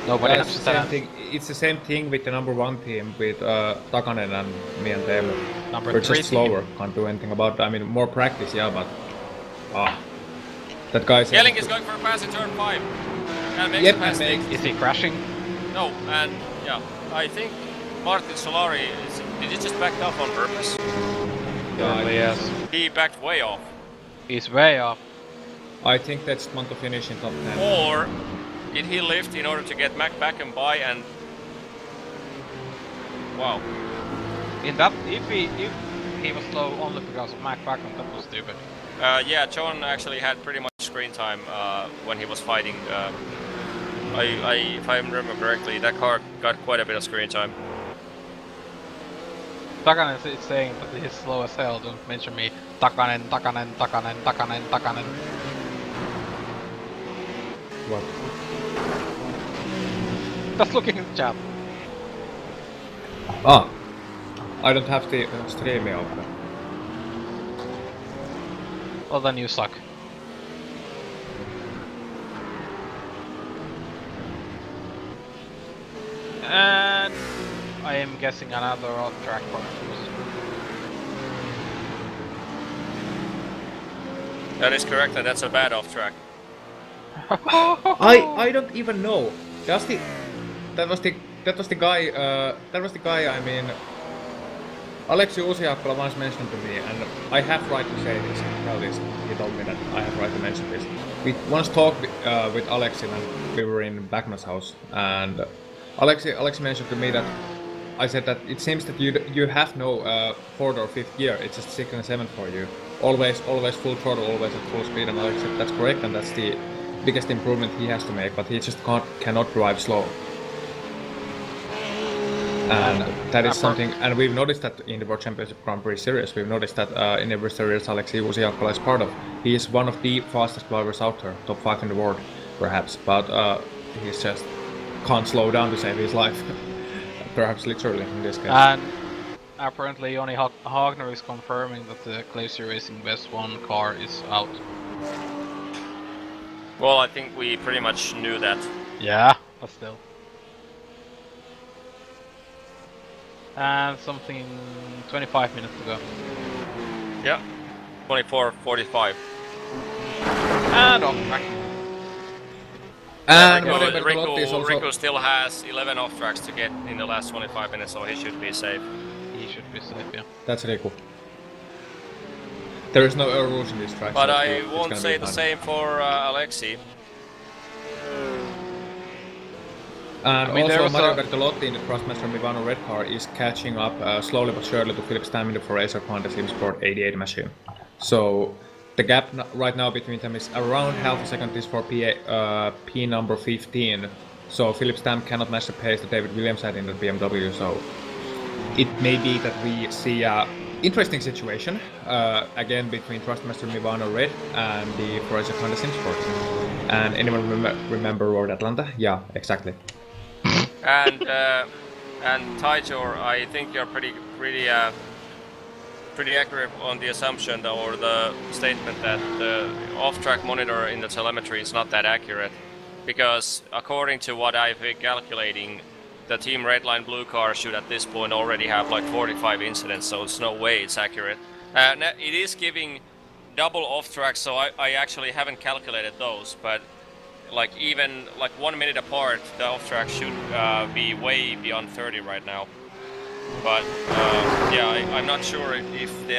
nobody has to set. It's the same thing with the number 1 team with Takanen and me and Teemu. We're just slower, can't do anything about it. I mean, more practice, yeah, but that guy's... Yelling is going for a pass in turn 5. And makes a pass. Is he crashing? No, and yeah, I think Martin Solari did he just back off on purpose? Yeah, yes. He backed way off. He's way off. I think that's one to finish in top 10. Or did he lift in order to get Mac back and by and... Wow. In that, if he was slow only because of Mac Backham, that was stupid. Yeah, John actually had pretty much screen time when he was fighting. If I remember correctly, that car got quite a bit of screen time. Takanen is saying that he's slow as hell, don't mention me. Takanen. What? Just looking in the chat. I don't have the stream open. Well, then you suck. And I am guessing another off-track performance. That is correct, and that's a bad off-track. I don't even know. That was the guy. I mean, Alexi Usiakkola once mentioned to me, and I have right to say this. Tell this. He told me that I have right to mention this. We once talked with Alexi when we were in Backman's house, and Alexi mentioned to me that I said that it seems that you have no 4th or 5th gear. It's just 6th and 7th for you. Always full throttle, always at full speed. And Alex said that's correct, and that's the biggest improvement he has to make. But he just cannot drive slow. And that is something, and we've noticed that in the World Championship Grand Prix Series, we've noticed that in every series Alexei Uziakala is part of, he is one of the fastest drivers out there, top 5 in the world, perhaps, but he's just can't slow down to save his life, perhaps literally in this case. And apparently Joni Hagner is confirming that the Glacier Racing Best 1 car is out. Well, I think we pretty much knew that. Yeah, but still. And something 25 minutes to go. Yeah, 24:45. And off track. And Riku still has 11 off tracks to get in the last 25 minutes, so he should be safe. He should be safe, yeah. That's Riku. There is no air rules in this track. But so I won't say the same for Alexei. And I mean, also Mario Bertolotti in the Thrustmaster Mivano red car is catching up slowly but surely to Philip Stam in the Foracer Honda Sim Sport 88 machine. So the gap right now between them is around half a second is for P number 15. So Philip Stam cannot match the pace that David Williams had in the BMW. So it may be that we see a interesting situation again between Thrustmaster Mivano red and the Foracer Honda Sim Sport. And anyone remember Road Atlanta? Yeah, exactly. And Taijor, I think you're pretty accurate on the assumption or the statement that the off-track monitor in the telemetry is not that accurate, because according to what I've been calculating, the Team Redline Blue car should at this point already have like 45 incidents, so it's no way it's accurate. It is giving double off-track, so I actually haven't calculated those, but like even like 1 minute apart, the off-track should be way beyond 30 right now. But yeah, I'm not sure if it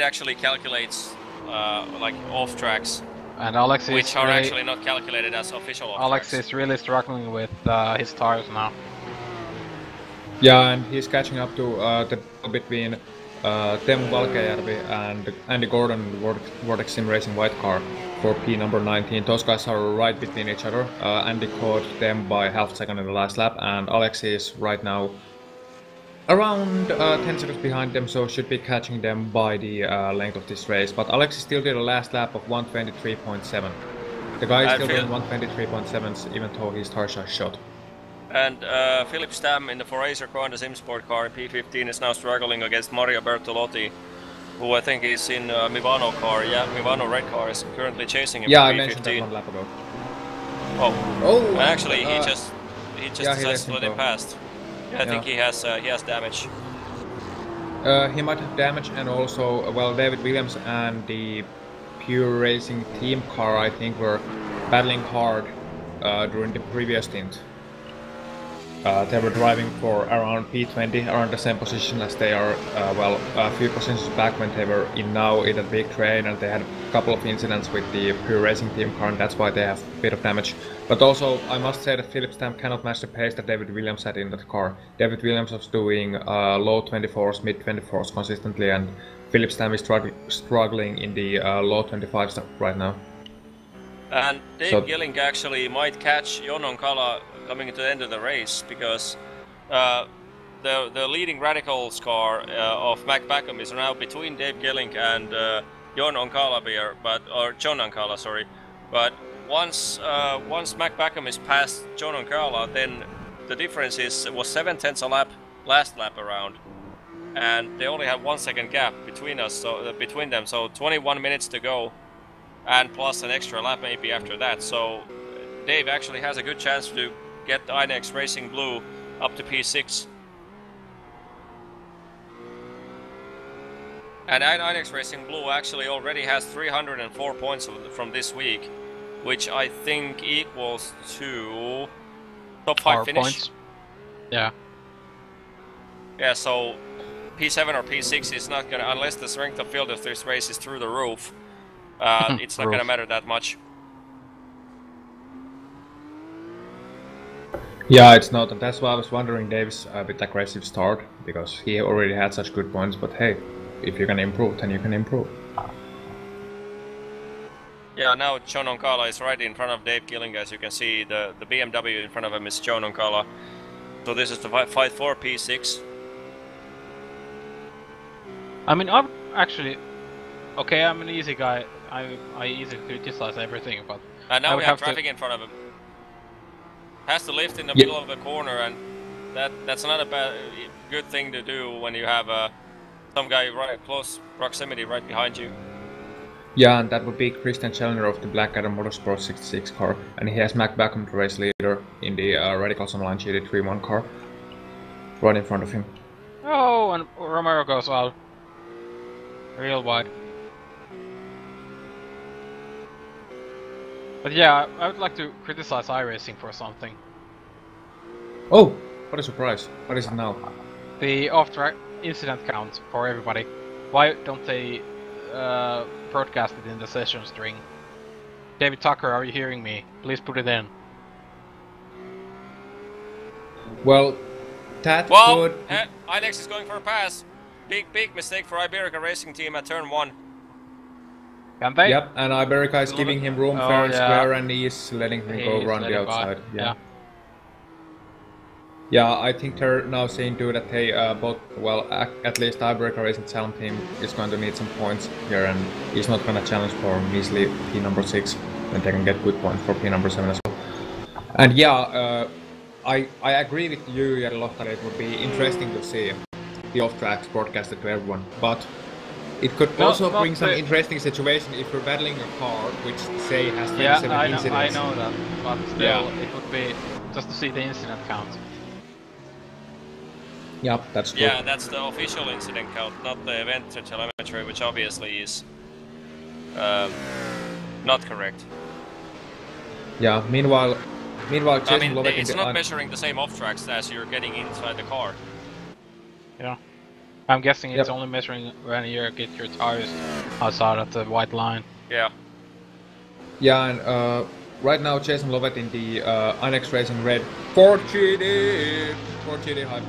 actually calculates like off-tracks, and Alex is which are actually not calculated as official off-tracks. Alex is really struggling with his tires now. Yeah, and he's catching up to the between Teemu Valkeajärvi and Andy Gordon in the Vortex Sim Racing white car for P number 19. Those guys are right between each other. Andy caught them by half a second in the last lap, and Alex is right now around 10 seconds behind them, so should be catching them by the length of this race. But Alex still did a last lap of 123.7. The guy is still doing 123.7s even though his tires are shot. And Philip Stam in the Foracer car and the Sim Sport car in P15 is now struggling against Mario Bertolotti, who I think is in Mivano car. Yeah, Mivano red car is currently chasing him. Yeah, in I P15. mentioned that 1 lap ago. Oh, actually, he just yeah, decides to let him pass. Yeah, I think he has damage. He might have damage, and also, well, David Williams and the Pure Racing team car, I think, were battling hard during the previous stint. They were driving for around P20, around the same position as they are, well, a few positions back when they were in now in that big train, and they had a couple of incidents with the Pure Racing team car, and that's why they have a bit of damage. But also, I must say that Philip Stam cannot match the pace that David Williams had in that car. David Williams was doing low 24s, mid 24s consistently, and Philip Stam is struggling in the low 25s right now. And Dave Gilling actually might catch Jon Onkala coming to the end of the race, because the leading Radicals car of Mac Backham is now between Dave Gilling and Jon Onkala or John Onkala, sorry. But once Mac Backham is past Jon Onkala, then the difference was 7/10 a lap last lap around, and they only have 1 second gap between them, so 21 minutes to go, and plus an extra lap maybe after that. So Dave actually has a good chance to get the Inex Racing Blue up to P6. And Inex Racing Blue actually already has 304 points from this week, which I think equals to top 5 finish. Points. Yeah. Yeah, so P7 or P6 is not gonna, unless the strength of field of this race is through the roof, it's not gonna matter that much. Yeah, it's not, and that's why I was wondering Dave's a bit aggressive start, because he already had such good points, but hey, if you can improve, then you can improve. Yeah, now Jon Onkala is right in front of Dave Gilling, as you can see. The BMW in front of him is Jon Onkala. So this is the fight for P6. I mean, I'm actually... Okay, I'm an easy guy. I easily criticize everything, but... And I now would we have have to- traffic in front of him. Has to lift in the Yeah. middle of the corner, and that's not a good thing to do when you have some guy right close proximity right behind you. Yeah, and that would be Christian Challenger of the Blackadder Motorsport 66 car, and he has Mac Backham, the race leader, in the Radicals Online GT31 car, right in front of him. Oh, and Romero goes out. Real wide. But yeah, I would like to criticize iRacing for something. Oh, what a surprise! What is it now? The off-track incident count for everybody. Why don't they broadcast it in the session string? David Tucker, are you hearing me? Please put it in. Well, that Well, could... Inex is going for a pass. Big mistake for Iberica Racing Team at turn 1. Can they? Yep, and Iberica is giving him room Oh, fair and yeah. square, and he is letting him go He's around the letting by. outside. Yeah, I think they're now saying too that hey, both, well, at least Iberica Racing Talent Team is going to need some points here, and he's not going to challenge for measly P number 6, and they can get good points for P number 7 as well. And yeah, I agree with you, Jari, that it would be interesting to see the off-tracks broadcasted to everyone, but it could also bring some interesting situation if you're battling a car which, say, has 27 incidents. I know that, but still, Yeah. it would be just to see the incident count. Yep, that's true. Yeah, that's the official incident count, not the event telemetry, which obviously is not correct. Yeah, meanwhile, Jason I mean, Lovett it's in not the... measuring the same off-tracks as you're getting inside the car. Yeah. I'm guessing it's Yep. only measuring when you get your tires outside of the white line. Yeah. Yeah, and right now Jason Lovett in the Inex Racing Red Ford GD hype.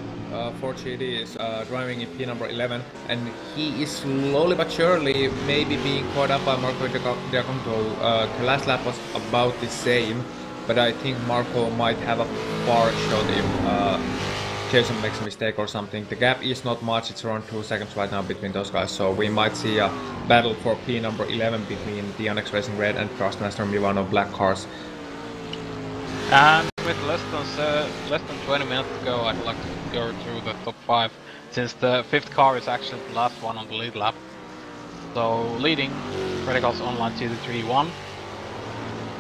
Ford GD is driving in P number 11, and he is slowly but surely maybe being caught up by Marco Diaconto. The last lap was about the same, but I think Marco might have a far shot if Jason makes a mistake or something. The gap is not much, it's around 2 seconds right now between those guys, so we might see a battle for P number 11 between the Inex Racing Red and Trustmaster Milano Black cars. And with less than 20 minutes to go, I'd like to go through the top 5, since the 5th car is actually the last one on the lead lap. So leading, Radicals Online GT31.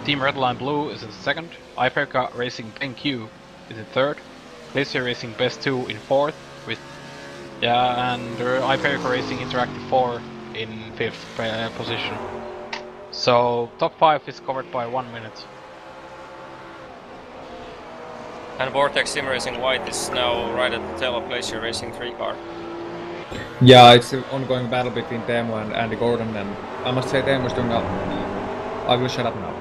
Team Redline Blue is in 2nd. Iberica Racing NQ is in 3rd. Glacier Racing Best 2 in 4th, with and Iberica Racing Interactive 4 in 5th position. So top 5 is covered by 1 minute. And Vortex Sim Racing White is now right at the tail of Glacier Racing 3 car. Yeah, it's an ongoing battle between Teemu and Andy Gordon, and I must say Teemu's doing up. I will shut up now.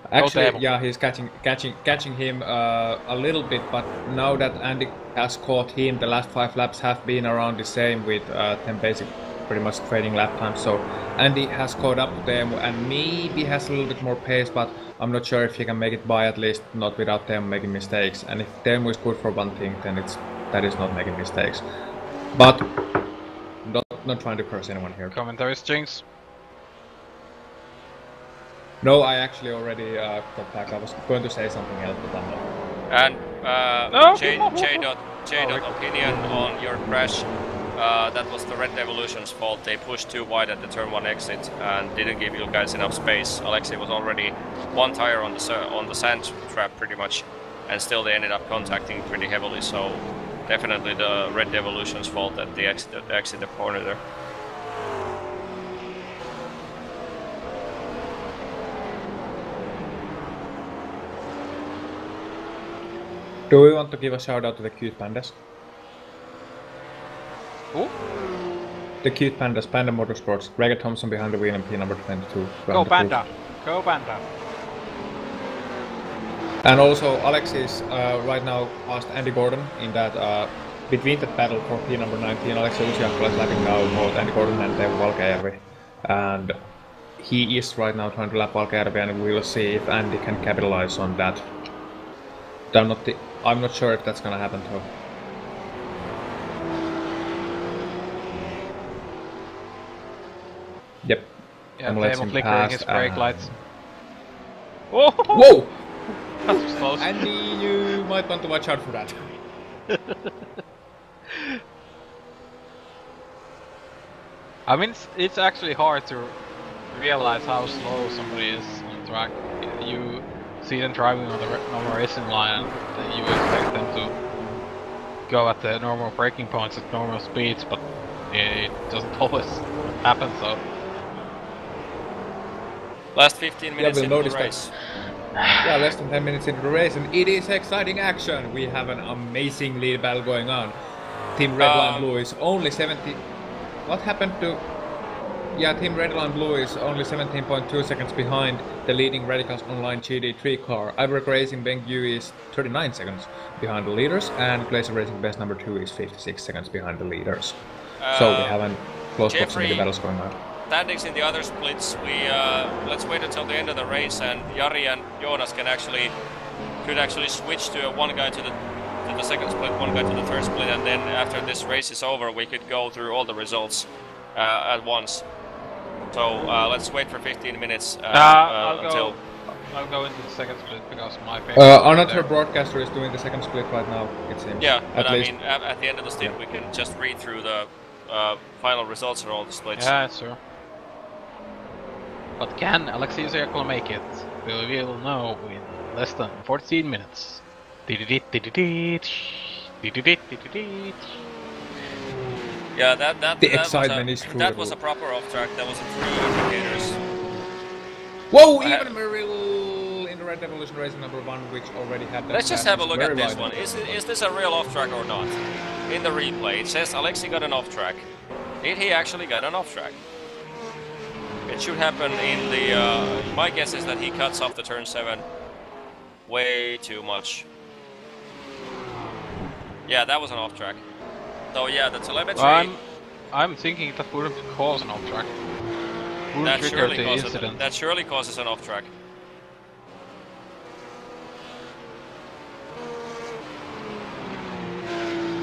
Actually, yeah, he's catching him a little bit, but now that Andy has caught him, the last 5 laps have been around the same with them basic pretty much trading lap time. So Andy has caught up to Teemu and maybe has a little bit more pace, but I'm not sure if he can make it by, at least not without Teemu making mistakes. And if Teemu is good for one thing, then that is not making mistakes. But not trying to curse anyone here. Commentary strings. No, I actually already got back. I was going to say something else, but I'm not. And J. opinion on your crash. That was the Red Evolution's fault. They pushed too wide at the turn 1 exit and didn't give you guys enough space. Alexei was already 1 tire on the sand trap pretty much, and still they ended up contacting pretty heavily. So definitely the Red Evolution's fault at the exit the corner there. Do we want to give a shout out to the cute pandas? Who? The cute pandas, Panda Motorsports, Gregor Thompson behind the wheel and P number 22. Go Panda! Go Panda! And also Alexis right now passed Andy Gordon in that between that battle for P number 19. Alexis Usiakko is lapping now both Andy Gordon and Teemu Valkajärvi. And he is right now trying to lap Valkajärvi, and we will see if Andy can capitalize on that. I'm not sure if that's gonna happen though. Yep. Yeah, I'm letting Teemu flickering past, his brake lights. Whoa! Whoa! That was close. Andy, you might want to watch out for that. I mean, it's actually hard to realize how slow somebody is on the track. You see them driving on the normal racing line, and you expect them to go at the normal braking points at normal speeds, but it doesn't always happen. So Last 15 minutes we'll into the race. Yeah, less than 10 minutes into the race, and it is exciting action. We have an amazing lead battle going on. Team Red Line Blue is only 70. What happened to? Yeah, Team Red Line Blue is only 17.2 seconds behind the leading Radicals Online GD3 car. Ivory Racing Bengyu is 39 seconds behind the leaders, and Glacier Racing Best number 2 is 56 seconds behind the leaders. So we have a close proximity battles going on. Standings in the other splits, we let's wait until the end of the race, and Jari and Jonas could actually switch to one guy to the second split, one guy to the third split, and then after this race is over, we could go through all the results at once. So let's wait for 15 minutes until. I'll go into the second split because my favorite. Another broadcaster is doing the second split right now, it seems. Yeah, but I mean, at the end of the stint, we can just read through the final results of all the splits. Yeah, sure. But can Alexei Zerkal make it? We will know in less than 14 minutes. Yeah, that excitement is true. That was a proper off track. That was 3 indicators. Whoa! Even Merrill in the Red Evolution Racing number 1, which already had that. Let's just have a look at this one. Is this a real off track or not? In the replay, it says Alexei got an off track. Did he actually get an off track? It should happen in the. My guess is that he cuts off the turn 7 way too much. Yeah, that was an off track. So yeah, the telemetry. I'm thinking that wouldn't cause an off track. That surely causes an off track.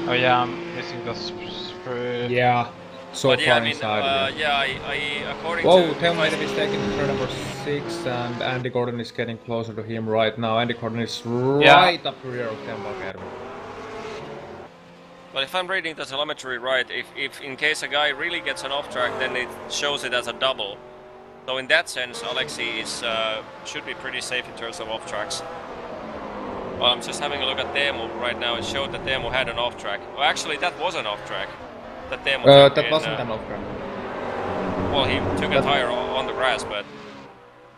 Oh yeah, I'm missing the spread. Yeah. So but far I mean, inside. According Whoa, to... Tell made a mistake in turn number 6, and Andy Gordon is getting closer to him right now. Andy Gordon is right up the rear of Temple Academy. But if I'm reading the telemetry right, if in case a guy really gets an off track, then it shows it as a double. So in that sense, Alexei is should be pretty safe in terms of off tracks. Well, I'm just having a look at Teemu right now. It showed that Teemu had an off track. Well, actually, that was an off track. That Teemu that wasn't an off track. Well, he took a tire on the grass, but.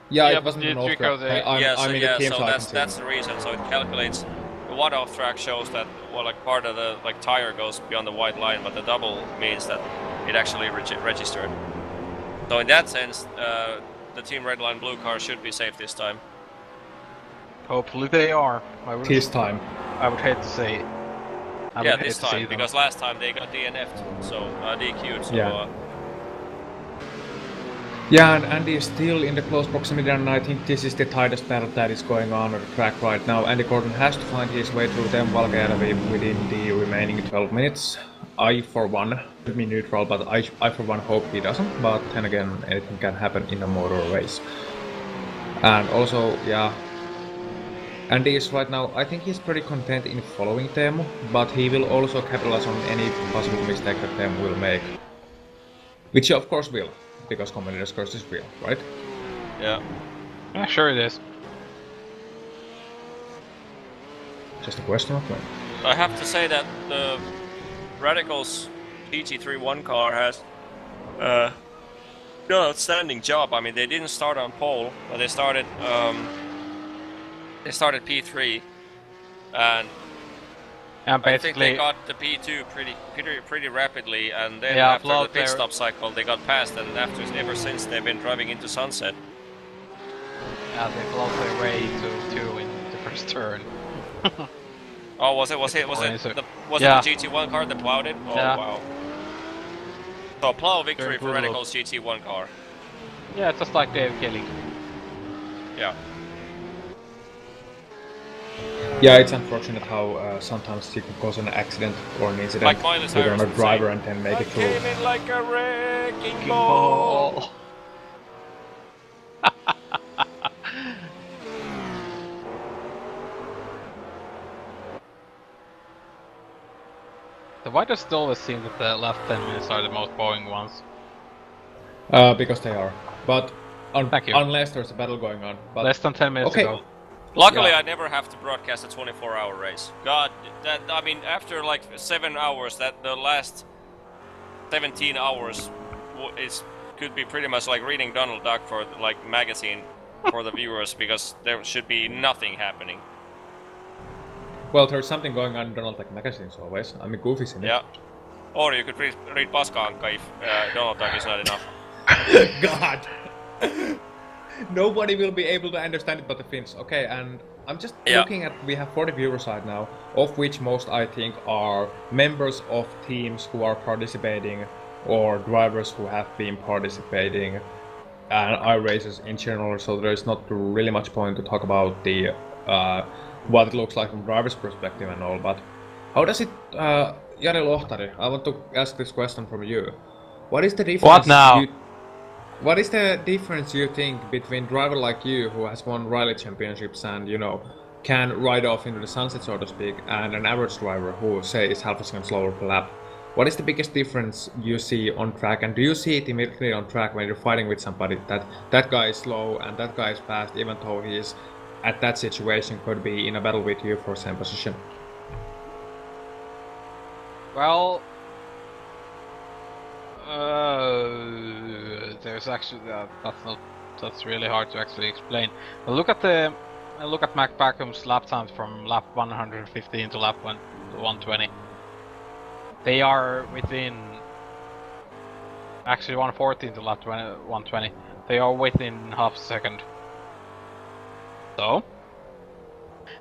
Yeah, it wasn't an off track. So that's the reason. So it calculates. The one off track shows that part of the tire goes beyond the white line, but the double means that it actually registered. So in that sense, the Team Red Line Blue car should be safe this time. Hopefully they are. This time. I would hate to say. This time, because last time they got DNF'd, so DQ'd. So, yeah. Yeah, and Andy is still in the close proximity, and I think this is the tightest battle that is going on the track right now. Andy Gordon has to find his way through them Valkearavi within the remaining 12 minutes. I, for one, would be neutral, but I for one, hope he doesn't. But then again, anything can happen in a motor race. And also, yeah, Andy is right now, I think he's pretty content in following Teemu, but he will also capitalize on any possible mistake that Teemu will make. Which he of course will, because competitor's curse is real, right? Yeah. Yeah, sure it is. Just a question of when. I have to say that the Radicals GT3-1 car has done an outstanding job. I mean, they didn't start on pole, but they started P3, and I think they got the P2 pretty rapidly, and then after the pit stop cycle they got passed, and ever since they've been driving into sunset. Yeah, they flowed their way to 2 in the first turn. Oh, was it the GT1 car that plowed it? Oh, yeah. Wow. So plow victory for Radical's GT1 car. Yeah, just like Dave Kelly. Yeah. Yeah, it's unfortunate how sometimes you can cause an accident or an incident Like Miley with Cyrus another would driver say, and then make I it through. came in like a wrecking ball. So why does it always seem that the last 10 minutes are the most boring ones? Because they are. But Thank you. unless there's a battle going on. But Less than 10 minutes okay. ago. Luckily, Yeah. I never have to broadcast a 24-hour race. God, that I mean, after like 7 hours, that the last 17 hours could be pretty much like reading Donald Duck for like magazine for the viewers because there should be nothing happening. Well, there's something going on in Donald Duck magazines always. I mean, Goofy's in it. Yeah. Or you could read Paska-Ankka if Donald Duck is not enough. God! Nobody will be able to understand it but the Finns. Okay, and I'm just looking at, we have 40 viewers right now, of which most I think are members of teams who are participating or drivers who have been participating and iRacers in general, so there's not really much point to talk about the what it looks like from driver's perspective and all, but how does it, Jari Lohtari, I want to ask this question from you. What is the difference? What now? What is the difference you think between driver like you, who has won rally championships and, you know, can ride off into the sunset, so to speak, and an average driver who, say, is half a second slower per lap? What is the biggest difference you see on track, and do you see it immediately on track when you're fighting with somebody that guy is slow and that guy is fast, even though he is at that situation could be in a battle with you for same position? Well, there's actually that's really hard to actually explain. But look at Mac Backham's lap times from lap 115 to lap 120. They are within, actually 114 to lap 120. They are within half a second. So,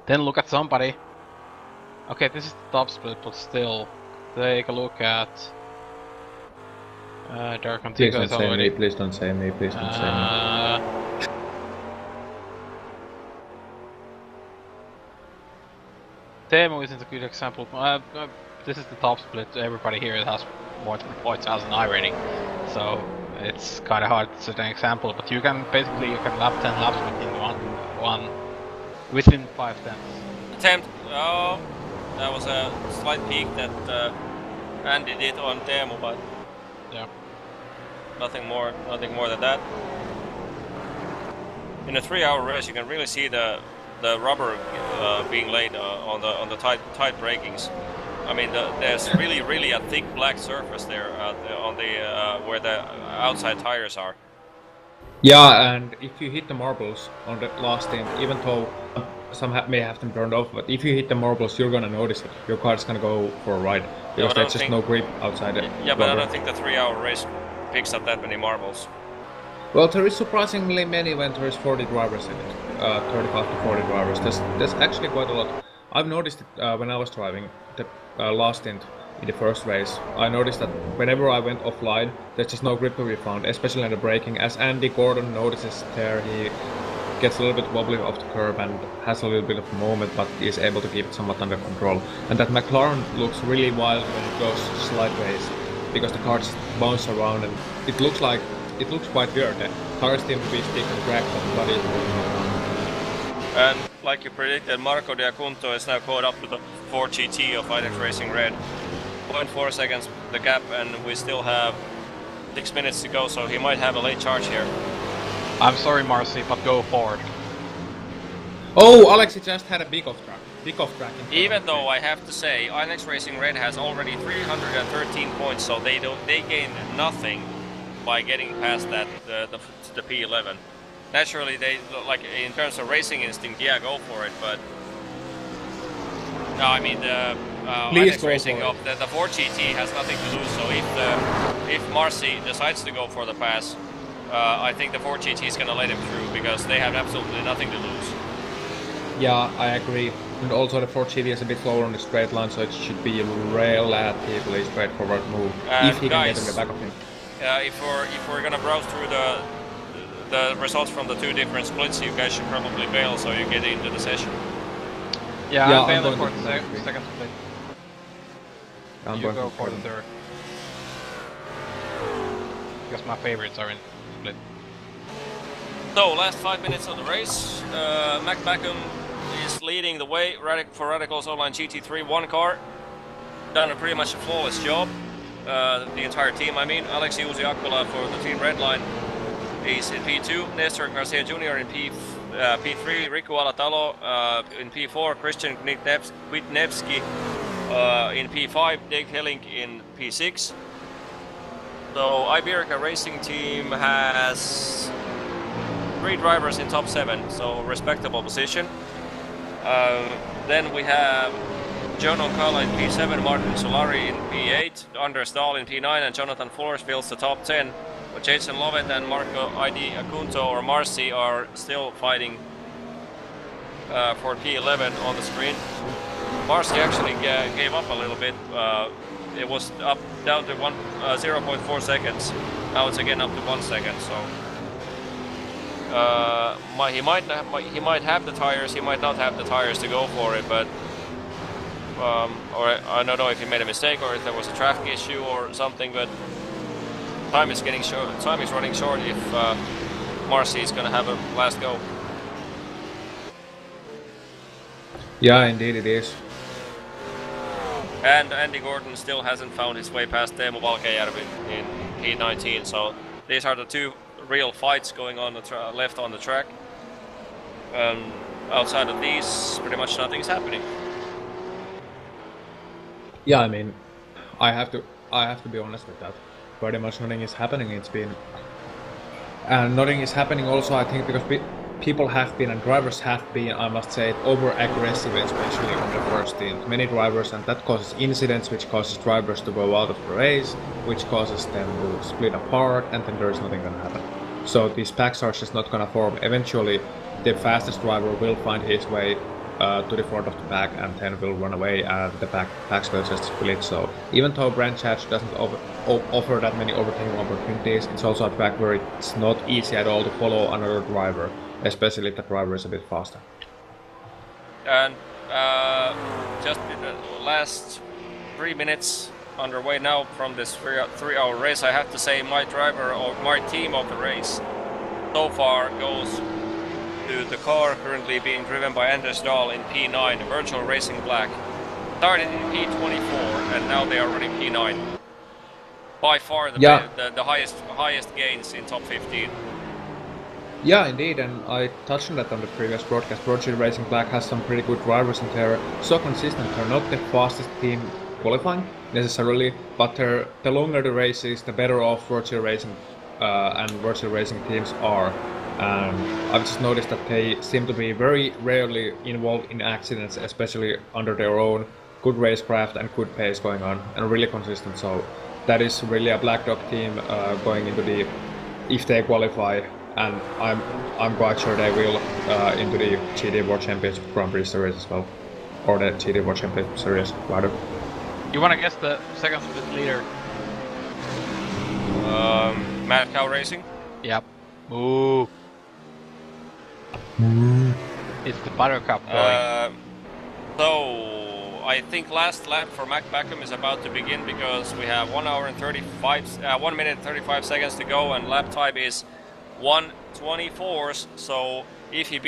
then look at somebody. Okay, this is the top split, but still, take a look at Dark Antigua is already. Please don't say me, please don't say me. Teemu isn't a good example. This is the top split. Everybody here has more points as an I rating, so it's kind of hard to set an example. But you can basically lap 10 laps within 5 tenths. Attempt. Oh, that was a slight peak that Andy did on Teemu, but yeah, nothing more than that. In a 3-hour race, you can really see the rubber being laid on the tight brakings. I mean, there's really a thick black surface there on the where the outside tires are. Yeah, and if you hit the marbles on the last stint, even though some may have them turned off, but if you hit the marbles, you're gonna notice it. Your car's gonna go for a ride because there's just no grip outside it. Yeah, but I don't think the 3-hour race picks up that many marbles. Well, there is surprisingly many when there is 40 drivers in it. 35 to 40 drivers. There's actually quite a lot. I've noticed it when I was driving the last stint in the first race. I noticed that whenever I went offline, there's just no grip to be found, especially in the braking. As Andy Gordon notices there, he gets a little bit wobbly off the curb and has a little bit of movement, but is able to keep it somewhat under control. And that McLaren looks really wild when it goes sideways, because the cars bounce around and it looks quite weird. The cars seem to be stick and drag, but what is going on? And like you predicted, Marco Diacunto is now caught up to the 4GT of IDEX Racing Red. 0.4 seconds the gap, and we still have 6 minutes to go, so he might have a late charge here. I'm sorry, Marcy, but go forward. Oh, Alexi just had a big off track. Even though I have to say, IDEX Racing Red has already 313 points, so they gain nothing by getting past that the P11. Naturally, they like in terms of racing instinct, yeah, go for it. But no, I mean the IDEX Racing of the 4GT has nothing to lose. So if Marcy decides to go for the pass, I think the 4GT is going to let him through because they have absolutely nothing to lose. Yeah, I agree. And also the 4GT is a bit slower on the straight line, so it should be a relatively straightforward move if he can get in the back of him. If we're gonna browse through the results from the two different splits, you guys should probably bail so you get into the session. Yeah, Yeah, I'm I'm failing going for to the P3. second split. I'm You going go to for the P3. third. Because my favorites are in split. So, last 5 minutes of the race. Mac Backham is leading the way for Radical's online GT3 1 car. Done a pretty much a flawless job. The entire team, I mean. Alex Uzi-Aquila for the Team Redline is in P2. Nestor Garcia Jr. in P3. Riku Alatalo in P4. Christian Kwitnevsky in P5. Dave Helling in P6. So Iberica Racing Team has 3 drivers in top 7, so respectable position. Then we have John O'Connell in P7, Martin Solari in P8, Anders Dahl in P9, and Jonathan Fuller fills the top 10. But Jason Lovett and Marco ID Acunto or Marcy are still fighting for P11 on the screen. Marcy actually gave up a little bit. It was up down to 0.4 seconds. Now it's again up to 1 second. So he might have the tires. He might not have the tires to go for it. But or I don't know if he made a mistake or if there was a traffic issue or something. But time is getting short. Time is running short if Marcy is going to have a last go. Yeah, indeed it is. And Andy Gordon still hasn't found his way past Teemu Valkejärvi in P19, so these are the 2 real fights going on left on the track. Outside of these, pretty much nothing's happening. Yeah, I mean, I have to be honest with that. Pretty much nothing is happening. And nothing is happening also, I think, because people have been and drivers have been, I must say, over-aggressive, especially on the first stint. Many drivers, and that causes incidents, which causes drivers to go out of the race, which causes them to split apart, and then there's nothing gonna happen. So these packs are just not gonna form. Eventually, the fastest driver will find his way to the front of the pack, and then will run away, and the packs will just split. So even though Branch Hatch doesn't offer that many overtaking opportunities, it's also a track where it's not easy at all to follow another driver, especially if the driver is a bit faster. And just in the last 3 minutes underway now from this 3-hour race, I have to say my driver or my team of the race so far goes to the car currently being driven by Anders Dahl in P9, Virtual Racing Black. Started in P24 and now they are running P9. By far the highest gains in top 15. Yeah, indeed, and I touched on that on the previous broadcast. Virtual Racing Black has some pretty good drivers in there, so consistent. They're not the fastest team qualifying necessarily, but the longer the race is, the better off Virtual Racing and Virtual Racing teams are. I've just noticed that they seem to be very rarely involved in accidents, especially under their own good racecraft and good pace going on, and really consistent. So that is really a Black Dog team going into the, if they qualify, and I'm quite sure they will into the GT World Championship Grand Prix Series as well, or the GT World Championship Series rather. You wanna guess the second split leader? Mad Cow Racing? Yep. Ooh. It's the Buttercup boy. So I think last lap for Mac Backham is about to begin because we have 1 minute and 35 seconds to go, and lap time is 1:24. So if he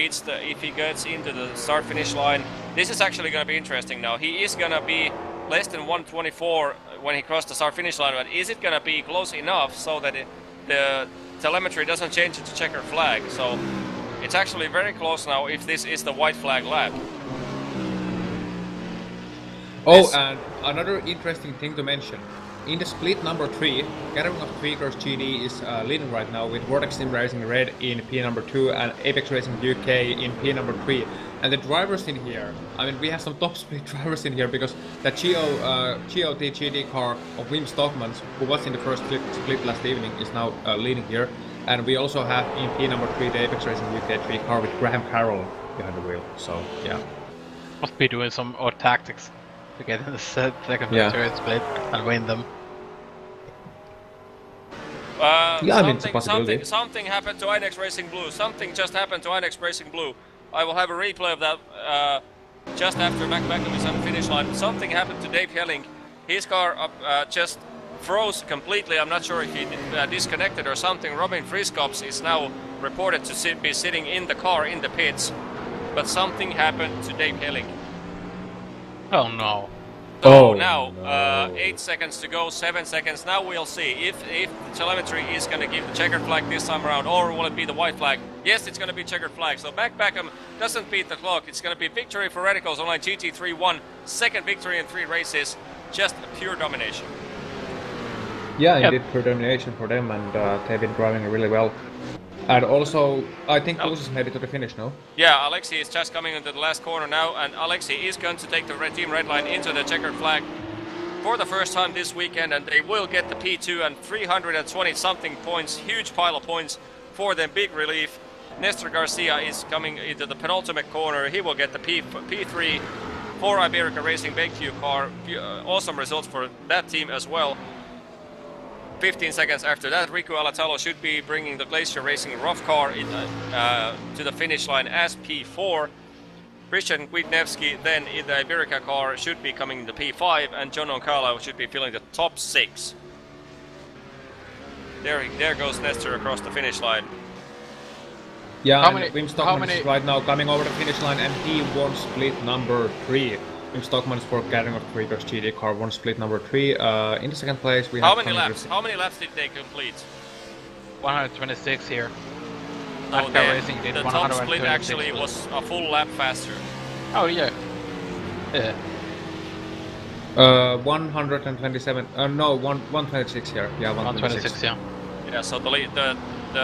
gets into the start finish line, this is actually going to be interesting. Now he is going to be less than 1:24 when he crosses the start finish line, but is it going to be close enough so that the telemetry doesn't change it to checker flag? So it's actually very close now if this is the white flag lap. Oh, and another interesting thing to mention. In the split number 3, Gathering of Tweakers GD is leading right now with Vortex Sim Racing Red in P number 2 and Apex Racing UK in P number 3. And the drivers in here, I mean, we have some top speed drivers in here because the GOT GD car of Wim Stockmans, who was in the first split last evening, is now leading here. And we also have in P number 3 the Apex Racing UK 3 car with Graham Carroll behind the wheel. So, yeah. Must be doing some odd tactics to get in the second Yeah. and third split and win them. Yeah, I mean, it's a possibility. Something happened to Inex Racing Blue. Something just happened to Inex Racing Blue. I will have a replay of that just after McMahon is on the finish line. Something happened to Dave Helling. His car just froze completely. I'm not sure if he disconnected or something. Robin Friskops is now reported to be sitting in the car in the pits, but something happened to Dave Helling. Oh no. So now, 8 seconds to go, 7 seconds. Now we'll see if the telemetry is going to give the checkered flag this time around, or will it be the white flag? Yes, it's going to be checkered flag. So Beckham doesn't beat the clock. It's going to be victory for Radicals Online GT3 1. Second victory in 3 races. Just pure domination. Yeah, indeed, pure domination for them, and they've been driving really well. And also, I think Lucis made it to the finish, no? Yeah, Alexi is just coming into the last corner now, and Alexi is going to take the team red line into the checkered flag for the first time this weekend, and they will get the P2 and 320 something points, huge pile of points for them, big relief. Nestor Garcia is coming into the penultimate corner. He will get the P3 for Iberica Racing BenQ car. Awesome results for that team as well. 15 seconds after that, Riku Alatalo should be bringing the Glacier Racing rough car to the finish line as P4. Christian Kwitnevsky then in the Iberica car should be coming in the P5, and John Oncala should be filling the top 6. There goes Nestor across the finish line. Yeah, Wim Stockman is right now coming over the finish line, and he won split number 3. Wim Stockman for Gathering of Tweakers GD car won split number 3. In the second place we have... How many laps did they complete? 126 here. So the top split actually was a full lap faster. Oh yeah. Yeah. 127, no, 126 here. Yeah, 126. Yeah. Yeah, so the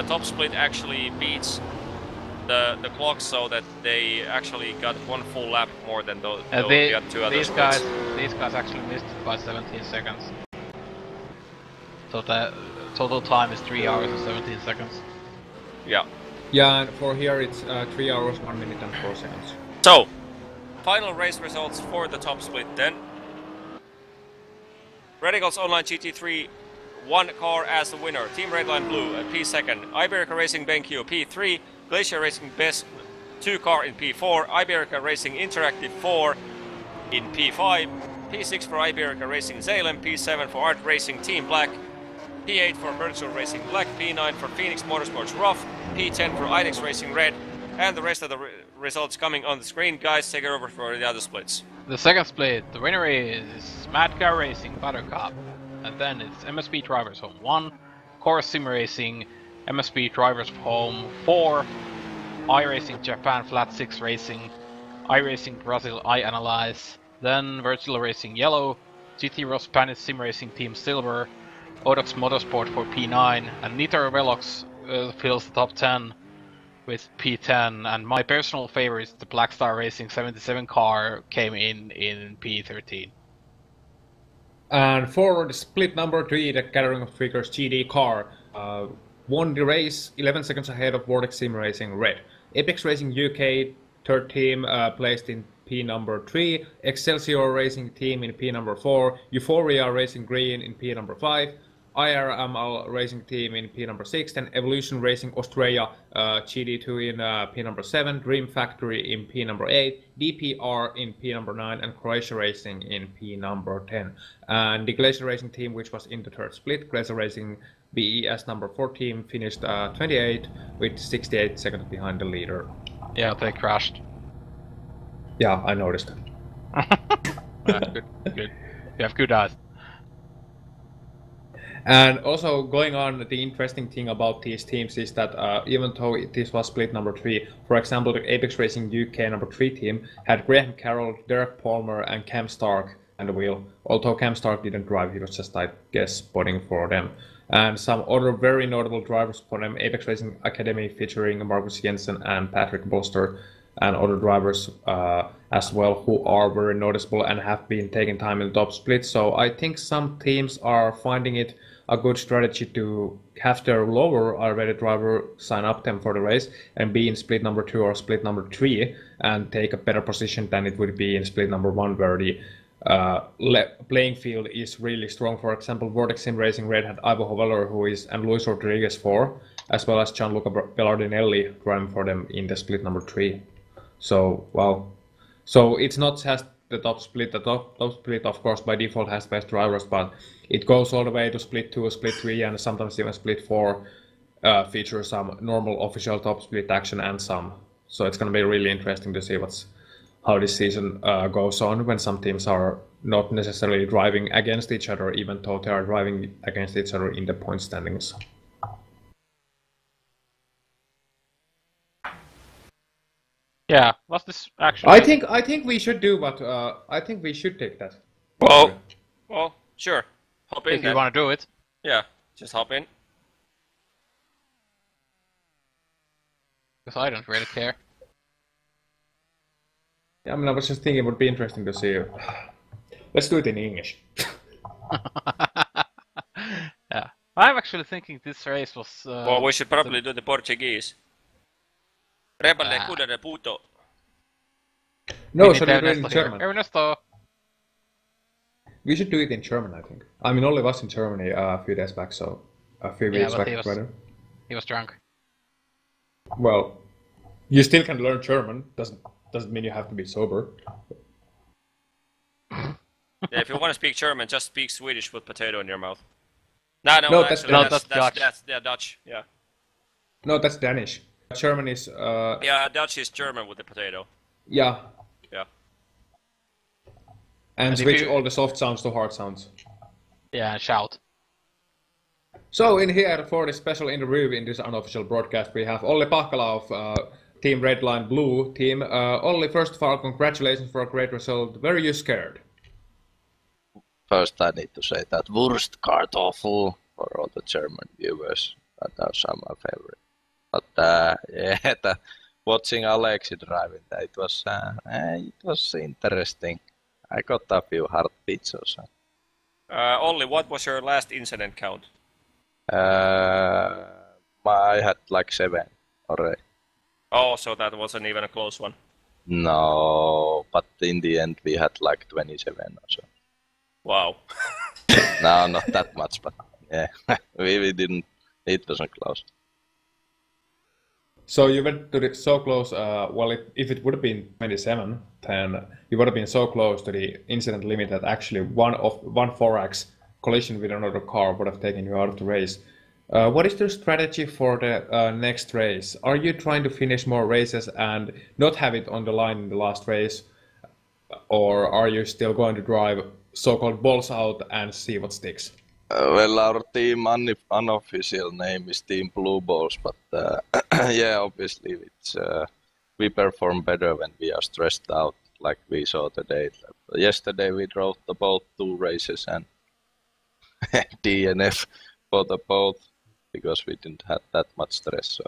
top split actually beats the clock, so that they actually got 1 full lap more than the two other splits. These guys actually missed it by 17 seconds. So the total time is 3 hours and 17 seconds. Yeah. Yeah, and for here it's 3 hours, 1 minute and 4 seconds. So, final race results for the top split then. Radicals Online GT3, 1 car as the winner. Team Redline Blue at P2. Iberica Racing BenQ P3. Glacier Racing Best 2 car in P4. Iberica Racing Interactive 4 in P5. P6 for Iberica Racing Zalem. P7 for Art Racing Team Black. P8 for Virtual Racing Black. P9 for Phoenix Motorsports Rough. P10 for IDEX Racing Red. And the rest of the results coming on the screen. Guys, take it over for the other splits. The second split, the winner is Mad Car Racing Buttercup. And then it's MSP Drivers Home 1, Chorus Sim Racing, MSP Drivers Home 4, iRacing Japan Flat 6 Racing, iRacing Brazil iAnalyze, then Virtual Racing Yellow, GT Ross Spanish Sim Racing Team Silver, Odox Motorsport for P9, and Nitro Velox fills the top 10 with P10, and my personal favorite, the Black Star Racing 77 car, came in P13. And for the split number 3, the Gathering of Tweakers GD car won the race 11 seconds ahead of Vortex Sim Racing Red. Apex Racing UK, third team, placed in P number 3, Excelsior Racing Team in P number 4, Euphoria Racing Green in P number 5, IRML Racing Team in P number 6, then Evolution Racing Australia GD2 in P number 7, Dream Factory in P number 8, DPR in P number 9, and Croatia Racing in P number 10. And the Glacier Racing Team, which was in the third split, Glacier Racing BES number 4 team, finished 28 with 68 seconds behind the leader. Yeah, they crashed. Yeah, I noticed. Good. You have good eyes. And also going on, the interesting thing about these teams is that even though this was split number 3, for example, the Apex Racing UK number 3 team had Graham Carroll, Derek Palmer and Cam Stark at the wheel. Although Cam Stark didn't drive, he was just, I guess, spotting for them. And some other very notable drivers for them, Apex Racing Academy featuring Marcus Jensen and Patrick Bolster, and other drivers as well who are very noticeable and have been taking time in the top split. So I think some teams are finding it a good strategy to have their lower already driver sign up them for the race and be in split number 2 or split number 3 and take a better position than it would be in split number 1 where the playing field is really strong. For example, Vortex Sim Racing Red had Ivo Hoveller and Luis Rodriguez 4, as well as Gianluca Bellardinelli driving for them in the split number 3. So, well, So it's not just the top split. The top split, of course, by default has best drivers, but it goes all the way to split 2, split 3, and sometimes even split 4 features some normal official top split action and some. So it's going to be really interesting to see how this season goes on when some teams are not necessarily driving against each other, even though they are driving against each other in the point standings. Yeah, was this actually? I think we should do what I think we should take that. Well, sure. Hop in If then. you want to do it. Yeah, just hop in. Because I don't really care. Yeah, I mean, I was just thinking it would be interesting to see. Let's do it in English. Yeah, I'm actually thinking this race was. Well, we should probably do the Portuguese. Rebelde cuda de puto. No, should we do it in German? Ernesto. We should do it in German, I think. I mean, Olli was in Germany a few days back, so a few weeks back, rather. He was drunk. Well, you still can learn German. Doesn't mean you have to be sober. Yeah, if you want to speak German, just speak Swedish with potato in your mouth. No, that's Dutch. Yeah, Dutch. Yeah. No, that's Danish. German is. Yeah, Dutch is German with the potato. Yeah. Yeah. And switch all the soft sounds to hard sounds. Yeah, shout. So in here for this special interview in this unofficial broadcast, we have Olli Pahkala of Team Red Line Blue team. Olli, first of all, congratulations for a great result. Were you scared? First, I need to say that Wurst Kartoffel for all the German viewers. That are some of my favorite. But yeah, watching Alexi driving, it was interesting. I got a few heartbeats also. Olli, what was your last incident count? I had like 7 already. Oh, so that wasn't even a close one. No, but in the end we had like 27 or so. Wow. No, not that much, but yeah, we didn't. It wasn't close. So you went to the so close. Well, if it would have been 27, then you would have been so close to the incident limit that actually one 4x collision with another car would have taken you out of the race. What is the strategy for the next race? Are you trying to finish more races and not have it on the line in the last race, or are you still going to drive so-called balls out and see what sticks? Well, our team unofficial name is Team Blue Balls, but yeah, obviously it's we perform better when we are stressed out, like we saw today. Yesterday we drove the both 2 races and DNF for the both because we didn't have that much stress. So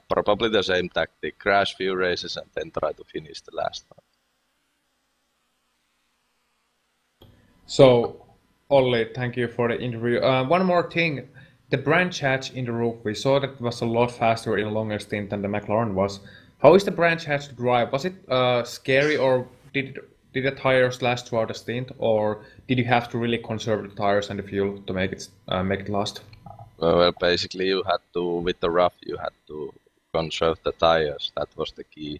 probably the same tactic: crash few races and then try to finish the last one. So, Olli, thank you for the interview. One more thing, the branch hatch in the roof, we saw that it was a lot faster in a longer stint than the McLaren was. How is the branch hatch to drive? Was it scary, or did the tires last throughout the stint, or did you have to really conserve the tires and the fuel to make it last? Well, basically you had to, with the rough, you had to conserve the tires. That was the key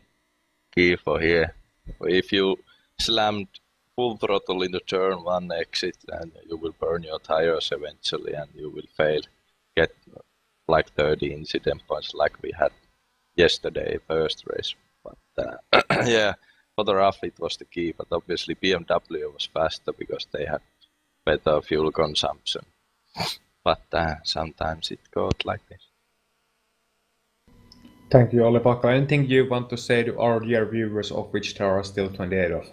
for here. If you slammed full throttle into turn 1 exit, and you will burn your tires eventually and you will fail. Get like 30 incident points like we had yesterday, first race. But yeah, for the rough it was the key, but obviously BMW was faster because they had better fuel consumption. But sometimes it goes like this. Thank you, Olli Pahkala. Anything you want to say to our dear viewers, of which there are still 28 of?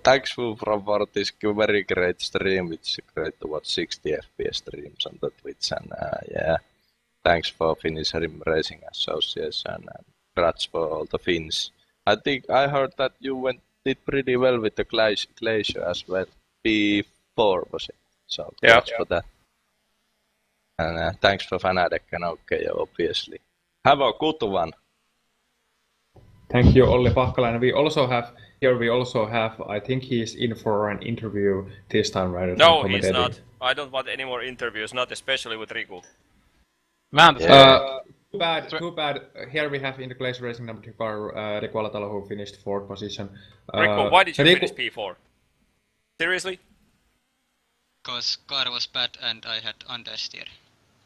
Thanks for this very great stream. It's great to watch 60 FPS streams on the Twitch, and yeah, thanks for Finnish Racing Association and congrats for all the Finns. I think I heard that you did pretty well with the Glacier as well. P4 was it? So congrats for that. And thanks for Fanatec and OK, obviously. Have a good one. Thank you, Olli Pahkala. And we also have, I think he's in for an interview this time, right? No, he's not. I don't want any more interviews, not especially with Riku. Man, Too bad. Here we have in the Glacier Racing number 2 car, Riku Alatalo, who finished 4th position. Riku, why did you finish P4? Seriously? Because car was bad and I had understeer.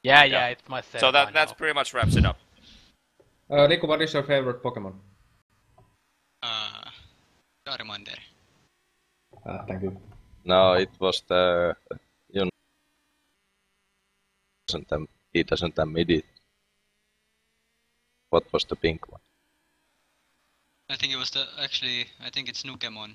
Yeah, it's my set. So that's pretty much wraps it up. Riku, what is your favorite Pokemon? Charmander. Thank you. No, it was the... he doesn't admit it. What was the pink one? I think it was I think it's Nukemon.